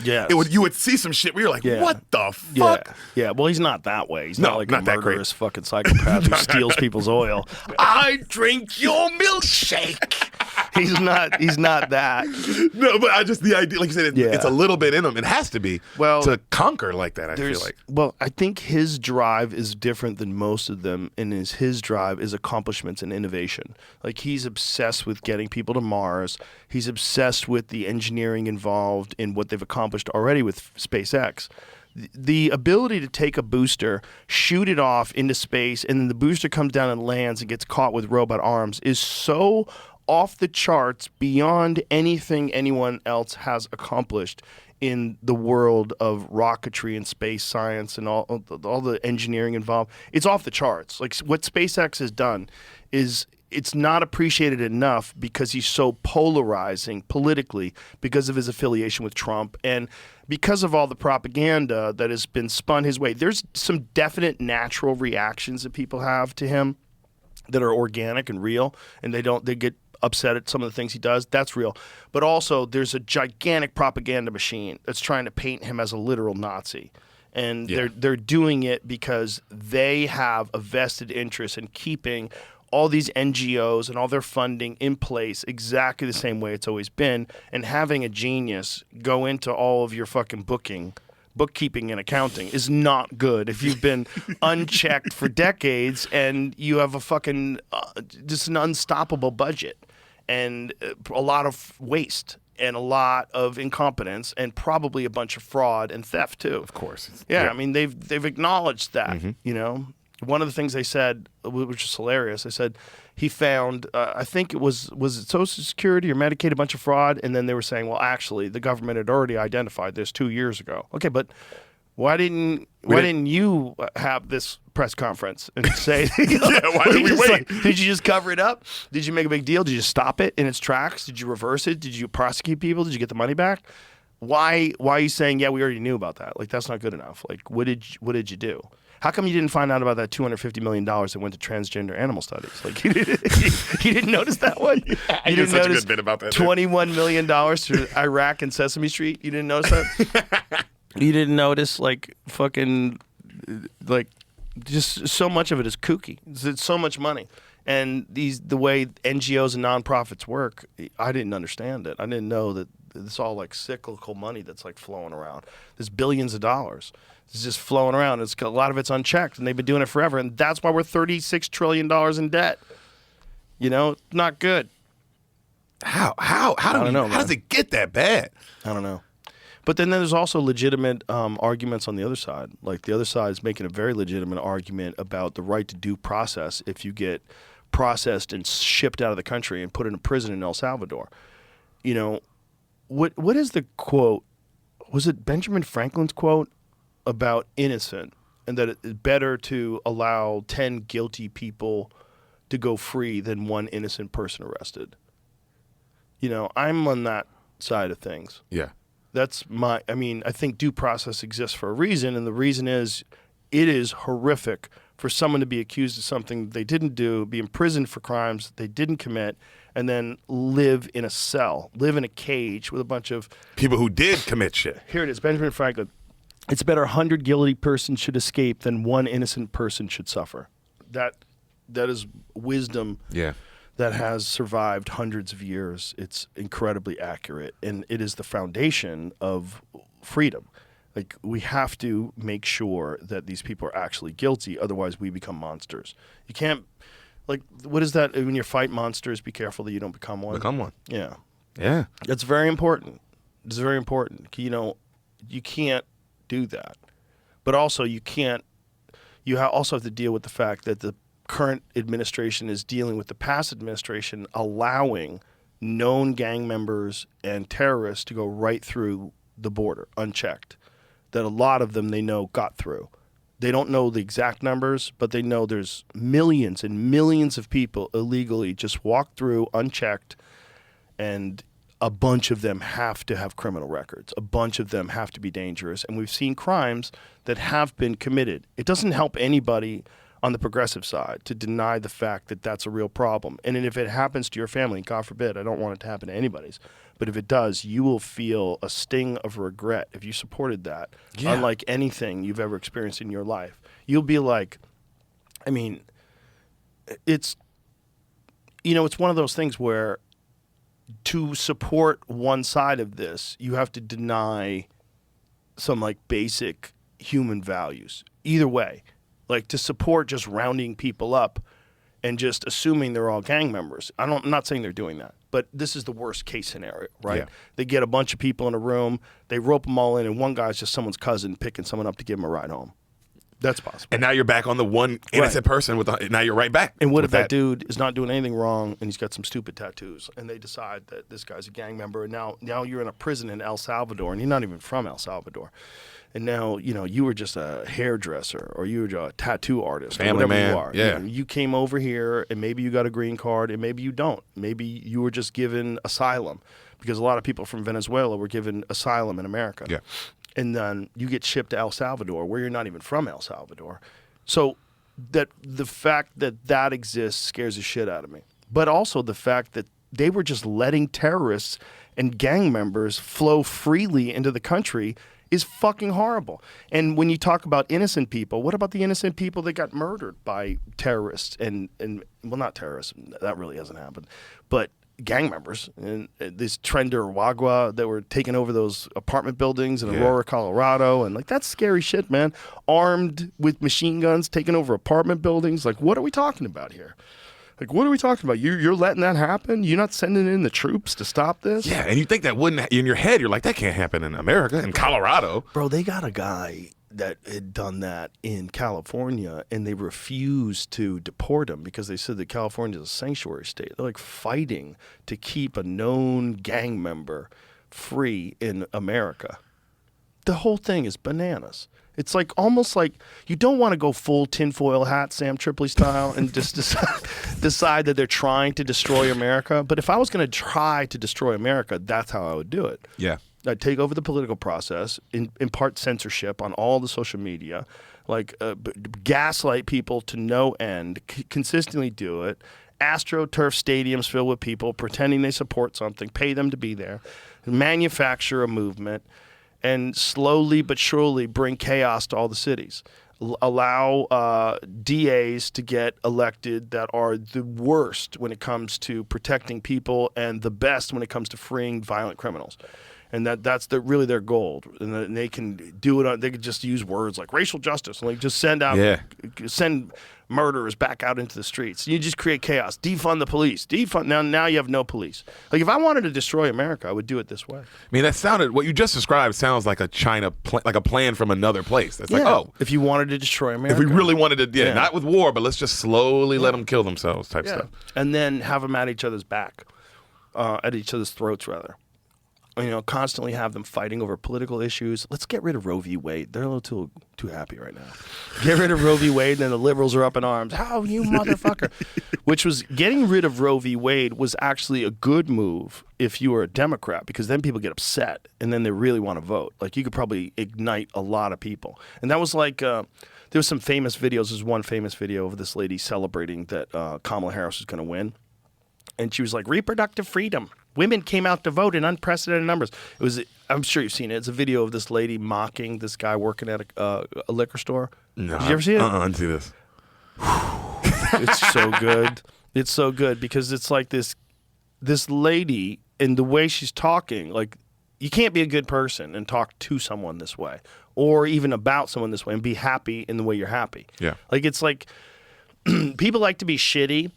Yeah,
you would see some shit where you're like, what the fuck?
Yeah. Well, he's not that way. He's not like
not
a
that
murderous fucking psychopath who steals people's oil. I drink your milkshake. He's not that.
No, but the idea, like you said, it's a little bit in him. It has to be to conquer like that. I feel like.
Well, I think his drive is different than most of them, and his drive is accomplishments and innovation. Like, he's obsessed with getting people to Mars. He's obsessed with the engineering involved in what they've accomplished already with SpaceX. The ability to take a booster, shoot it off into space, and then the booster comes down and lands and gets caught with robot arms is so off the charts, beyond anything anyone else has accomplished in the world of rocketry and space science and all the engineering involved. It's off the charts. Like, what SpaceX has done is it's not appreciated enough because he's so polarizing politically because of his affiliation with Trump and because of all the propaganda that has been spun his way. There's some definite natural reactions that people have to him that are organic and real, and they get upset at some of the things he does. That's real. But also there's a gigantic propaganda machine that's trying to paint him as a literal Nazi. And they're doing it because they have a vested interest in keeping all these NGOs and all their funding in place exactly the same way it's always been, and having a genius go into all of your fucking bookkeeping and accounting is not good if you've been unchecked for decades and you have a fucking just an unstoppable budget and a lot of waste and a lot of incompetence and probably a bunch of fraud and theft too.
Of course.
Yeah, I mean they've acknowledged that. You know, one of the things they said, which is hilarious, they said he found, I think was it Social Security or Medicaid, a bunch of fraud, and then they were saying, well, actually, the government had already identified this 2 years ago. Okay, but why didn't you have this press conference and say,
why did we wait?
Did you just cover it up? Did you make a big deal? Did you stop it in its tracks? Did you reverse it? Did you prosecute people? Did you get the money back? Why are you saying, yeah, we already knew about that? Like, that's not good enough. Like, what did you do? How come you didn't find out about that $250 million that went to transgender animal studies? Like, you didn't notice that one? You didn't
such a
notice
good bit about that.
$21 million to Iraq and Sesame Street? You didn't notice that? You didn't notice, like, fucking, like, just so much of it is kooky. It's so much money. And the way NGOs and nonprofits work, I didn't understand it. I didn't know that it's all, like, cyclical money that's, like, flowing around. There's billions of dollars. It's just flowing around. A lot of it's unchecked, and they've been doing it forever. And that's why we're $36 trillion in debt. You know, not good.
How does it get that bad?
I don't know. But then there's also legitimate arguments on the other side. Like, the other side is making a very legitimate argument about the right to due process if you get processed and shipped out of the country and put in a prison in El Salvador. You know, what is the quote? Was it Benjamin Franklin's quote about innocent, and that it's better to allow 10 guilty people to go free than one innocent person arrested? You know, I'm on that side of things.
Yeah.
I think due process exists for a reason, and the reason is it is horrific for someone to be accused of something they didn't do, be imprisoned for crimes they didn't commit, and then live in a cell, live in a cage with a bunch of
people who did commit shit.
Here it is, Benjamin Franklin. It's better 100 guilty persons should escape than one innocent person should suffer. That is wisdom.
Yeah.
That has survived hundreds of years. It's incredibly accurate, and it is the foundation of freedom. Like, we have to make sure that these people are actually guilty, otherwise we become monsters. You can't, like, what is that? When you fight monsters, be careful that you don't become one.
Become one.
Yeah.
Yeah.
That's very important. It's very important. You know, you can't do that. But also you also have to deal with the fact that the current administration is dealing with the past administration allowing known gang members and terrorists to go right through the border unchecked. That a lot of them they know got through. They don't know the exact numbers, but they know there's millions and millions of people illegally just walk through unchecked, and a bunch of them have to have criminal records. A bunch of them have to be dangerous, and we've seen crimes that have been committed. It doesn't help anybody on the progressive side to deny the fact that that's a real problem. And if it happens to your family, God forbid, I don't want it to happen to anybody's, but if it does, you will feel a sting of regret if you supported that, unlike anything you've ever experienced in your life. You'll be like, I mean, it's one of those things where to support one side of this, you have to deny some, like, basic human values. Either way. Like, to support just rounding people up and just assuming they're all gang members. I'm not saying they're doing that, but this is the worst case scenario, right? Yeah. They get a bunch of people in a room, they rope them all in, and one guy's just someone's cousin picking someone up to give him a ride home. That's possible.
And now you're back on the one innocent person now you're right back.
And what if
with
that dude is not doing anything wrong and he's got some stupid tattoos and they decide that this guy's a gang member and now you're in a prison in El Salvador and you're not even from El Salvador. And now, you were just a hairdresser or you were a tattoo artist
Family
or whatever
man,
you are.
yeah.
You came over here and maybe you got a green card and maybe you don't. Maybe you were just given asylum because a lot of people from Venezuela were given asylum in America.
Yeah.
And then you get shipped to El Salvador where you're not even from El Salvador. So that the fact that exists scares the shit out of me. But also the fact that they were just letting terrorists and gang members flow freely into the country is fucking horrible. And when you talk about innocent people, what about the innocent people that got murdered by terrorists and well, not terrorists, that really hasn't happened, but gang members and this Trender Wagwa that were taking over those apartment buildings in Aurora, Colorado, and like that's scary shit, man. Armed with machine guns, taking over apartment buildings. Like, what are we talking about here? Like, what are we talking about? You're letting that happen? You're not sending in the troops to stop this?
Yeah, and you think that wouldn't in your head? You're like, that can't happen in America, in Colorado,
bro. They got a guy that had done that in California, and they refused to deport him because they said that California is a sanctuary state. They're like fighting to keep a known gang member free in America. The whole thing is bananas. It's like almost like you don't want to go full tinfoil hat, Sam Tripoli style, and just decide that they're trying to destroy America. But if I was going to try to destroy America, that's how I would do it.
Yeah.
I'd take over the political process, impart censorship on all the social media, gaslight people to no end, consistently do it, AstroTurf stadiums filled with people pretending they support something, pay them to be there, manufacture a movement, and slowly but surely bring chaos to all the cities. Allow DAs to get elected that are the worst when it comes to protecting people and the best when it comes to freeing violent criminals. And that's really their goal. And they can do it. They could just use words like racial justice and like just send murderers back out into the streets. You just create chaos. Defund the police. Now you have no police. Like if I wanted to destroy America, I would do it this way.
I mean, what you just described sounds like a like a plan from another place. That's like, oh,
if you wanted to destroy America,
if we really wanted to, not with war, but let's just slowly let them kill themselves, type stuff,
and then have them at each other's back, at each other's throats, rather. Constantly have them fighting over political issues. Let's get rid of Roe v. Wade. They're a little too happy right now. Get rid of Roe v. Wade, and then the liberals are up in arms. How, you motherfucker? Which was getting rid of Roe v. Wade was actually a good move if you were a Democrat, because then people get upset, and then they really want to vote. Like, you could probably ignite a lot of people. And that was like, there was some famous videos. There's one famous video of this lady celebrating that Kamala Harris was going to win. And she was like, reproductive freedom. Women came out to vote in unprecedented numbers. I'm sure you've seen it. It's a video of this lady mocking this guy working at a liquor store.
No,
did you ever see it?
I didn't see this.
It's so good. It's so good because it's like this lady, and the way she's talking, like, you can't be a good person and talk to someone this way, or even about someone this way, and be happy in the way you're happy.
Yeah.
Like, it's like people like to be shitty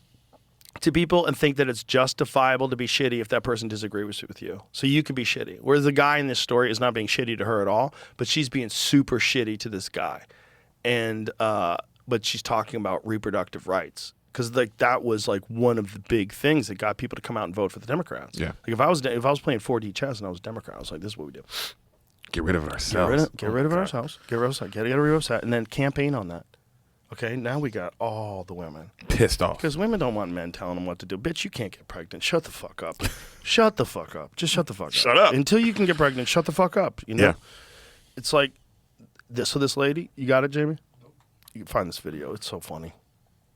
to people and think that it's justifiable to be shitty if that person disagrees with you. So you can be shitty. Whereas the guy in this story is not being shitty to her at all, but she's being super shitty to this guy. And but she's talking about reproductive rights. Because like that was like one of the big things that got people to come out and vote for the Democrats.
Yeah.
Like if I was playing 4D chess and I was a Democrat, I was like, this is what we do.
Get rid of ourselves.
Get rid of ourselves. Get rid of ourselves. And then campaign on that. Okay, now we got all the women
pissed off.
Because women don't want men telling them what to do. Bitch, you can't get pregnant. Shut the fuck up. Shut the fuck up. Just shut the fuck up.
Shut up.
Until you can get pregnant, shut the fuck up.
Yeah.
It's like, so this lady, you got it, Jamie? You can find this video. It's so funny.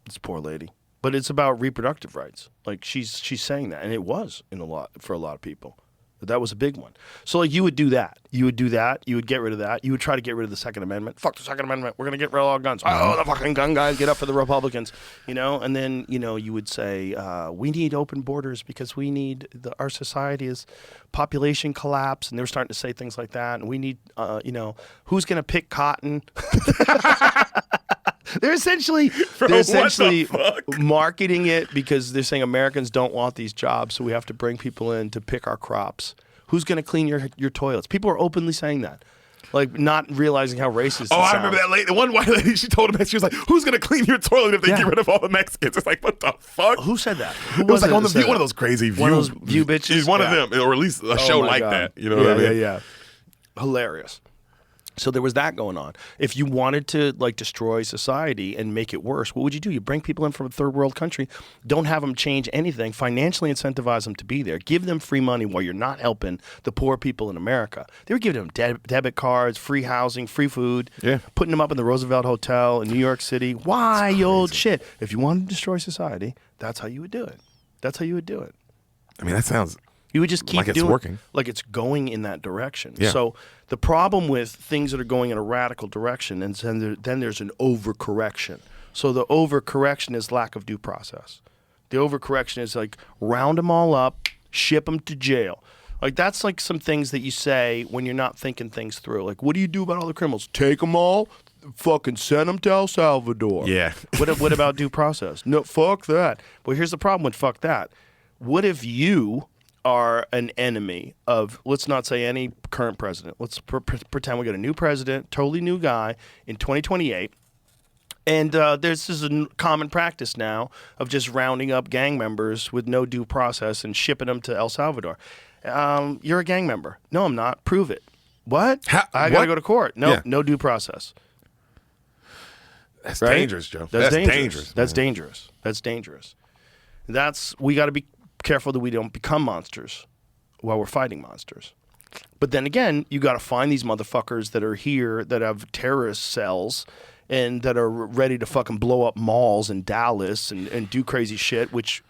This poor lady. But it's about reproductive rights. Like, she's saying that. And it was for a lot of people. But that was a big one. So, like, you would do that. You would get rid of that. You would try to get rid of the Second Amendment. Fuck the Second Amendment. We're going to get rid of all guns. Oh, the fucking gun guys, get up for the Republicans. And then, you would say, we need open borders because we need, our society is population collapse. And they were starting to say things like that. And we need, who's going to pick cotton? They're essentially marketing it because they're saying Americans don't want these jobs, so we have to bring people in to pick our crops. Who's going to clean your toilets? People are openly saying that. Like not realizing how racist.
Oh, I remember that lady. The one white lady, she told him, she was like, "Who's gonna clean your toilet if they get rid of all the Mexicans?" It's like, what the fuck?
Who said that? Who
It was like on the
that said
View, one of
that?
those crazy
One of those View bitches?
She's one of
Yeah.
them, or at least a
Oh
show
my
like
God.
that. You know what I mean?
Yeah. Hilarious. So there was that going on. If you wanted to like destroy society and make it worse, what would you do? You bring people in from a third world country, don't have them change anything, financially incentivize them to be there, give them free money while you're not helping the poor people in America. They were giving them debit cards, free housing, free food, putting them up in the Roosevelt Hotel in New York City. Why, you old shit? If you wanted to destroy society, that's how you would do it. That's how you would do it.
I mean, that sounds.
You would just keep
like it's
doing
working.
like it's going in that direction.
Yeah.
So the problem with things that are going in a radical direction, and then there's an overcorrection. So the overcorrection is lack of due process. The overcorrection is like round them all up, ship them to jail. Like that's like some things that you say when you're not thinking things through. Like, what do you do about all the criminals? Take them all, fucking send them to El Salvador.
Yeah.
What about due process? No, fuck that. Well, here's the problem with fuck that. What if you are an enemy of, let's not say any current president. Let's pretend we got a new president, totally new guy in 2028. And this is a common practice now of just rounding up gang members with no due process and shipping them to El Salvador. You're a gang member. No, I'm not. Prove it. What? I got to
what?
go to court. No,
Yeah.
no due process.
That's
Right?
dangerous, Joe.
That's dangerous.
dangerous.
That's
man.
dangerous. That's dangerous. We got to be careful that we don't become monsters while we're fighting monsters. But then again, you got to find these motherfuckers that are here that have terrorist cells and that are ready to fucking blow up malls in Dallas and do crazy shit, which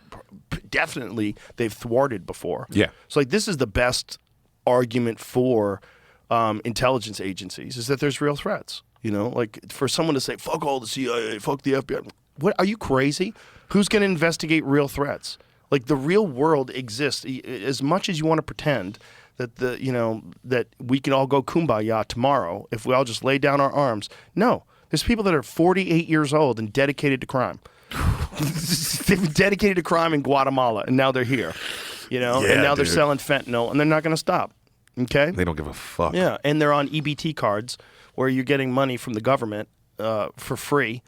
definitely they've thwarted before.
Yeah.
So like this is the best argument for intelligence agencies is that there's real threats. You know, like for someone to say, fuck all the CIA, fuck the FBI. What, are you crazy? Who's going to investigate real threats? Like the real world exists. As much as you want to pretend that that we can all go kumbaya tomorrow if we all just lay down our arms. No, there's people that are 48 years old and dedicated to crime. They've been dedicated to crime in Guatemala, and now they're here. You know,
Yeah,
and now they're
dude.
selling fentanyl, and they're not going to stop. Okay.
They don't give a fuck.
Yeah, and they're on EBT cards where you're getting money from the government for free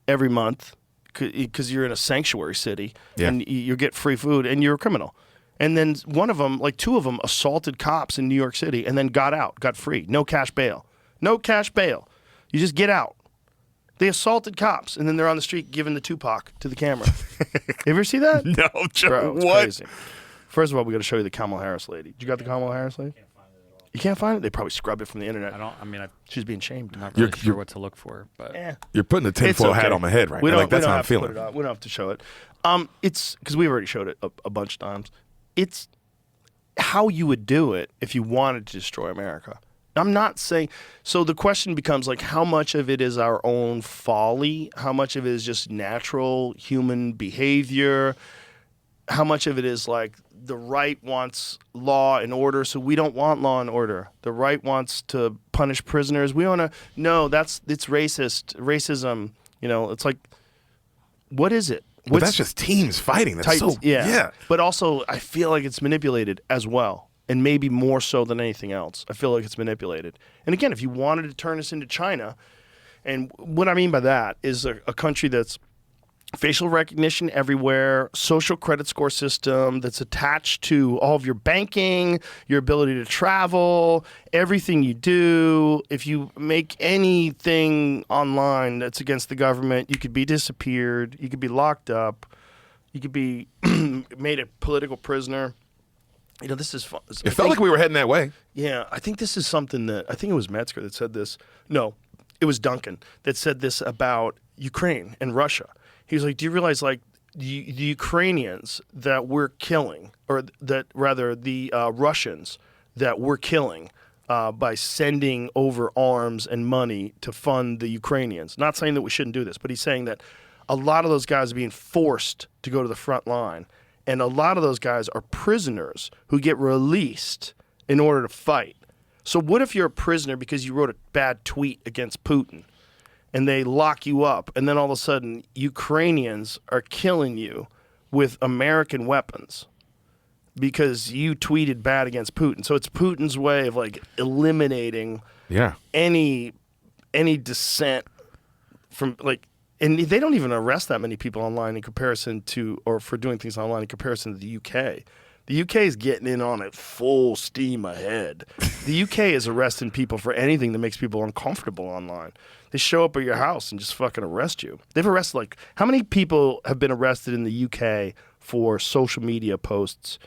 every month because you're in a sanctuary city and you get free food and you're a criminal. And then one of them, like two of them, assaulted cops in New York City and then got free. No cash bail. No cash bail. You just get out. They assaulted cops and then they're on the street giving the Tupac to the camera. You ever see that?
No, Joe.
Bro, it's
what?
crazy. First of all, we got to show you the Kamala Harris lady. You got the Kamala Harris lady? You can't find it? They probably scrubbed it from the internet. She's being shamed.
I'm not really sure what to look for, but
You're putting the tinfoil hat on my head right now. Like, that's how I'm feeling.
We don't have to show it. It's because we've already showed it a bunch of times. It's how you would do it if you wanted to destroy America. I'm not saying. So the question becomes like, how much of it is our own folly? How much of it is just natural human behavior? How much of it is like the right wants law and order, so we don't want law and order. The right wants to punish prisoners. We want to. No, it's racism. You know, it's like, what is it?
But that's just teams fighting. That's so
yeah. But also, I feel like it's manipulated as well, and maybe more so than anything else. I feel like it's manipulated. And again, if you wanted to turn us into China, and what I mean by that is a country that's facial recognition everywhere, social credit score system that's attached to all of your banking, your ability to travel, everything you do. If you make anything online that's against the government, you could be disappeared, you could be locked up, you could be made a political prisoner. You know, this is fun.
It felt like we were heading that way.
Yeah, I think this is something that, I think it was Metzger that said this. No, it was Duncan that said this about Ukraine and Russia. He was like, do you realize, like, the Ukrainians that we're killing, or that rather the Russians that we're killing by sending over arms and money to fund the Ukrainians? Not saying that we shouldn't do this, but he's saying that a lot of those guys are being forced to go to the front line. And a lot of those guys are prisoners who get released in order to fight. So what if you're a prisoner because you wrote a bad tweet against Putin? And they lock you up, and then all of a sudden, Ukrainians are killing you with American weapons because you tweeted bad against Putin. So it's Putin's way of like eliminating
Yeah.
any dissent from like, and they don't even arrest that many people online in comparison to, or for doing things online in comparison to the UK. The UK is getting in on it full steam ahead. The UK is arresting people for anything that makes people uncomfortable online. They show up at your house and just fucking arrest you. They've arrested like, how many people have been arrested in the UK for social media posts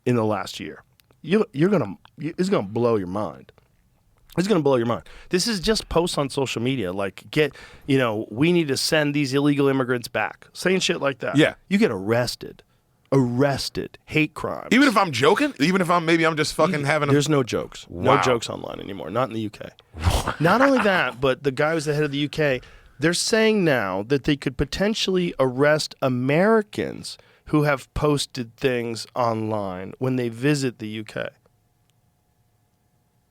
in the last year? It's gonna blow your mind. It's going to blow your mind. This is just posts on social media. Like, we need to send these illegal immigrants back. Saying shit like that.
Yeah.
You get arrested. Hate crimes.
Even if I'm joking, even if I'm just fucking having
There's no jokes.
Wow.
No jokes online anymore. Not in the UK. Not only that, but the guy who's the head of the UK, they're saying now that they could potentially arrest Americans who have posted things online when they visit the UK.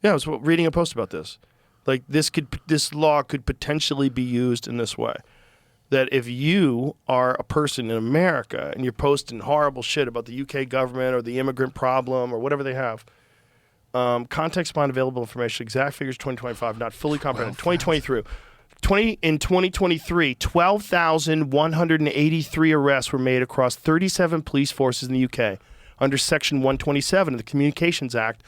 Yeah, I was reading a post about this. Like this law could potentially be used in this way. That if you are a person in America and you're posting horrible shit about the UK government or the immigrant problem or whatever they have, context behind available information, exact figures 2025, not fully comprehended. 2023, 12,183 arrests were made across 37 police forces in the UK under Section 127 of the Communications Act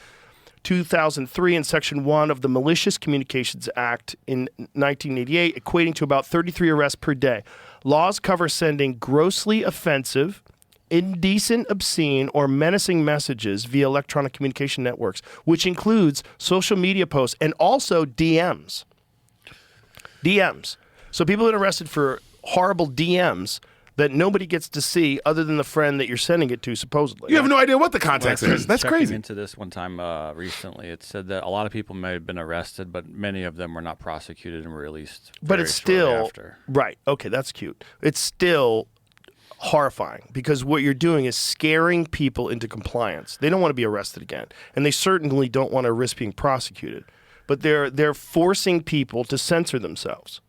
2003 and Section 1 of the Malicious Communications Act in 1988, equating to about 33 arrests per day. Laws cover sending grossly offensive, indecent, obscene, or menacing messages via electronic communication networks, which includes social media posts and also DMs. DMs. So people have been arrested for horrible DMs that nobody gets to see other than the friend that you're sending it to, supposedly.
You have no idea what the context is. That's
checking
crazy.
Into this one time recently, it said that a lot of people may have been arrested, but many of them were not prosecuted and were released.
But it's still
after.
Right. Okay, that's cute. It's still horrifying because what you're doing is scaring people into compliance. They don't want to be arrested again, and they certainly don't want to risk being prosecuted. But they're forcing people to censor themselves.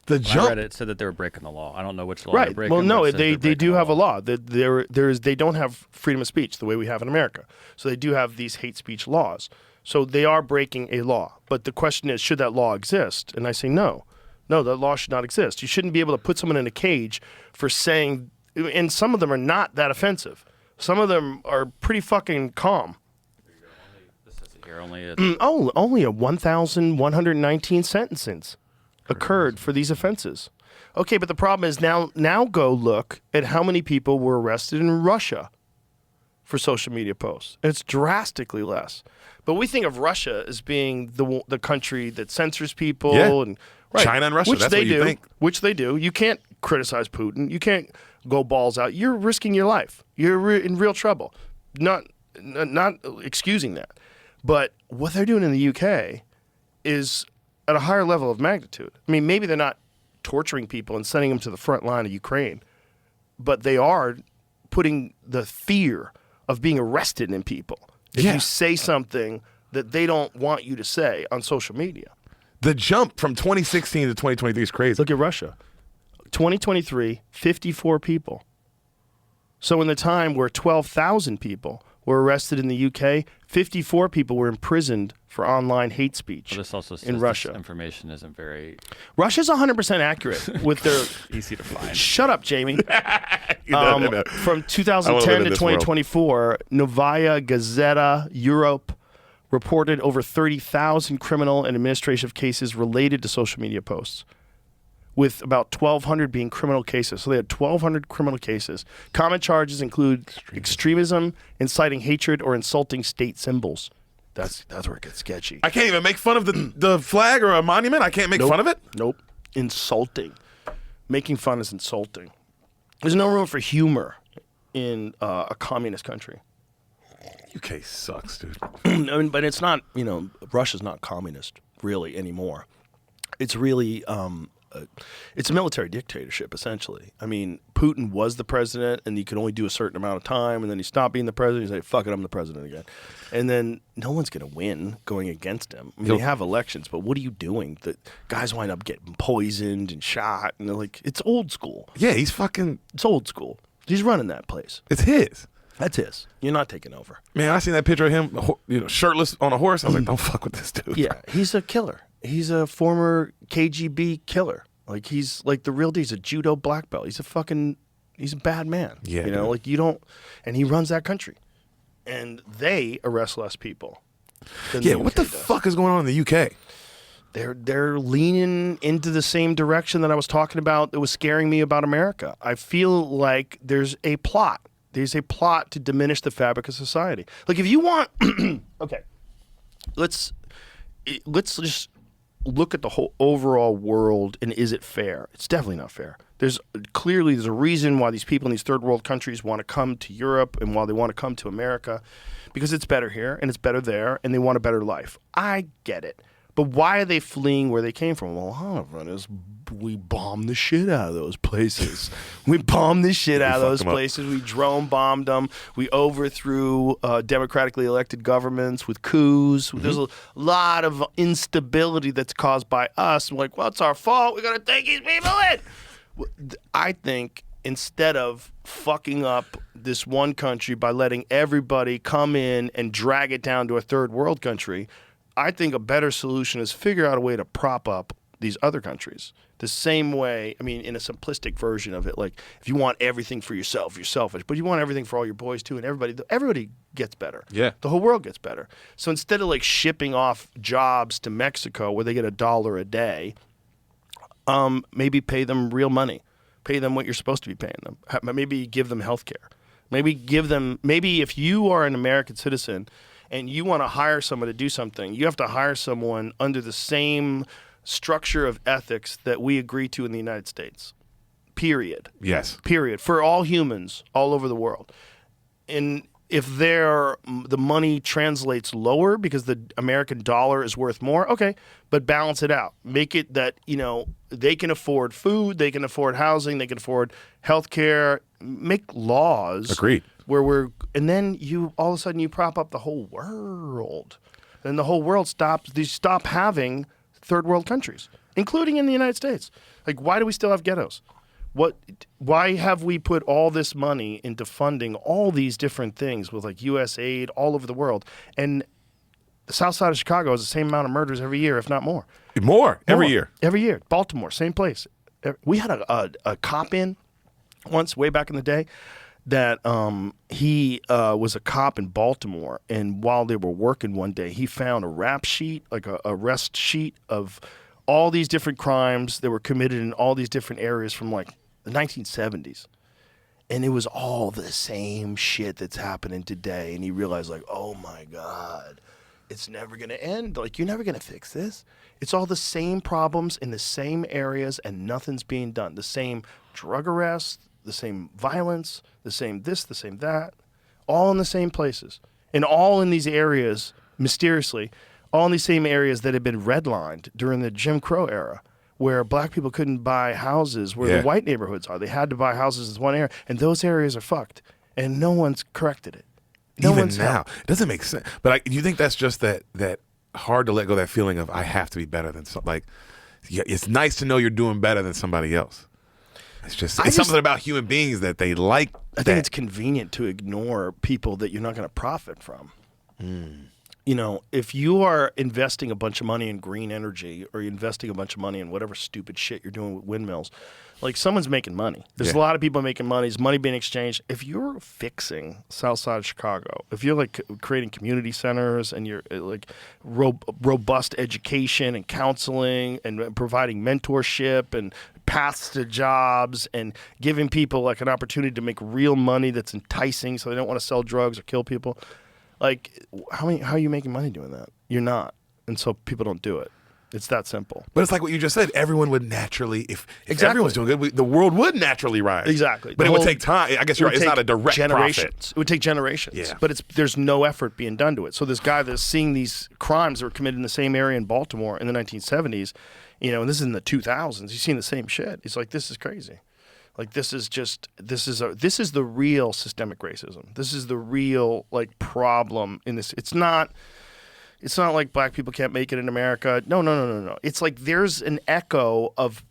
The
When I read it said that they were breaking the law. I don't know which law they're
Right.
breaking.
Well, no,
but it says
they
they're
do
breaking
have
the
a law. They don't have freedom of speech the way we have in America. So they do have these hate speech laws. So they are breaking a law. But the question is, should that law exist? And I say no. No, that law should not exist. You shouldn't be able to put someone in a cage for saying, and some of them are not that offensive. Some of them are pretty fucking calm.
This says it here only.
Only a 1,119 sentences occurred for these offenses. Okay, but the problem is now go look at how many people were arrested in Russia for social media posts. And it's drastically less. But we think of Russia as being the country that censors people.
Yeah.
And right,
China and Russia,
which
that's
they
what you
do,
think.
Which they do. You can't criticize Putin. You can't go balls out. You're risking your life. You're in real trouble. Not excusing that. But what they're doing in the UK is at a higher level of magnitude. I mean, maybe they're not torturing people and sending them to the front line of Ukraine, but they are putting the fear of being arrested in people if you say something that they don't want you to say on social media.
The jump from 2016 to 2023 is crazy.
Look at Russia. 2023, 54 people. So in the time where 12,000 people were arrested in the UK, 54 people were imprisoned for online hate speech
Well, this also says
in Russia.
This information isn't very
Russia's 100% accurate with their...
easy to find.
Shut up, Jamie.
No.
From
I
2010
wanna live in
to
this world.
2024, Novaya Gazeta Europe reported over 30,000 criminal and administrative cases related to social media posts, with about 1,200 being criminal cases. So they had 1,200 criminal cases. Common charges include extremism, inciting hatred, or insulting state symbols. That's where it gets sketchy.
I can't even make fun of the flag or a monument. I can't make fun of it.
Nope. Insulting. Making fun is insulting. There's no room for humor in a communist country.
UK sucks, dude.
I mean, but it's not, Russia's not communist really anymore. It's really, it's a military dictatorship, essentially. I mean, Putin was the president, and you could only do a certain amount of time, and then he stopped being the president. He's like, fuck it, I'm the president again. And then no one's going to win going against him. I mean, they have elections, but what are you doing? The guys wind up getting poisoned and shot, and they're like, it's old school.
Yeah, he's fucking...
It's old school. He's running that place.
It's his.
That's his. You're not taking over.
Man, I seen that picture of him, shirtless on a horse. I was like, don't fuck with this dude.
Yeah, he's a killer. He's a former KGB killer. Like, he's like the real deal. He's a judo black belt. He's a bad man.
Yeah,
you know,
dude.
like you don't, and he runs that country, and they arrest less people.
Yeah, what the fuck is going on in the UK?
They're leaning into the same direction that I was talking about that was scaring me about America. I feel like there's a plot. There's a plot to diminish the fabric of society. Like, if you want, okay, let's just look at the whole overall world, and is it fair? It's definitely not fair. There's a reason why these people in these third world countries want to come to Europe and why they want to come to America, because it's better here and it's better there, and they want a better life. I get it. But why are they fleeing where they came from? Well, we bombed the shit out of those places. We bombed the shit out of those places. We drone bombed them. We overthrew democratically elected governments with coups. There's a lot of instability that's caused by us. We're like, well, it's our fault. We got to take these people in. I think instead of fucking up this one country by letting everybody come in and drag it down to a third world country, I think a better solution is figure out a way to prop up these other countries. The same way, I mean, in a simplistic version of it, like if you want everything for yourself, you're selfish, but you want everything for all your boys too, and everybody gets better.
Yeah.
The whole world gets better. So instead of like shipping off jobs to Mexico where they get $1 a day, maybe pay them real money. Pay them what you're supposed to be paying them. Maybe give them health care. Maybe if you are an American citizen and you want to hire someone to do something, you have to hire someone under the same structure of ethics that we agree to in the United States. Period.
Yes.
Period. For all humans all over the world. And if the money translates lower because the American dollar is worth more, okay, but balance it out. Make it that, they can afford food, they can afford housing, they can afford health care. Make laws.
Agreed.
And then all of a sudden you prop up the whole world. And the whole world stop having third world countries, including in the United States. Like, why do we still have ghettos? Why have we put all this money into funding all these different things with like U.S. aid all over the world? And the south side of Chicago has the same amount of murders every year, if not more.
More every year.
Every year. Baltimore, same place. We had a cop in once, way back in the day, that he was a cop in Baltimore, and while they were working one day, he found a rap sheet, like a arrest sheet of all these different crimes that were committed in all these different areas from like the 1970s. And it was all the same shit that's happening today. And he realized, like, oh my God, it's never going to end. Like, you're never going to fix this. It's all the same problems in the same areas, and nothing's being done. The same drug arrests, the same violence, the same this, the same that, all in the same places. And all in these areas, mysteriously, all in these same areas that had been redlined during the Jim Crow era, where black people couldn't buy houses where the white neighborhoods are. They had to buy houses in one area, and those areas are fucked, and no one's corrected it.
Even now, it doesn't make sense. But you think that's just that hard to let go, that feeling of I have to be better than it's nice to know you're doing better than somebody else. It's something about human beings that they like.
I think it's convenient to ignore people that you're not going to profit from. If you are investing a bunch of money in green energy, or you're investing a bunch of money in whatever stupid shit you're doing with windmills, like, someone's making money. There's a lot of people making money. There's money being exchanged. If you're fixing South Side of Chicago, if you're like creating community centers and you're like robust education and counseling and providing mentorship and paths to jobs and giving people like an opportunity to make real money that's enticing so they don't want to sell drugs or kill people, like, how are you making money doing that? You're not. And so people don't do it. It's that simple.
But it's like what you just said. Everyone would naturally, if everyone's doing good, the world would naturally rise.
Exactly.
But it would take time. I guess you're right. It's not a direct
generations.
profit.
It would take generations.
Yeah.
But there's no effort being done to it. So this guy that's seeing these crimes that were committed in the same area in Baltimore in the 1970s, and this is in the 2000s, he's seen the same shit. He's like, this is crazy. Like, this is the real systemic racism. This is the real problem in this. It's not like black people can't make it in America. No. It's like there's an echo of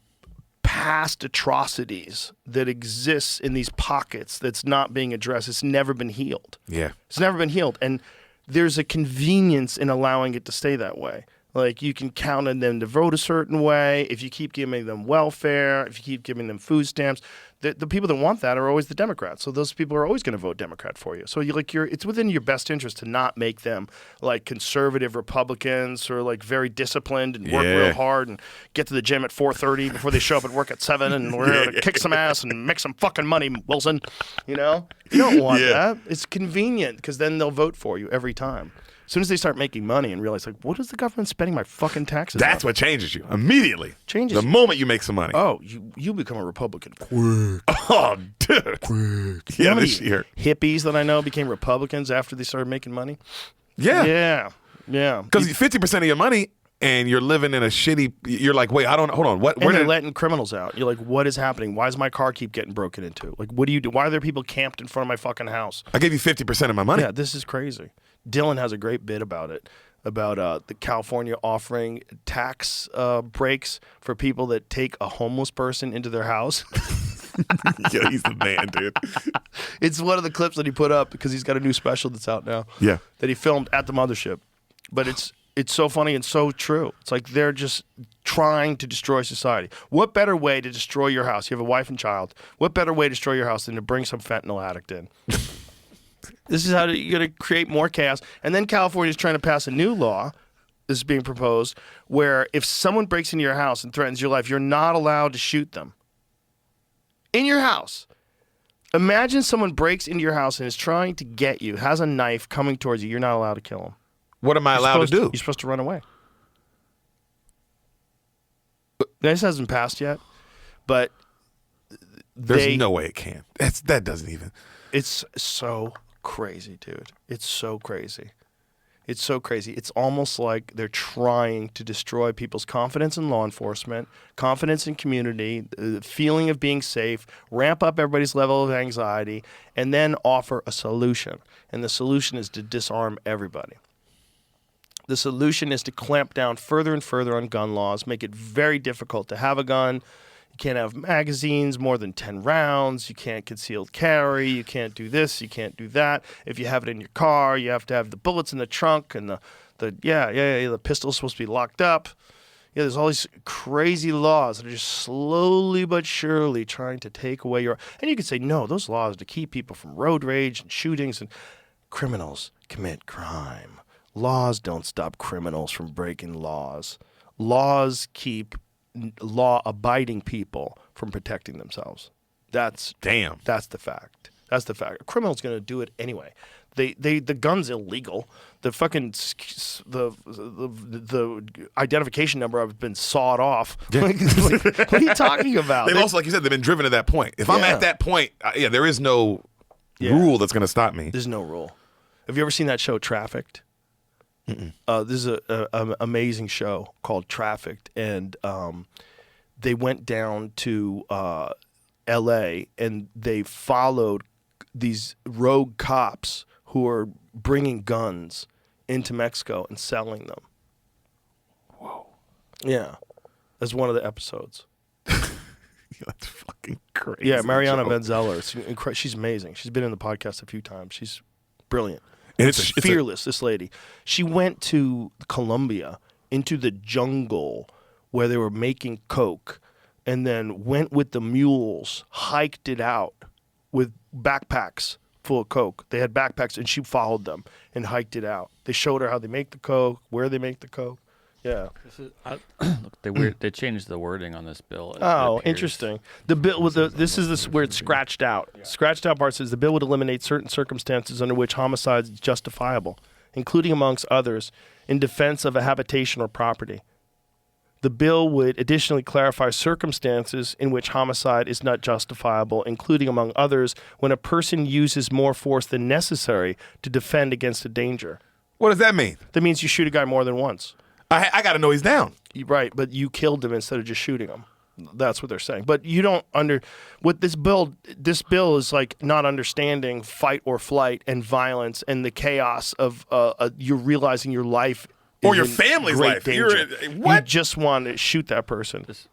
past atrocities that exists in these pockets that's not being addressed. It's never been healed.
Yeah.
It's never been healed. And there's a convenience in allowing it to stay that way. Like, you can count on them to vote a certain way. If you keep giving them welfare, if you keep giving them food stamps, the people that want that are always the Democrats. So those people are always going to vote Democrat for you. So it's within your best interest to not make them like conservative Republicans or like very disciplined and work real hard and get to the gym at 4:30 before they show up at work at 7 and we're here to kick some ass and make some fucking money, Wilson. You know? You don't want that. It's convenient because then they'll vote for you every time. As soon as they start making money and realize, like, what is the government spending my fucking taxes on?
That's what changes you immediately.
Changes
the
you.
moment you make some money.
Oh, you become a Republican.
Oh, dude.
Quick.
Yeah, this year.
Hippies that I know became Republicans after they started making money.
Yeah.
Yeah.
Because 50% of your money and you're living in a shitty, you're like, wait, hold on. What?
And they're letting criminals out. You're like, what is happening? Why does my car keep getting broken into? Like, what do you do? Why are there people camped in front of my fucking house?
I gave you 50% of my money.
Yeah, this is crazy. Dylan has a great bit about it, about the California offering tax breaks for people that take a homeless person into their house.
Yeah, he's the man, dude.
It's one of the clips that he put up because he's got a new special that's out now.
Yeah.
That he filmed at the mothership. But it's so funny and so true. It's like they're just trying to destroy society. What better way to destroy your house? You have a wife and child. What better way to destroy your house than to bring some fentanyl addict in? This is how you're going to create more chaos. And then California is trying to pass a new law, this is being proposed, where if someone breaks into your house and threatens your life, you're not allowed to shoot them. In your house. Imagine someone breaks into your house and is trying to get you, has a knife coming towards you. You're not allowed to kill him.
What am I allowed to do?
You're supposed to run away. This hasn't passed yet, but
there's no way it can. That doesn't even.
It's so crazy, dude. It's so crazy. It's so crazy. It's almost like they're trying to destroy people's confidence in law enforcement, confidence in community, the feeling of being safe, ramp up everybody's level of anxiety, and then offer a solution. And the solution is to disarm everybody. The solution is to clamp down further and further on gun laws, make it very difficult to have a gun. You can't have magazines more than 10 rounds. You can't concealed carry. You can't do this. You can't do that. If you have it in your car, you have to have the bullets in the trunk and the pistol's supposed to be locked up. Yeah, there's all these crazy laws that are just slowly but surely trying to take away your... And you could say, no, those laws are to keep people from road rage and shootings, and criminals commit crime. Laws don't stop criminals from breaking laws. Laws keep law-abiding people from protecting themselves. That's the fact. That's the fact. A criminal's going to do it anyway. The gun's illegal. The fucking the identification number of it's been sawed off.
Yeah.
Like, what are you talking about?
They've also, like you said, they've been driven to that point. If I'm at that point, there is no rule that's going to stop me.
There's no rule. Have you ever seen that show Trafficked? This is an amazing show called Trafficked, and they went down to L.A. and they followed these rogue cops who are bringing guns into Mexico and selling them.
Whoa.
Yeah. That's one of the episodes.
That's fucking crazy.
Yeah, Mariana Vanzeller. She's amazing. She's been in the podcast a few times. She's brilliant.
And
it's fearless, this lady. She went to Colombia, into the jungle where they were making coke, and then went with the mules, hiked it out with backpacks full of coke. They had backpacks, and she followed them and hiked it out. They showed her how they make the coke, where they make the coke. Yeah.
Look, they changed the wording on this bill.
Interesting. The bill with where it's scratched out. Yeah. Scratched out part says the bill would eliminate certain circumstances under which homicide is justifiable, including amongst others, in defense of a habitation or property. The bill would additionally clarify circumstances in which homicide is not justifiable, including among others, when a person uses more force than necessary to defend against a danger.
What does that mean?
That means you shoot a guy more than once.
I got to know he's down.
Right, but you killed him instead of just shooting him. That's what they're saying. But you don't what this bill is like not understanding fight or flight and violence and the chaos of you realizing your life
Or
is
your
in
family's
great
life.
danger.
What?
You just want to shoot that person.
This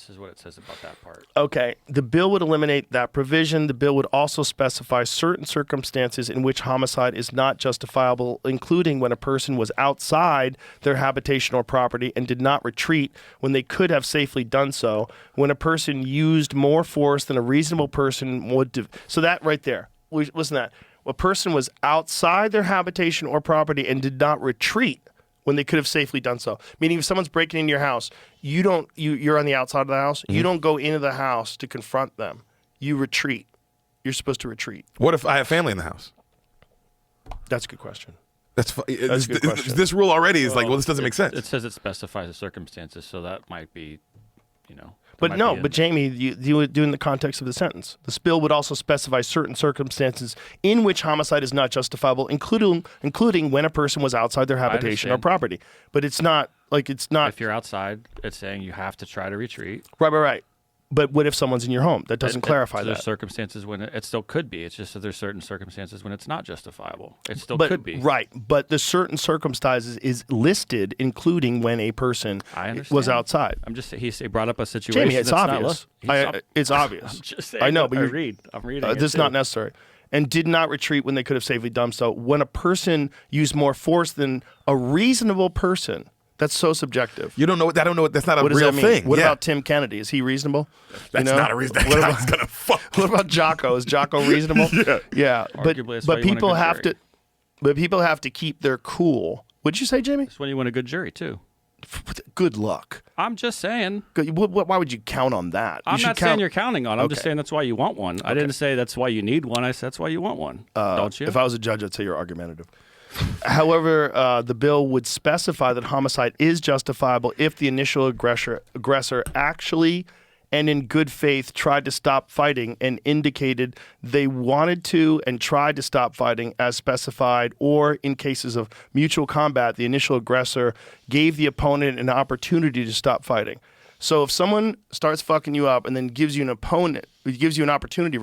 is what it says about that part.
Okay. The bill would eliminate that provision. The bill would also specify certain circumstances in which homicide is not justifiable, including when a person was outside their habitation or property and did not retreat when they could have safely done so, when a person used more force than a reasonable person would. So that right there, listen to that. A person was outside their habitation or property and did not retreat when they could have safely done so. Meaning if someone's breaking into your house, you're on the outside of the house, you don't go into the house to confront them. You retreat. You're supposed to retreat.
What if I have family in the house?
That's a good question.
That's
a good question.
This rule already is like, well, this doesn't make sense.
It says it specifies the circumstances, so that might be,
But no, but Jamie, you do in the context of the sentence. This bill would also specify certain circumstances in which homicide is not justifiable, including when a person was outside their habitation or property. But it's not.
If you're outside, it's saying you have to try to retreat.
Right. But what if someone's in your home? That doesn't clarify that.
There's circumstances when it still could be. It's just that there's certain circumstances when it's not justifiable. It still could be.
Right. But the certain circumstances is listed, including when a person was outside.
I'm just he brought up a situation.
Jamie, it's obvious. It's obvious.
I'm just saying.
I know, but
I'm reading.
This is not necessary. And did not retreat when they could have safely done so. When a person used more force than a reasonable person. That's so subjective.
You don't know. I don't know. That's not a
what
real thing.
What about Tim Kennedy? Is he reasonable?
That's not a reason.
What about Jocko? Is Jocko reasonable? Yeah. But people have to. But people have to keep their cool. What'd you say, Jamie?
That's when you win a good jury too.
Good luck.
I'm just saying.
Why would you count on that?
I'm not saying you're counting on it. I'm just saying that's why you want one. I didn't say that's why you need one. I said that's why you want one. Don't you?
If I was a judge, I'd say you're argumentative. However, the bill would specify that homicide is justifiable if the initial aggressor actually and in good faith tried to stop fighting and indicated they wanted to and tried to stop fighting as specified, or in cases of mutual combat, the initial aggressor gave the opponent an opportunity to stop fighting. So if someone starts fucking you up and then gives you an opportunity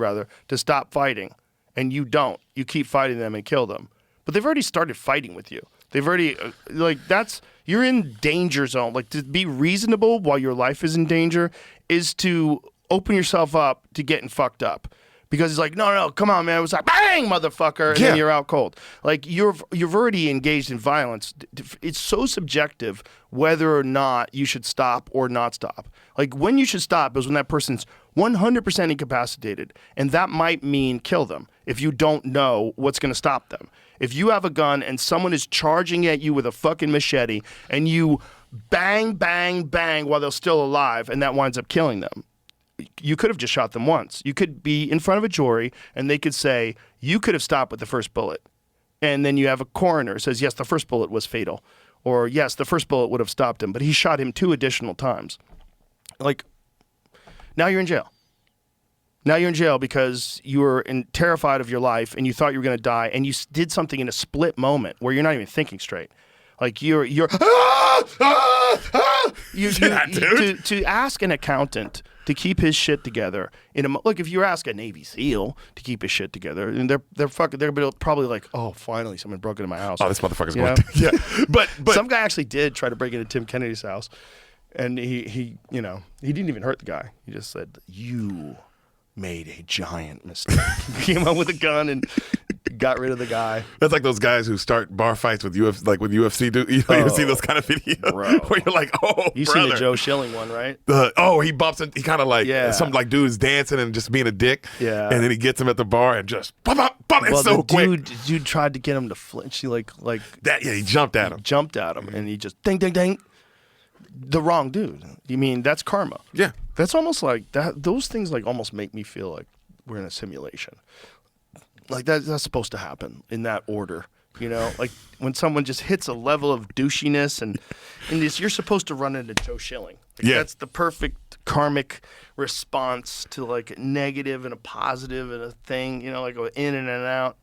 to stop fighting, and you don't, you keep fighting them and kill them. But they've already started fighting with you. They've already, you're in danger zone. Like, to be reasonable while your life is in danger is to open yourself up to getting fucked up. Because it's like, no, come on, man. It was like, bang, motherfucker, and then you're out cold. Like, you've already engaged in violence. It's so subjective whether or not you should stop or not stop. Like, when you should stop is when that person's 100% incapacitated, and that might mean kill them if you don't know what's going to stop them. If you have a gun and someone is charging at you with a fucking machete and you bang, bang, bang while they're still alive and that winds up killing them, you could have just shot them once. You could be in front of a jury and they could say, you could have stopped with the first bullet. And then you have a coroner who says, yes, the first bullet was fatal. Or, yes, the first bullet would have stopped him, but he shot him 2 additional times. Like, now you're in jail. Now you're in jail because you were terrified of your life and you thought you were going to die, and you did something in a split moment where you're not even thinking straight. Like to ask an accountant to keep his shit together look, if you ask a Navy SEAL to keep his shit together, and they're probably like, oh, finally someone broke into my house.
Oh, this motherfucker's going to. Yeah, but
some guy actually did try to break into Tim Kennedy's house, and he didn't even hurt the guy. He just said, you made a giant mistake. He came out with a gun and got rid of the guy.
That's like those guys who start bar fights with UFC do. You see those kind of videos where you're like, oh,
you
brother.
seen the Joe Schilling one, right?
He bumps him. He kind of like some like dude is dancing and just being a dick.
Yeah,
and then he gets him at the bar and just bump. It's so quick.
Dude tried to get him to flinch. He like
that. Yeah, he jumped at him.
And he just ding ding ding. The wrong dude. You mean that's karma?
Yeah,
that's almost like that. Those things like almost make me feel like we're in a simulation. Like that's supposed to happen in that order, like when someone just hits a level of douchiness and you're supposed to run into Joe Schilling. That's the perfect karmic response to like a negative and a positive and a thing, like go in and out.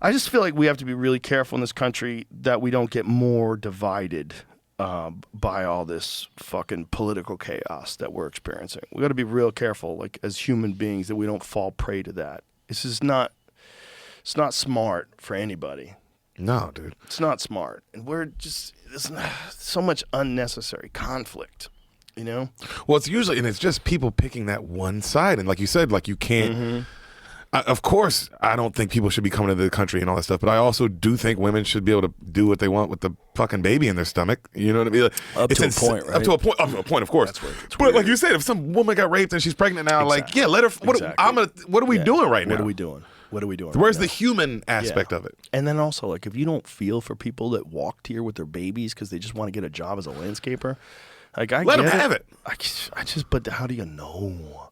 I just feel like we have to be really careful in this country that we don't get more divided by all this fucking political chaos that we're experiencing. We got to be real careful, like as human beings, that we don't fall prey to that. It's not smart for anybody.
No, dude.
It's not smart. And we're just, there's so much unnecessary conflict, you know?
Well, it's usually, and it's just people picking that one side. And like you said, like you can't, of course, I don't think people should be coming to the country and all that stuff, but I also do think women should be able to do what they want with the fucking baby in their stomach. You know what I mean?
Up to a point, right?
Up to a point, of course. But like you said, if some woman got raped and she's pregnant now, like, yeah, let her, what are we doing right now?
What are we doing? What are we doing?
Where's the human aspect of it?
And then also, like, if you don't feel for people that walked here with their babies because they just want to get a job as a landscaper, like, I
let
get
them have it.
I just, but how do you know?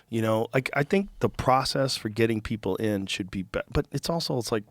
You know, like, I think the process for getting people in should be better. But it's like,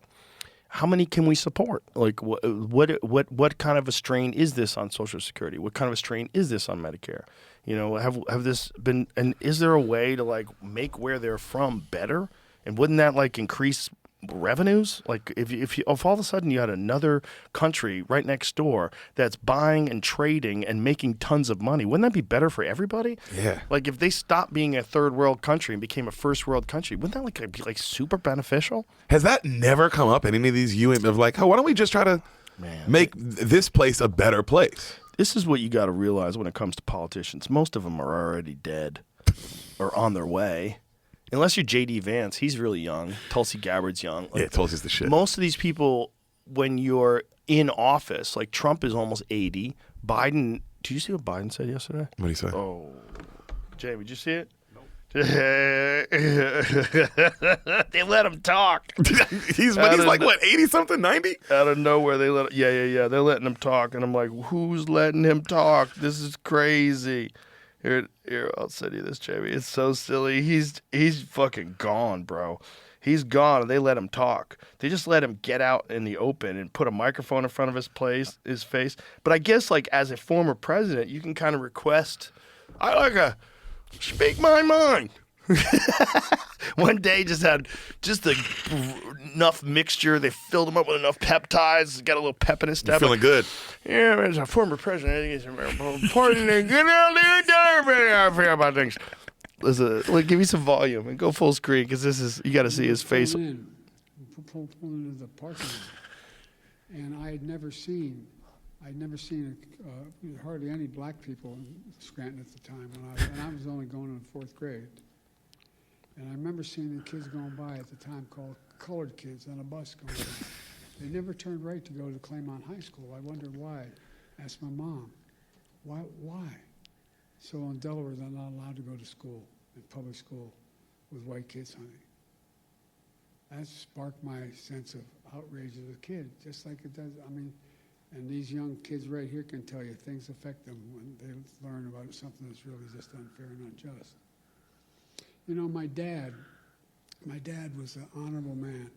how many can we support? Like, what kind of a strain is this on Social Security? What kind of a strain is this on Medicare? You know, have this been, and is there a way to, like, make where they're from better? And wouldn't that, like, increase revenues? Like, if all of a sudden you had another country right next door that's buying and trading and making tons of money, wouldn't that be better for everybody?
Yeah.
Like, if they stopped being a third world country and became a first world country, wouldn't that be super beneficial?
Has that never come up in any of these UN of like, oh, why don't we just try to make this place a better place?
This is what you got to realize when it comes to politicians. Most of them are already dead or on their way. Unless you're J.D. Vance, he's really young. Tulsi Gabbard's young. Like,
yeah, Tulsi's the shit.
Most of these people, when you're in office, like Trump is almost 80. Biden, did you see what Biden said yesterday?
What did he say?
Oh, Jay, did you see it? Nope. They let him talk.
he's like, what, 80-something, 90?
Out of nowhere, they let yeah. They're letting him talk. And I'm like, who's letting him talk? This is crazy. Here, I'll send you this, Jamie. It's so silly. He's fucking gone, bro. He's gone, and they let him talk. They just let him get out in the open and put a microphone in front of his face. But I guess, like, as a former president, you can kind of request, I like to speak my mind. One day just had enough mixture. They filled him up with enough peptides. Got a little pep in his step.
Feeling good.
Yeah, as a former president, he's important and get out there and feel about things. Give me some volume and go full screen because this is, you got to see his face.
Pulled into the parking lot, and I had never seen hardly any black people in Scranton at the time and I was only going in the 4th grade. And I remember seeing the kids going by at the time called colored kids on a bus going by. They never turned right to go to Claymont High School. I wondered why. I asked my mom, why? So in Delaware, they're not allowed to go to school, in public school, with white kids, honey. That sparked my sense of outrage as a kid, just like it does. I mean, and these young kids right here can tell you things affect them when they learn about something that's really just unfair and unjust. You know, my dad was an honorable man.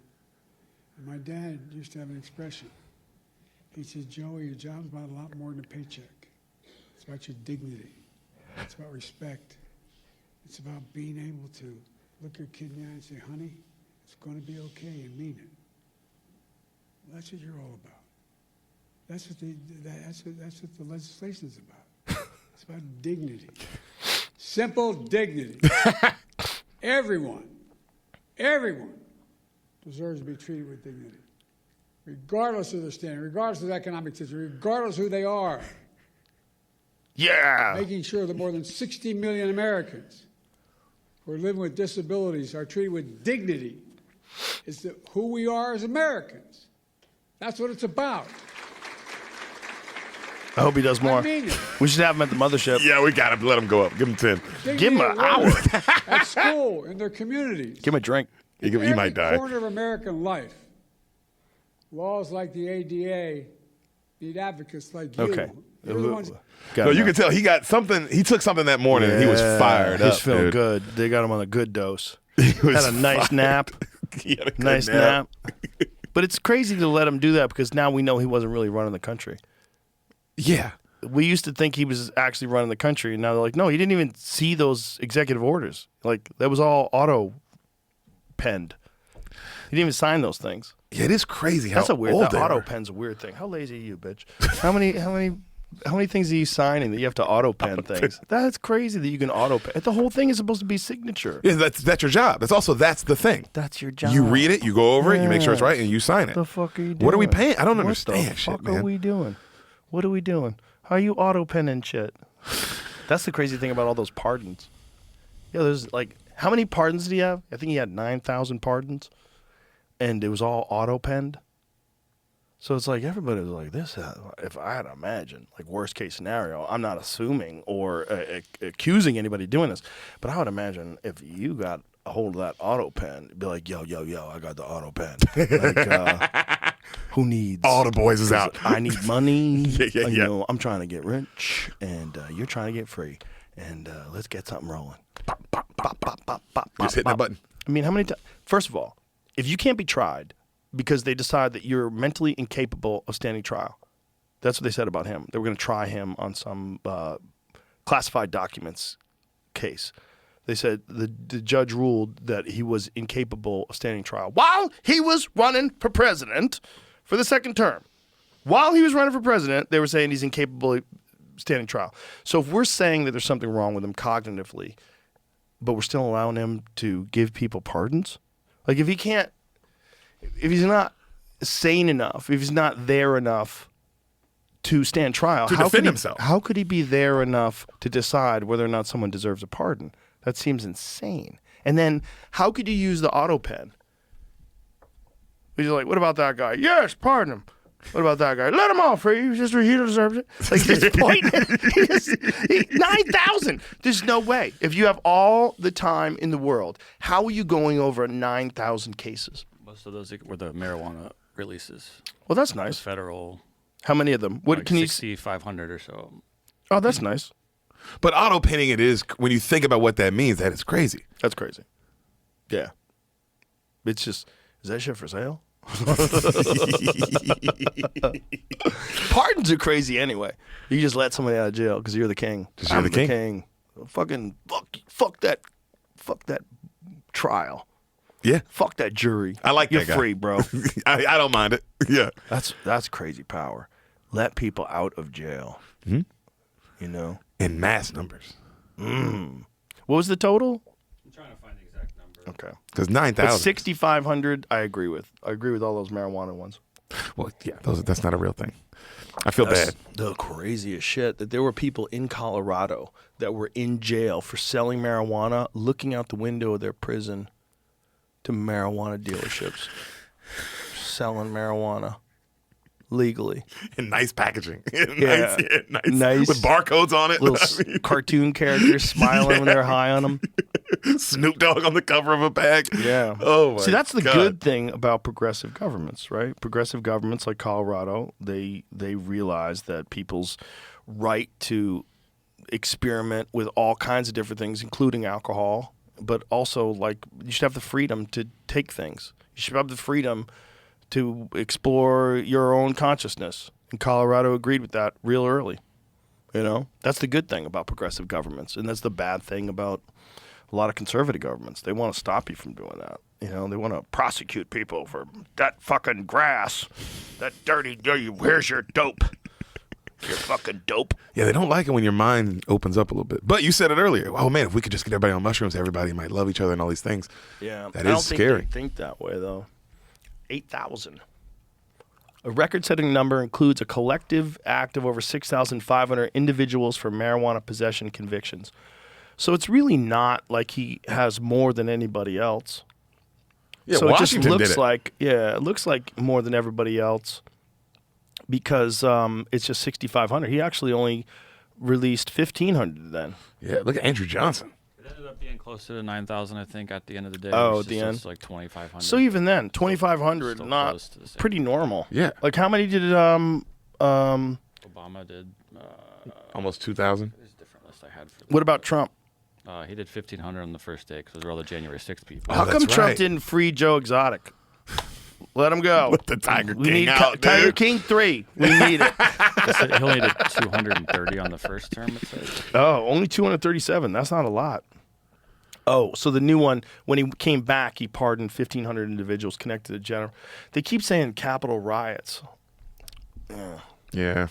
And my dad used to have an expression. He said, Joey, your job's about a lot more than a paycheck. It's about your dignity. It's about respect. It's about being able to look your kid in the eye and say, honey, it's going to be okay, and mean it. Well, that's what you're all about. That's what the legislation's about. It's about dignity. Simple dignity. Everyone deserves to be treated with dignity, regardless of their standing, regardless of their economic situation, regardless of who they are.
Yeah.
Making sure that more than 60 million Americans who are living with disabilities are treated with dignity is who we are as Americans. That's what it's about.
I hope he does more.
I mean it.
We should have him at the mothership.
Yeah, we got to let him go up. Give him 10.
Give him an hour.
At school, in their communities.
Give him a drink.
He might die.
In every corner of American life, laws like the ADA need advocates like you.
Okay.
You're the ones.
No, you can tell he got something. He took something that morning. And he was fired up.
He's feeling
dude.
good. They got him on a good dose.
He
had a nice nap.
He had a good
nice nap. But it's crazy to let him do that because now we know he wasn't really running the country.
Yeah.
We used to think he was actually running the country, and now they're like, no, he didn't even see those executive orders. Like, that was all auto-penned. He didn't even sign those things.
Yeah, it is crazy how
That's a weird.
old
That
they
auto
are.
pen's a weird thing. How lazy are you, bitch? How many How many things are you signing that you have to auto pen things? That's crazy that you can auto pen. The whole thing is supposed to be signature.
Yeah, that's your job. That's the thing.
That's your job.
You read it, you go over it, you make sure it's right, and you sign it.
What the fuck are you doing?
What are we paying? I don't
What
understand
the
shit,
fuck
man.
are we doing? What are we doing? How are you auto penning shit? That's the crazy thing about all those pardons. Yeah, there's like, how many pardons did he have? I think he had 9,000 pardons, and it was all auto penned. So it's like everybody was like, this, if I had to imagine, like worst case scenario, I'm not assuming or accusing anybody doing this, but I would imagine if you got a hold of that auto pen, it'd be like, yo, I got the auto pen. Like, who needs?
All the boys is out.
I need money.
Yeah.
You know, I'm trying to get rich, and you're trying to get free, and let's get something rolling. Pop, pop, pop, pop, pop, pop,
Just hit that button.
I mean, how many times? First of all, if you can't be tried because they decide that you're mentally incapable of standing trial, that's what they said about him. They were going to try him on some classified documents case. They said the judge ruled that he was incapable of standing trial while he was running for president for the second term. While he was running for president, they were saying he's incapable of standing trial. So if we're saying that there's something wrong with him cognitively, but we're still allowing him to give people pardons, like if he's not sane enough, if he's not there enough to stand trial,
To defend himself.
How could he be there enough to decide whether or not someone deserves a pardon? That seems insane. And then how could you use the auto pen? He's like, what about that guy? Yes, pardon him. What about that guy? Let him off. He deserves it. Like, he's pointing. 9,000. There's no way. If you have all the time in the world, how are you going over 9,000 cases?
Most of those were the marijuana releases.
Well, that's
The
nice.
federal.
How many of them? What
Like
can you?
6,500 or so.
Oh, that's nice.
But auto penning it is, when you think about what that means, that is crazy.
That's crazy. Yeah. It's just, is that shit for sale? Pardons are crazy anyway. You just let somebody out of jail because you're the king.
Because you're
I'm
the king.
Fucking fuck that trial.
Yeah.
Fuck that jury.
I like
You're
that guy.
free, bro.
I don't mind it. Yeah.
That's crazy power. Let people out of jail.
Mhm.
You know?
In mass numbers.
What was the total?
I'm trying to find the exact number.
Okay.
Because
But
9,000.
6,500, I agree with. I agree with all those marijuana ones.
Well, yeah, that's not a real thing. I feel
That's
bad.
the craziest shit that there were people in Colorado that were in jail for selling marijuana, looking out the window of their prison to marijuana dealerships, selling marijuana legally.
In nice packaging.
Yeah.
Nice. With barcodes on it.
Little cartoon characters smiling when they're high on them.
Snoop Dogg on the cover of a bag.
Yeah.
Oh, my
See, that's the
God.
good thing about progressive governments, right? Progressive governments like Colorado, they realize that people's right to experiment with all kinds of different things, including alcohol, but also, like, you should have the freedom to take things. You should have the freedom to explore your own consciousness. And Colorado agreed with that real early. You know? That's the good thing about progressive governments. And that's the bad thing about a lot of conservative governments. They want to stop you from doing that. You know, they want to prosecute people for that fucking grass. That dirty, here's your dope. You're fucking dope.
Yeah, they don't like it when your mind opens up a little bit. But you said it earlier. Oh, man, if we could just get everybody on mushrooms, everybody might love each other and all these things.
Yeah.
That
I
is
don't
scary.
think they think that way, though. 8,000. A record-setting number includes a collective act of over 6,500 individuals for marijuana possession convictions. So it's really not like he has more than anybody else.
Yeah,
so
Washington
it just
did
looks
it.
like, it looks like more than everybody else because it's just 6,500. He actually only released 1,500 then.
Yeah, look at Andrew Johnson.
It ended up being closer to 9,000, I think, at the end of the day.
Oh,
It
at the
was
end?
just like 2,500.
So even then, 2,500,
Still
not
close to the same.
pretty normal.
Yeah.
Like how many did
Obama did.
Almost 2,000.
There's a different list I had for.
what about Trump?
He did 1,500 on the first day because those were all the January 6th people.
How come
that's
Trump
right.
didn't free Joe Exotic? Let him go.
With the Tiger
We
King
need
out,
Tiger
dude.
King 3. We need it.
He only did 230 on the first term, it says.
Oh, only 237. That's not a lot. Oh, so the new one, when he came back, he pardoned 1,500 individuals connected to general. They keep saying Capitol riots.
Yeah.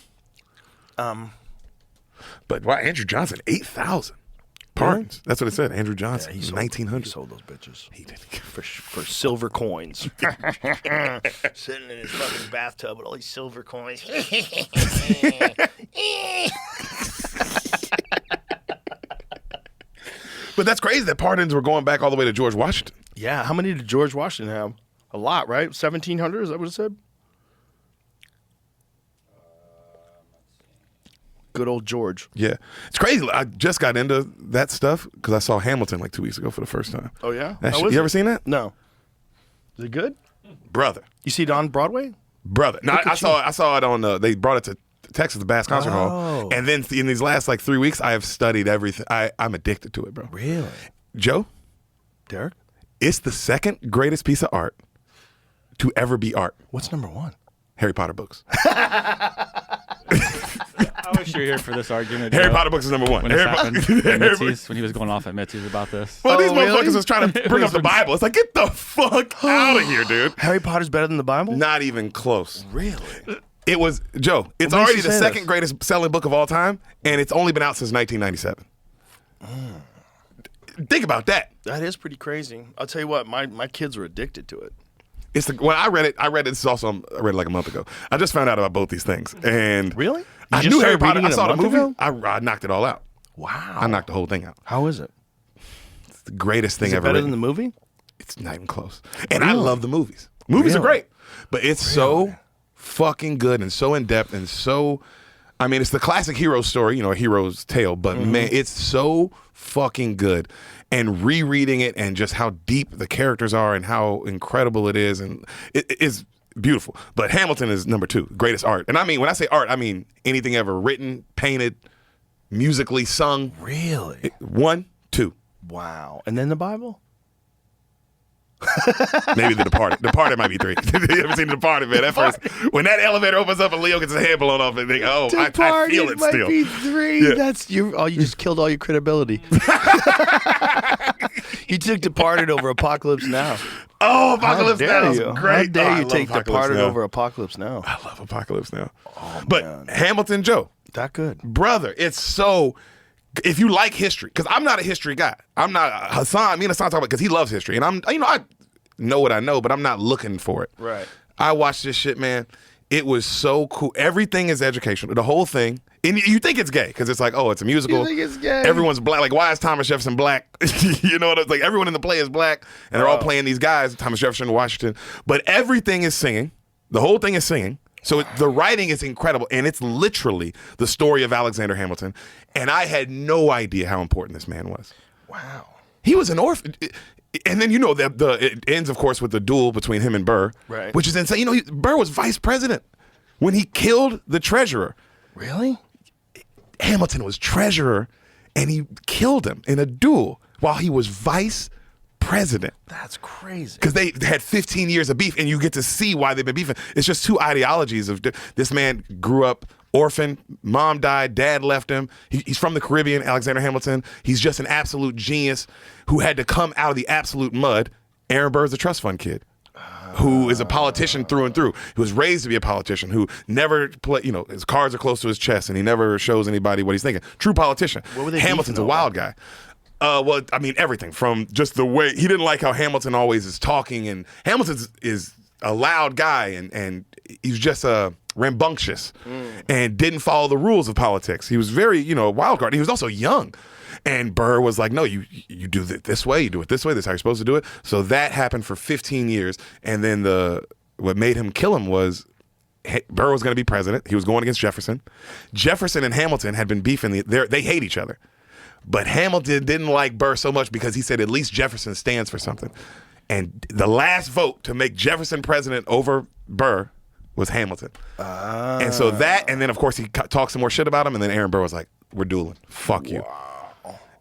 But why Andrew Johnson 8,000 pardons? That's what it said. Andrew Johnson,
He
1900.
sold those bitches.
He did.
For silver coins. Sitting in his fucking bathtub with all these silver coins.
But that's crazy that pardons were going back all the way to George Washington.
Yeah, how many did George Washington have? A lot, right? 1,700, is that what it said? Good old George.
Yeah. It's crazy. I just got into that stuff because I saw Hamilton like 2 weeks ago for the first time.
Oh, yeah?
That
How
shit-
was
you
it?
ever seen that?
No. Is it good?
Brother.
You see it on Broadway?
Brother. No, I saw it on, they brought it to Texas, the Bass Concert Hall.
Oh.
And then in these last like 3 weeks, I have studied everything. I'm addicted to it, bro.
Really?
Joe,
Derek?
it's the second greatest piece of art to ever be art.
What's number one?
Harry Potter books.
I wish you were here for this argument.
Harry
Joe,
Potter books is number one.
When this
Harry Po-
happened at Mitzi's, when he was going off at Mitzi's about this.
Well, these
Oh, really?
motherfuckers was trying to bring up the Bible. It's like, get the fuck out of here, dude.
Harry Potter's better than the Bible?
Not even close.
Really?
It was, Joe, it's
What makes
already
you
the
say
second
this?
greatest selling book of all time, and it's only been out since 1997. Think about that.
That is pretty crazy. I'll tell you what, my kids are addicted to it.
It's when I read it. I read it like a month ago. I just found out about both these things, and
Really?
I
You just
knew Harry
started
Potter.
reading
I
it a
saw the
month
movie.
ago?
I knocked it all out.
Wow.
I knocked the whole thing out.
How is it?
It's the greatest thing
Is it
ever
better
written.
than the movie?
It's not even close. And I
Really?
love the movies. Movies are
Really?
great, but it's so fucking good and so in depth and so. I mean, it's the classic hero story, a hero's tale, but man, it's so fucking good. And rereading it and just how deep the characters are and how incredible it is, and it is beautiful. But Hamilton is number 2, greatest art. And I mean, when I say art, I mean anything ever written, painted, musically sung.
Really?
1, 2.
Wow. And then the Bible?
Maybe The Departed. Departed might be 3. You ever seen The Departed, man? That first, when that elevator opens up and Leo gets his head blown off, and think, oh, I feel it
might
still.
be 3.
Yeah.
That's you. Oh, you just killed all your credibility. You took Departed over Apocalypse Now.
Oh, Apocalypse
How dare
Now is
you?
great.
How dare
Oh, I
you
love
take
Apocalypse
Departed
Now.
over Apocalypse Now?
I love Apocalypse Now.
Oh,
But
man.
Hamilton, Joe,
That good.
brother, it's so. If you like history, because I'm not a history guy. I'm not Hassan. Me and Hassan talk about because he loves history, and I know what I know, but I'm not looking for it.
Right.
I watched this shit, man. It was so cool. Everything is educational. The whole thing. And you think it's gay because it's like, oh, it's a musical.
You think it's gay?
Everyone's black. Like, why is Thomas Jefferson black? You know what I'm like? Everyone in the play is black, and they're all playing these guys, Thomas Jefferson, Washington. But everything is singing. The whole thing is singing. So the writing is incredible, and it's literally the story of Alexander Hamilton. And I had no idea how important this man was.
Wow.
He was an orphan. And then it ends, of course, with the duel between him and Burr,
Right.
which is insane. Burr was vice president when he killed the treasurer.
Really?
Hamilton was treasurer, and he killed him in a duel while he was vice president.
That's crazy.
Because they had 15 years of beef, and you get to see why they've been beefing. It's just two ideologies of this man grew up orphan, mom died, dad left him. He's from the Caribbean, Alexander Hamilton. He's just an absolute genius who had to come out of the absolute mud. Aaron Burr's a trust fund kid who is a politician through and through, who was raised to be a politician, who never his cards are close to his chest, and he never shows anybody what he's thinking. True politician.
What were they
Hamilton's a
beefing
wild guy. Well, I mean, everything from just the way he didn't like how Hamilton always is talking, and Hamilton is a loud guy, and he's just rambunctious and didn't follow the rules of politics. He was very, a wild card. He was also young. And Burr was like, no, you do it this way, you do it this way, this is how you're supposed to do it. So that happened for 15 years. And then what made him kill him was Burr was going to be president. He was going against Jefferson. Jefferson and Hamilton had been beefing. They hate each other. But Hamilton didn't like Burr so much because he said at least Jefferson stands for something. And the last vote to make Jefferson president over Burr was Hamilton. And so and then of course he talked some more shit about him, and then Aaron Burr was like, we're dueling. Fuck you.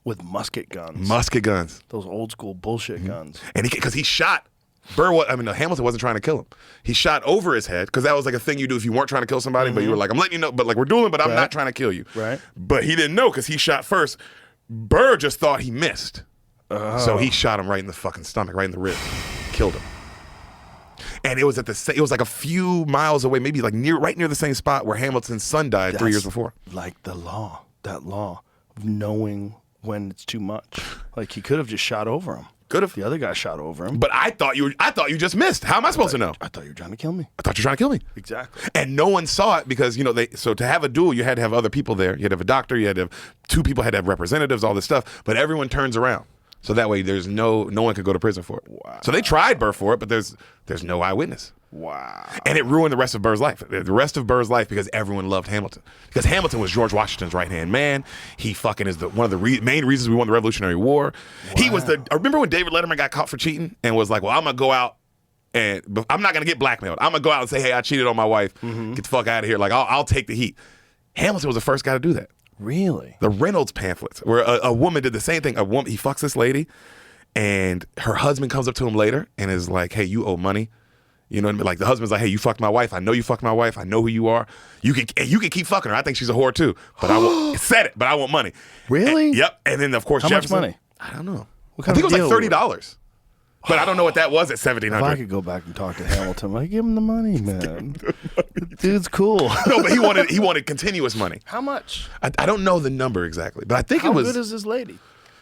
With musket guns.
Musket guns.
Those old school bullshit guns.
And because he shot Hamilton wasn't trying to kill him. He shot over his head because that was like a thing you do if you weren't trying to kill somebody, but you were like, I'm letting you know, but like we're dueling, but I'm not trying to kill you.
Right.
But he didn't know because he shot first. Burr just thought he missed. So he shot him right in the fucking stomach, right in the ribs. Killed him. And it was it was like a few miles away, maybe like right near the same spot where Hamilton's son died 3 years before.
Like that law of knowing when it's too much. Like he could have just shot over him.
Could have.
The other guy shot over him.
But I thought you just missed. How am I supposed to know?
I thought you were trying to kill me.
I thought you were trying to kill me.
Exactly.
And no one saw it because, so to have a duel, you had to have other people there. You had to have a doctor, you had to have 2 people, had to have representatives, all this stuff. But everyone turns around. So that way there's no one could go to prison for it.
Wow.
So they tried Burr for it, but there's no eyewitness.
Wow.
And it ruined the rest of Burr's life. The rest of Burr's life because everyone loved Hamilton. Because Hamilton was George Washington's right-hand man. He fucking is one of the main reasons we won the Revolutionary War. Wow. He was I remember when David Letterman got caught for cheating and was like, well, I'm going to go out and I'm not going to get blackmailed. I'm going to go out and say, hey, I cheated on my wife. Get the fuck out of here. Like, I'll take the heat. Hamilton was the first guy to do that.
Really?
The Reynolds pamphlets, where a woman did the same thing. He fucks this lady, and her husband comes up to him later and is like, hey, you owe money. You know what I mean? Like the husband's like, hey, you fucked my wife. I know you fucked my wife. I know who you are. You can keep fucking her. I think she's a whore too. But I want said it. But I want money.
Really?
Yep. And then of course
how
Jefferson.
Much money?
I don't know.
What
I
kind
think
of
it was like
deal?
$30. But I don't know what that was at
If I
1700.
could go back and talk to Hamilton, like give him the money, man. Dude's cool.
No, but he wanted continuous money.
How much?
I don't know the number exactly, but I think
How
it was.
good is this lady?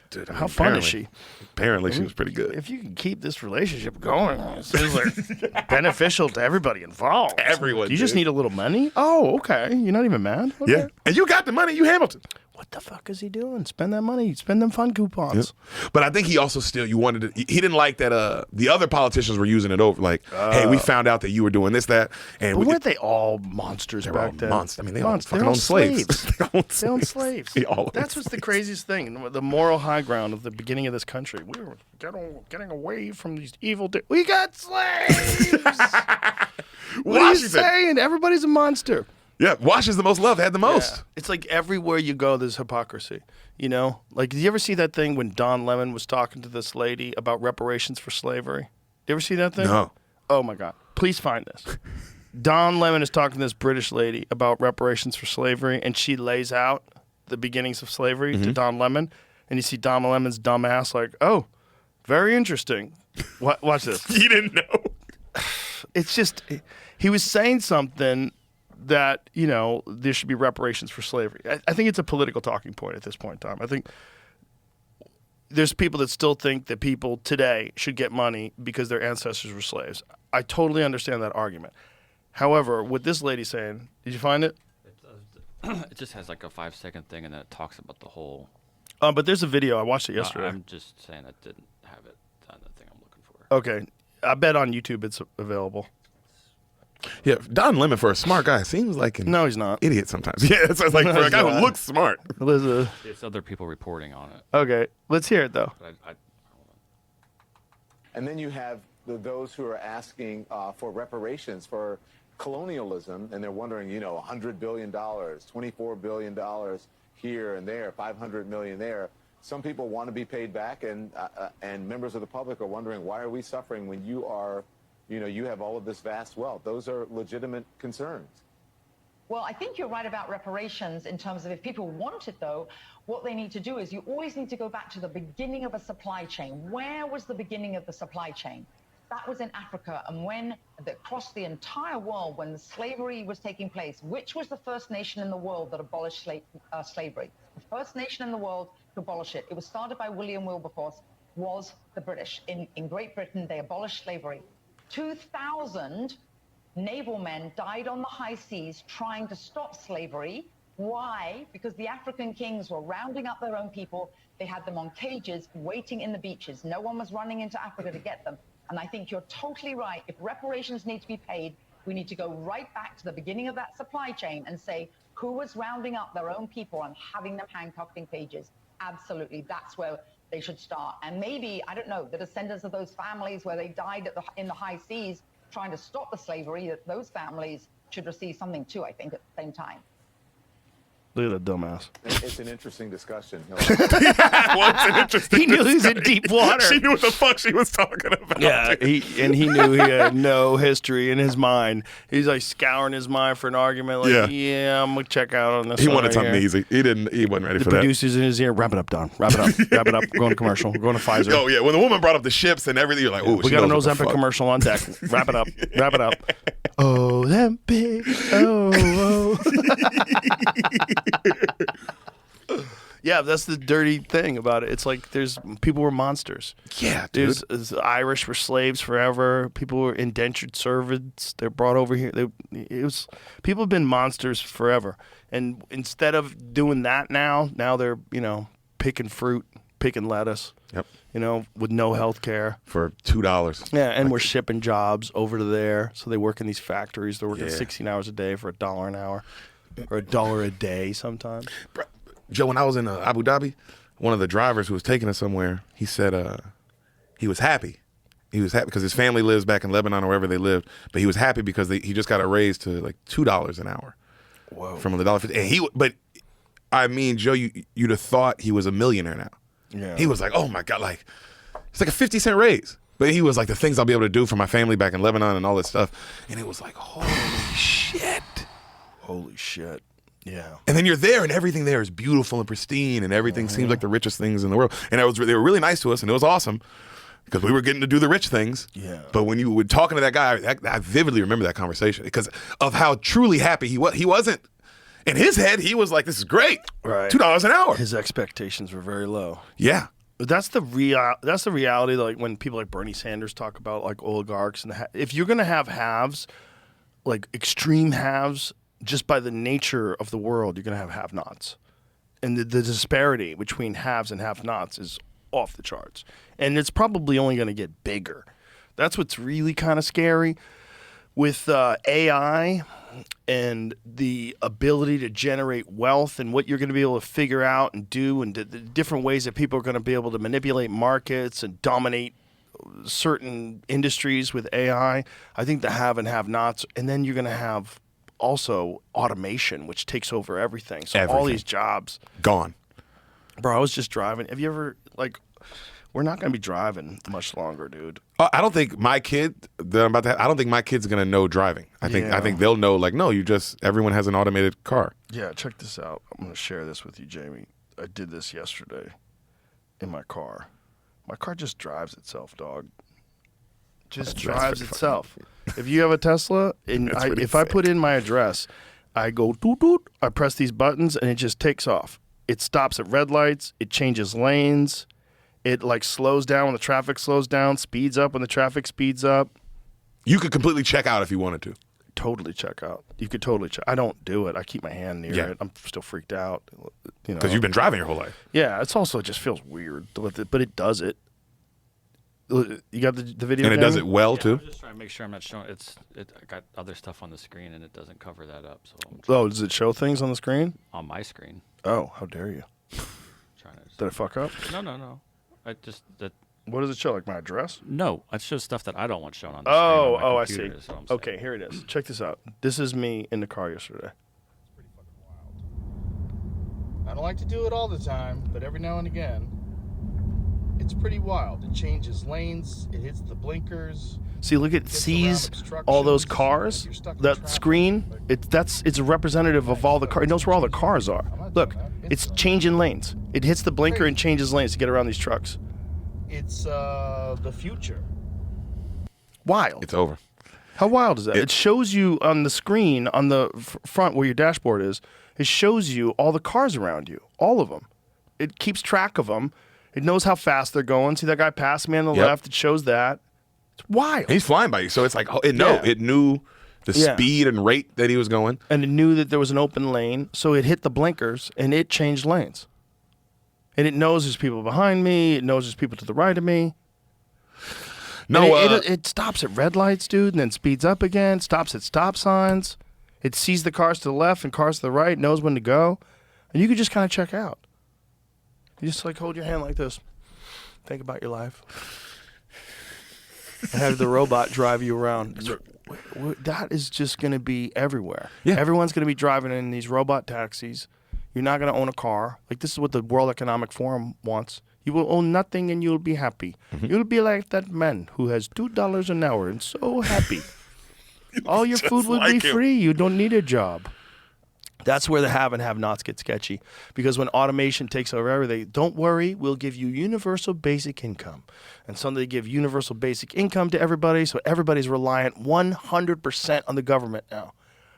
Dude,
How fun is she?
Apparently, she was pretty good.
If you can keep this relationship going, it seems like beneficial to everybody involved.
Everyone.
You just need a little money? Oh, okay. You're not even mad? Okay.
Yeah. And you got the money, you Hamilton.
What the fuck is he doing? Spend that money. Spend them fun coupons.
Yep. But I think he also he didn't like that the other politicians were using it over. Like, hey, we found out that you were doing this, that. And
but weren't they all monsters back then?
I mean, they all fucking owned slaves.
They owned slaves. That's what's the craziest thing. The moral high ground of the beginning of this country. We were getting away from these evil... we got slaves! What are you saying? Everybody's a monster.
Yeah, Wash is the most loved, had the most.
Yeah. It's like everywhere you go, there's hypocrisy. You know? Like, did you ever see that thing when Don Lemon was talking to this lady about reparations for slavery? Did you ever see that thing?
No.
Oh, my God. Please find this. Don Lemon is talking to this British lady about reparations for slavery, and she lays out the beginnings of slavery to Don Lemon, and you see Don Lemon's dumb ass like, oh, very interesting. Watch this.
You didn't know.
It's just, he was saying something that, there should be reparations for slavery. I think it's a political talking point at this point in time. I think there's people that still think that people today should get money because their ancestors were slaves. I totally understand that argument. However, what this lady's saying, did you find it?
It just has like a 5-second thing, and then it talks about the whole.
But there's a video. I watched it yesterday.
I'm just saying I didn't have it on the thing I'm looking for.
Okay. I bet on YouTube it's available.
Yeah, Don Lemon, for a smart guy, seems like an
No, he's not.
idiot sometimes. Yeah, it's like for a guy who looks smart.
It's other people reporting on it.
Okay, let's hear it, though.
But
And then you have those who are asking for reparations for colonialism, and they're wondering, $100 billion, $24 billion here and there, $500 million there. Some people want to be paid back, and members of the public are wondering, why are we suffering when you are, you have all of this vast wealth? Those are legitimate concerns.
Well, I think you're right about reparations in terms of if people want it, though, what they need to do is you always need to go back to the beginning of a supply chain. Where was the beginning of the supply chain? That was in Africa, and when across the entire world, when the slavery was taking place, which was the first nation in the world that abolished slavery? The first nation in the world to abolish it. It was started by William Wilberforce, was the British. In Great Britain, they abolished slavery. 2,000 naval men died on the high seas trying to stop slavery. Why? Because the African kings were rounding up their own people. They had them on cages waiting in the beaches. No one was running into Africa to get them. And I think you're totally right. If reparations need to be paid, we need to go right back to the beginning of that supply chain and say who was rounding up their own people and having them handcuffed in cages. Absolutely. That's where they should start. And maybe, I don't know, the descendants of those families where they died in the high seas trying to stop the slavery, that those families should receive something too, I think, at the same time.
Look at that dumbass.
It's an interesting discussion.
He knew he was in deep water.
She knew what the fuck she was talking about.
Yeah, he knew he had no history in his mind. He's like scouring his mind for an argument. Like, yeah, I'm gonna check out on this.
He
one
wanted
right
something
here.
easy. He wasn't ready
The
for that.
producers in his ear. Wrap it up, Don. Wrap it up. Wrap it up. We're going to commercial. We're going to Pfizer.
Oh yeah, when the woman brought up the ships and everything, you're like, oh,
We got an Ozempic commercial on deck. Wrap it up. Wrap it up. Ozempic. Oh. Yeah, that's the dirty thing about it. It's like people were monsters.
Yeah, dude.
There's Irish were slaves forever. People were indentured servants. They're brought over here. People have been monsters forever. And instead of doing that now they're picking fruit, picking lettuce.
Yep.
With no health care.
For $2.
Yeah, and we're shipping jobs over to there. So they work in these factories. They're working 16 hours a day for $1 an hour. Or $1 a day sometimes.
Joe, when I was in Abu Dhabi, one of the drivers who was taking us somewhere, he said he was happy. He was happy because his family lives back in Lebanon or wherever they lived. But he was happy because he just got a raise to like $2 an hour.
Whoa.
From the $1.50. But I mean, Joe, you'd have thought he was a millionaire now.
Yeah.
He was like, oh my God, like it's like a 50-cent raise. But he was like, the things I'll be able to do for my family back in Lebanon and all this stuff. And it was like, holy shit.
Holy shit. Yeah.
And then you're there, and everything there is beautiful and pristine, and everything seems like the richest things in the world. And they were really nice to us, and it was awesome because we were getting to do the rich things.
Yeah.
But when you were talking to that guy, I vividly remember that conversation because of how truly happy he was. He wasn't in his head. He was like, "This is great,
Right.
$2 an hour."
His expectations were very low.
Yeah.
But that's the reality. Like when people like Bernie Sanders talk about like oligarchs and if you're gonna have halves, like extreme halves. Just by the nature of the world, you're going to have have-nots. And the disparity between haves and have-nots is off the charts. And it's probably only going to get bigger. That's what's really kind of scary. With AI and the ability to generate wealth and what you're going to be able to figure out and do and the different ways that people are going to be able to manipulate markets and dominate certain industries with AI, I think the have and have-nots. And then you're going to have also automation, which takes over everything. So all these jobs
gone.
Bro, I was just driving. Have you ever we're not going to be driving much longer, dude.
I don't think my kid that I'm about to have, I don't think my kid's gonna know driving. I think they'll know like, no, everyone has an automated car.
Yeah, check this out. I'm gonna share this with you, Jamie. I did this yesterday in my car. My car just drives itself, dog. Just drives itself. If you have a Tesla, and if I put in my address, I go doot doot, I press these buttons, and it just takes off. It stops at red lights. It changes lanes. It slows down when the traffic slows down, speeds up when the traffic speeds up.
You could completely check out if you wanted to.
Totally check out. You could totally check. I don't do it. I keep my hand near it. I'm still freaked out.
Because you've been driving your whole life.
Yeah, it just feels weird, but it does it. You got the video,
and it does it well too.
I'm just trying to make sure I'm not showing. I got other stuff on the screen and it doesn't cover that up. So
does it show things on the screen?
On my screen.
Oh, how dare you! Did I fuck up?
No.
What does it show? Like my address?
No, it shows stuff that I don't want shown on the screen.
Oh, I see. Okay, here it is. Check this out. This is me in the car yesterday. It's pretty fucking wild. I don't like to do it all the time, but every now and again. It's pretty wild. It changes lanes. It hits the blinkers. See, look, it sees all those cars. That screen, it's a representative of all the cars. It knows where all the cars are. Look, it's changing lanes. It hits the blinker and changes lanes to get around these trucks. It's the future. Wild.
It's over.
How wild is that? It shows you on the screen on the front where your dashboard is. It shows you all the cars around you, all of them. It keeps track of them. It knows how fast they're going. See that guy passed me on the left? It shows that. It's wild.
He's flying by you. So it's like, it knew the speed and rate that he was going.
And it knew that there was an open lane. So it hit the blinkers and it changed lanes. And it knows there's people behind me. It knows there's people to the right of me.
No,
it stops at red lights, dude, and then speeds up again, stops at stop signs. It sees the cars to the left and cars to the right, knows when to go. And you can just kind of check out. You just hold your hand like this. Think about your life. And have the robot drive you around. That is just going to be everywhere.
Yeah.
Everyone's going to be driving in these robot taxis. You're not going to own a car. Like, this is what the World Economic Forum wants. You will own nothing and you'll be happy. You'll be like that man who has $2 an hour and so happy. All your food will be free. You don't need a job. That's where the have and have-nots get sketchy. Because when automation takes over everything, don't worry, we'll give you universal basic income. And so they give universal basic income to everybody, so everybody's reliant 100% on the government now.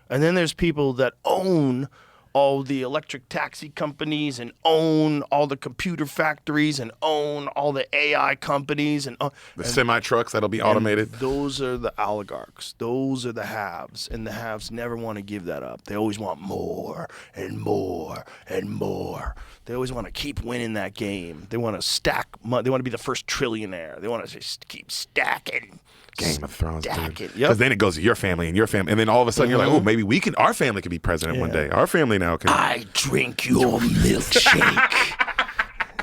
And then there's people that own all the electric taxi companies and own all the computer factories and own all the AI companies and
the semi-trucks that'll be automated.
Those are the oligarchs. Those are the haves, and the haves never want to give that up. They always want more and more and more. They always want to keep winning that game. They want to stack money. They want to be the first trillionaire. They want to just keep stacking.
Game of Thrones, dude. Because
Yep.
then it goes to your family and your family, and then all of a sudden you're like, oh, maybe our family could be president one day. Our family now can.
I drink your milkshake.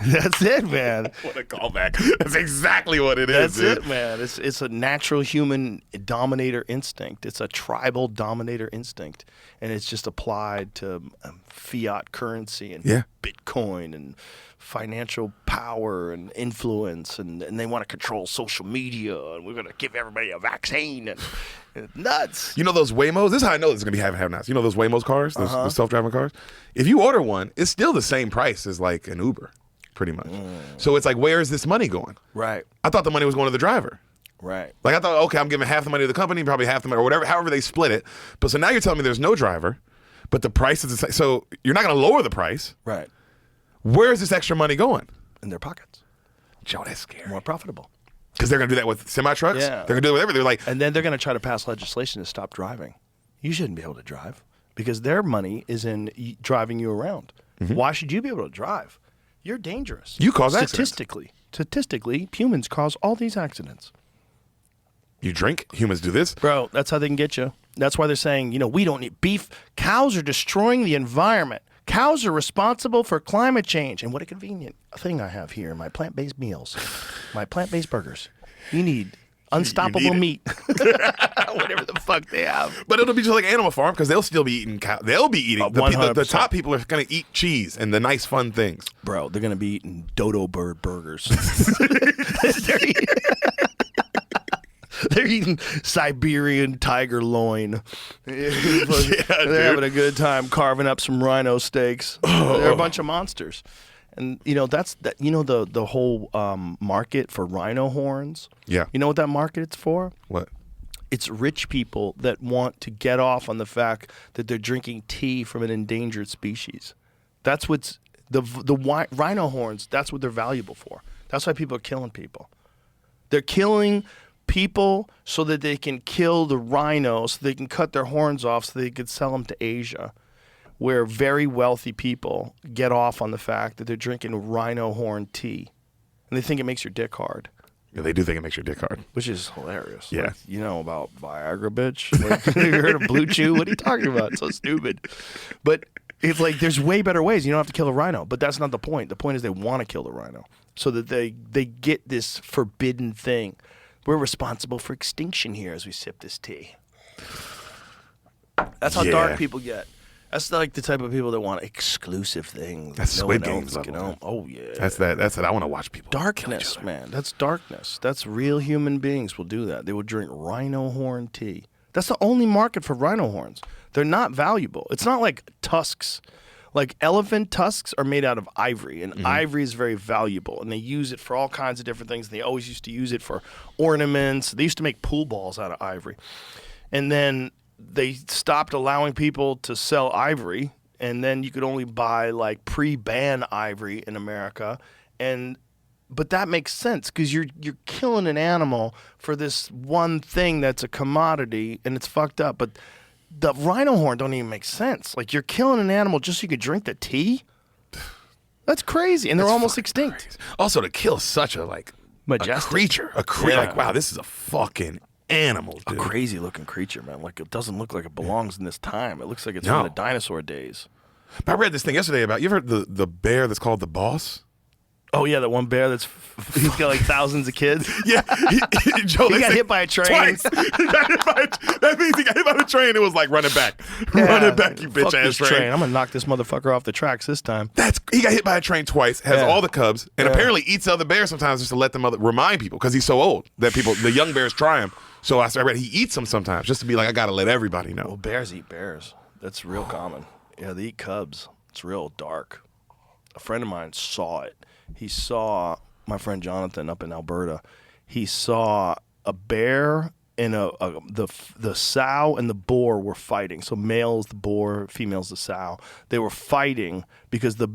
That's it, man.
What a callback. That's exactly what it
That's
is.
it, man. It's a natural human dominator instinct. It's a tribal dominator instinct, and it's just applied to fiat currency and Bitcoin and financial power and influence, and they want to control social media, and we're going to give everybody a vaccine, and it's nuts.
You know those Waymos? This is how I know this is going to be have-nots. You know those Waymos cars, those self-driving cars? If you order one, it's still the same price as like an Uber, pretty much. So it's like, where is this money going?
Right.
I thought the money was going to the driver.
Right.
Like I thought, okay, I'm giving half the money to the company, probably half the money, or whatever, however they split it. But so now you're telling me there's no driver, but the price is the same. So you're not going to lower the price.
Right.
Where is this extra money going?
In their pockets.
Joe, that's scary.
More profitable.
Because they're going to do that with semi-trucks?
Yeah.
They're going to do it with everything. They're like,
and then they're going to try to pass legislation to stop driving. You shouldn't be able to drive because their money is in driving you around. Why should you be able to drive? You're dangerous.
You cause
accidents. Statistically, humans cause all these accidents.
You drink, humans do this.
Bro, that's how they can get you. That's why they're saying, we don't need beef. Cows are destroying the environment. Cows are responsible for climate change. And what a convenient thing I have here in my plant-based meals, my plant-based burgers. You need unstoppable meat. Whatever the fuck they have.
But it'll be just like Animal Farm because they'll still be eating cow. They'll be eating. The top people are going to eat cheese and the nice, fun things.
Bro, they're going to be eating dodo bird burgers. They're eating Siberian tiger loin. They're having a good time carving up some rhino steaks. They're a bunch of monsters. And that's that. The whole market for rhino horns.
Yeah.
You know what that market is for?
What?
It's rich people that want to get off on the fact that they're drinking tea from an endangered species. That's what's the rhino horns. That's what they're valuable for. That's why people are killing people. They're killing people so that they can kill the rhinos, so they can cut their horns off, so they could sell them to Asia, where very wealthy people get off on the fact that they're drinking rhino horn tea, and they think it makes your dick hard.
Yeah, they do think it makes your dick hard,
which is hilarious.
Yeah,
like, you know about Viagra, bitch. Like, have you heard of Blue Chew? What are you talking about? It's so stupid. But it's like there's way better ways. You don't have to kill the rhino, but that's not the point. The point is they want to kill the rhino so that they get this forbidden thing. We're responsible for extinction here as we sip this tea. That's how dark people get. That's like the type of people that want exclusive things.
That's
no
Squid
one
Games
else
level.
can own. Oh yeah.
That's that. I want to watch people.
Darkness, man. That's darkness. That's real human beings will do that. They will drink rhino horn tea. That's the only market for rhino horns. They're not valuable. It's not like tusks. Like elephant tusks are made out of ivory, and ivory is very valuable, and they use it for all kinds of different things. They always used to use it for ornaments. They used to make pool balls out of ivory. And then they stopped allowing people to sell ivory, and then you could only buy like pre-ban ivory in America. But that makes sense because you're killing an animal for this one thing that's a commodity, and it's fucked up. But the rhino horn don't even make sense. Like, you're killing an animal just so you could drink the tea? That's crazy, and they're almost extinct.
Crazy. Also, to kill such a
majestic
creature, like, wow, this is a fucking animal, dude.
A crazy looking creature, man. Like, it doesn't look like it belongs in this time. It looks like it's from the dinosaur days.
But I read this thing yesterday about, you ever heard the bear that's called the boss?
Oh yeah, that one bear he's got like thousands of kids.
Yeah, Joe,
he got hit by a train.
Twice. That means he got hit by the train. It was like running back,
Yeah,
running back, you bitch
fuck
ass
this
train.
I'm gonna knock this motherfucker off the tracks this time.
He got hit by a train twice. Has
Yeah.
all the cubs, and
Yeah.
apparently eats other bears sometimes just to let them remind people because he's so old that the young bears try him. So I read he eats them sometimes just to be like, I gotta let everybody know.
Well, bears eat bears. That's real common. Yeah, they eat cubs. It's real dark. A friend of mine saw it. He saw my friend Jonathan up in Alberta. He saw a bear and the sow and the boar were fighting. So male's the boar, female's the sow. They were fighting because the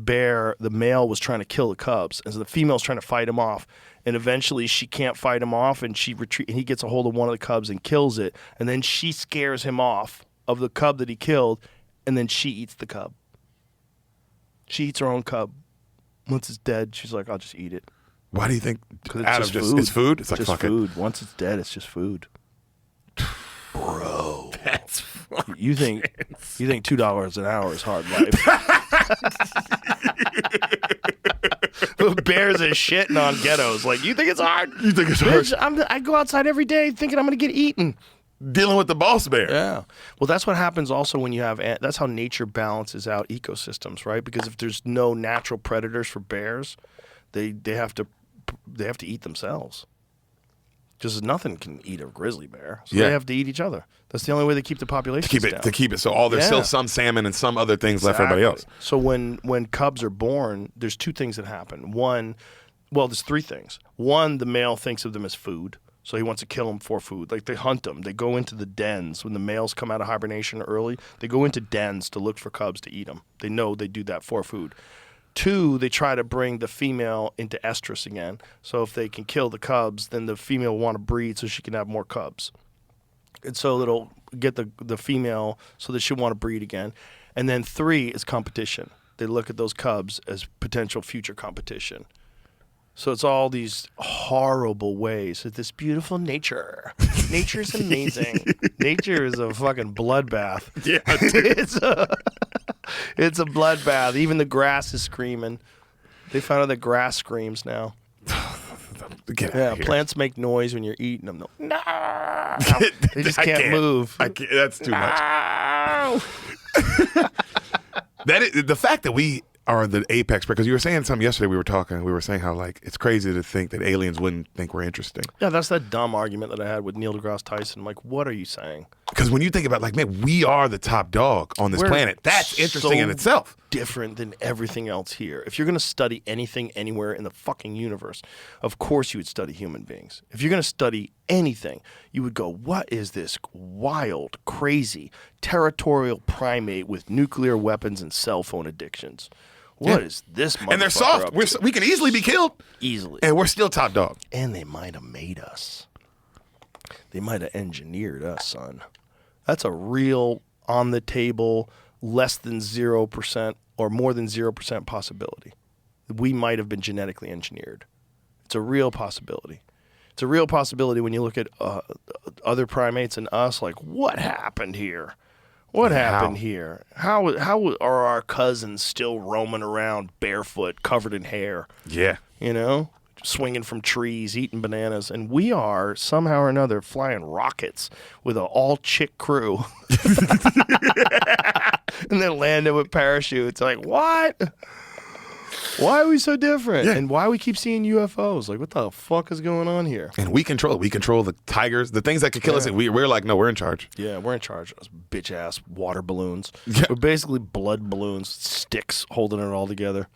male was trying to kill the cubs, and so the female's trying to fight him off. And eventually she can't fight him off, and and he gets a hold of one of the cubs and kills it. And then she scares him off of the cub that he killed, and then she eats the cub. She eats her own cub. Once it's dead, she's like, I'll just eat it.
Why do you think?
Because
Out of just it's food. It's like
just
fuck
food.
it.
Once it's dead, it's just food. Bro,
that's
you think $2 an hour is hard life? Bears are shitting on ghettos. Like, you think it's hard?
You think it's
Bitch,
hard?
I go outside every day thinking I'm gonna get eaten.
Dealing with the boss bear.
Yeah. Well, that's what happens also when you have. That's how nature balances out ecosystems, right? Because if there's no natural predators for bears, they have to eat themselves. Just nothing can eat a grizzly bear, so they have to eat each other. That's the only way they keep the population down.
To keep it. So there's still some salmon and some other things left for everybody else.
So when cubs are born, there's two things that happen. There's three things. One, the male thinks of them as food. So he wants to kill them for food. Like, they hunt them. They go into the dens. When the males come out of hibernation early, they go into dens to look for cubs to eat them. They know they do that for food. Two, they try to bring the female into estrus again. So if they can kill the cubs, then the female will want to breed so she can have more cubs. And so it'll get the female so that she'll want to breed again. And then three is competition. They look at those cubs as potential future competition. So it's all these horrible ways. It's this beautiful nature. Nature's amazing. Nature is a fucking bloodbath.
Yeah,
it's a bloodbath. Even the grass is screaming. They found out that grass screams now.
Get out of here.
Plants make noise when you're eating them. No, they just can't move.
That's too much. The fact that we are the apex, because you were saying something yesterday. We were saying how, like, it's crazy to think that aliens wouldn't think we're interesting.
Yeah, that's that dumb argument that I had with Neil deGrasse Tyson. Like, what are you saying?
Because when you think about, like, man, we are the top dog on this planet. That's interesting in itself.
Different than everything else here. If you're going to study anything anywhere in the fucking universe, of course you would study human beings. If you're going to study anything, you would go, what is this wild, crazy, territorial primate with nuclear weapons and cell phone addictions? What is this motherfucker
And they're soft.
up to?
We can easily be killed.
Easily.
And we're still top dog.
And they might have made us. They might have engineered us, son. That's a real on the table, less than 0% or more than 0% possibility. We might have been genetically engineered. It's a real possibility. It's a real possibility when you look at other primates and us, like, what happened here? What happened here? How are our cousins still roaming around barefoot, covered in hair?
Yeah.
You know? Swinging from trees, eating bananas. And we are, somehow or another, flying rockets with an all-chick crew. And then landing with parachutes. Like, what? Why are we so different? Yeah. And why we keep seeing UFOs? Like, what the fuck is going on here?
And we control the tigers, the things that could kill us. And we're like, no, we're in charge.
Yeah, we're in charge of those bitch-ass water balloons. Yeah. We're basically blood balloons, sticks holding it all together.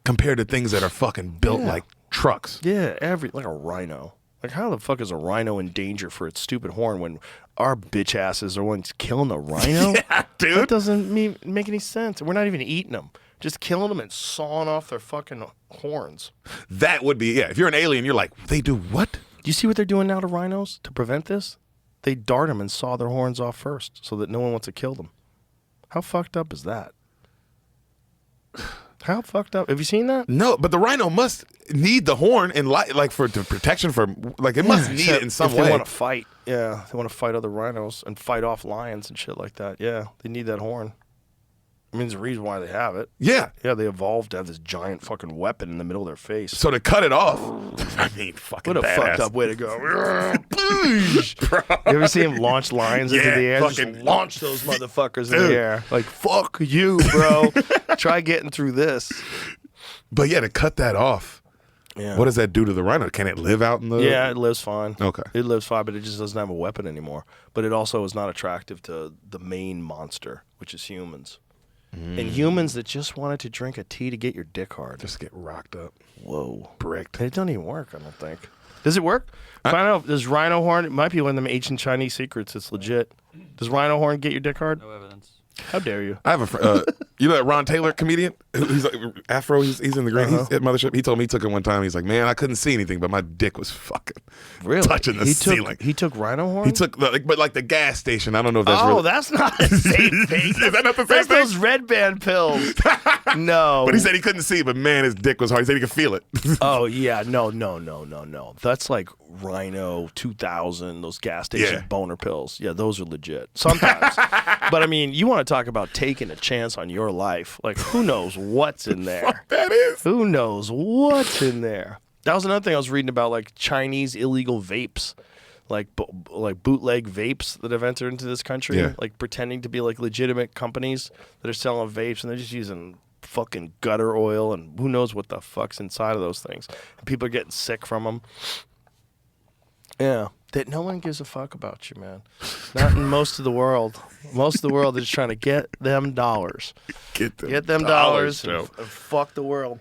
Compared to things that are fucking built like trucks.
Yeah, like a rhino. Like, how the fuck is a rhino in danger for its stupid horn when our bitch asses are ones killing the rhino?
Yeah, dude.
That doesn't make any sense. We're not even eating them. Just killing them and sawing off their fucking horns.
That would be, if you're an alien, you're like, they do what?
Do you see what they're doing now to rhinos to prevent this? They dart them and saw their horns off first so that no one wants to kill them. How fucked up is that? How fucked up? Have you seen that?
No, but the rhino must need the horn and like for the protection for it must need it in some way.
They want to fight. Yeah, they want to fight other rhinos and fight off lions and shit like that. Yeah, they need that horn. I mean, there's a reason why they have it.
Yeah.
Yeah, they evolved to have this giant fucking weapon in the middle of their face.
So to cut it off, I mean, fucking
What a
badass.
fucked up way to go. You ever see him launch lions into the air?
fucking
Just launch those motherfuckers in the air. Like, fuck you, bro. Try getting through this.
But yeah, to cut that off,
Yeah.
what does that do to the rhino? Can it live out in the...
Yeah, it lives fine.
Okay.
It lives fine, but it just doesn't have a weapon anymore. But it also is not attractive to the main monster, which is humans. And humans that just wanted to drink a tea to get your dick hard.
Just get rocked up.
Whoa.
Bricked.
It doesn't even work, I don't think. Does it work? Find out. Does rhino horn, it might be one of them ancient Chinese secrets. It's legit. Does rhino horn get your dick hard?
No evidence.
How dare you?
I have a friend, you know that Ron Taylor comedian? He's like Afro. He's in the green. He's at Mothership. He told me he took it one time. He's like, man, I couldn't see anything, but my dick was fucking touching the ceiling.
He took rhino horn?
He took, but like the gas station. I don't know if that's
Oh,
really.
that's not the same thing.
Is that not the same
That's
thing?
those red band pills. No.
But he said he couldn't see, but man, his dick was hard. He said he could feel it.
Oh, yeah. No. That's like Rhino 2000, those gas station boner pills. Yeah, those are legit. Sometimes. But I mean, you want to talk about taking a chance on your life. Like, who knows what's in there?
Fuck that is.
Who knows what's in there? That was another thing I was reading about, like Chinese illegal vapes. Like bootleg vapes that have entered into this country.
Yeah.
Like pretending to be like legitimate companies that are selling vapes, and they're just using fucking gutter oil and who knows what the fuck's inside of those things. And people are getting sick from them. Yeah. That no one gives a fuck about you, man. Not in most of the world. Most of the world is trying to get them dollars.
Get
them dollars and fuck the world.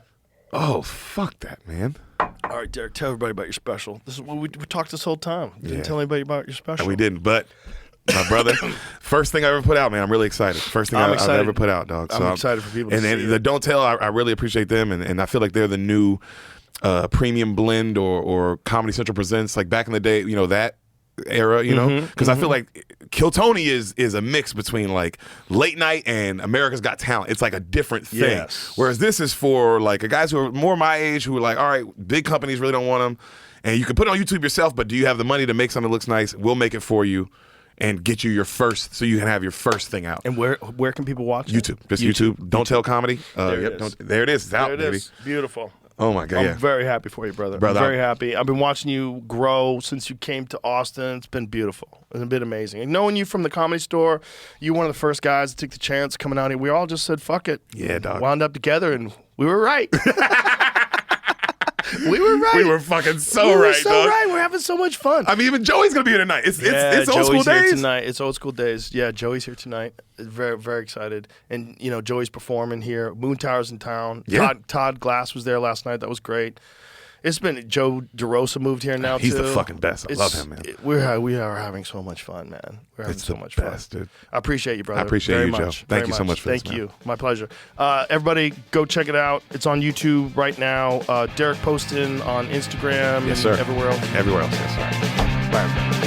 Oh, fuck that, man.
All right, Deric, tell everybody about your special. This is what we talked this whole time. Didn't tell anybody about your special.
We didn't, but my brother, first thing I ever put out, man. I'm really excited. First thing I've ever put out, dog. So
I'm excited for people to see
And the Don't Tell, I really appreciate them, and I feel like they're the new premium blend or Comedy Central Presents. Like back in the day, you know, that era, you know? Because I feel like Kill Tony is a mix between like late night and America's Got Talent. It's like a different thing.
Yes.
Whereas this is for like guys who are more my age who are like, all right, big companies really don't want them. And you can put it on YouTube yourself, but do you have the money to make something that looks nice? We'll make it for you and get you your first, so you can have your first thing out.
And where can people watch it?
YouTube. Just YouTube. Don't Tell Comedy.
There it is.
There it is. It's out,
There it
baby.
is. Beautiful.
Oh my God,
I'm very happy for you, brother. I'm very happy. I've been watching you grow since you came to Austin. It's been beautiful. It's been amazing. And knowing you from the Comedy Store, you were one of the first guys to take the chance coming out here. We all just said, fuck it.
Yeah, dog.
Wound up together, and we were right. We were right.
We were fucking so
we were
right,
so
dog.
right. We're having so much fun.
I mean, even Joey's gonna be here tonight. It's old school
Joey's here
days
tonight. It's old school days. Yeah, Joey's here tonight. Very, very excited. And you know, Joey's performing here. Moon Tower's in town.
Yeah.
Todd Glass was there last night. That was great. It's been Joe DeRosa moved here now.
He's
too.
the fucking best. I love him, man.
We are having so much fun, man. We're having
It's
so
the
much
best,
fun.
dude.
I appreciate you, brother.
I appreciate
very
you, Joe.
much.
Thank
Very
you so much for this,
Thank
man.
you. My pleasure. Everybody, go check it out. It's on YouTube right now. Deric Poston on Instagram
Yes,
and
sir.
everywhere else.
Everywhere else, yes.
Bye.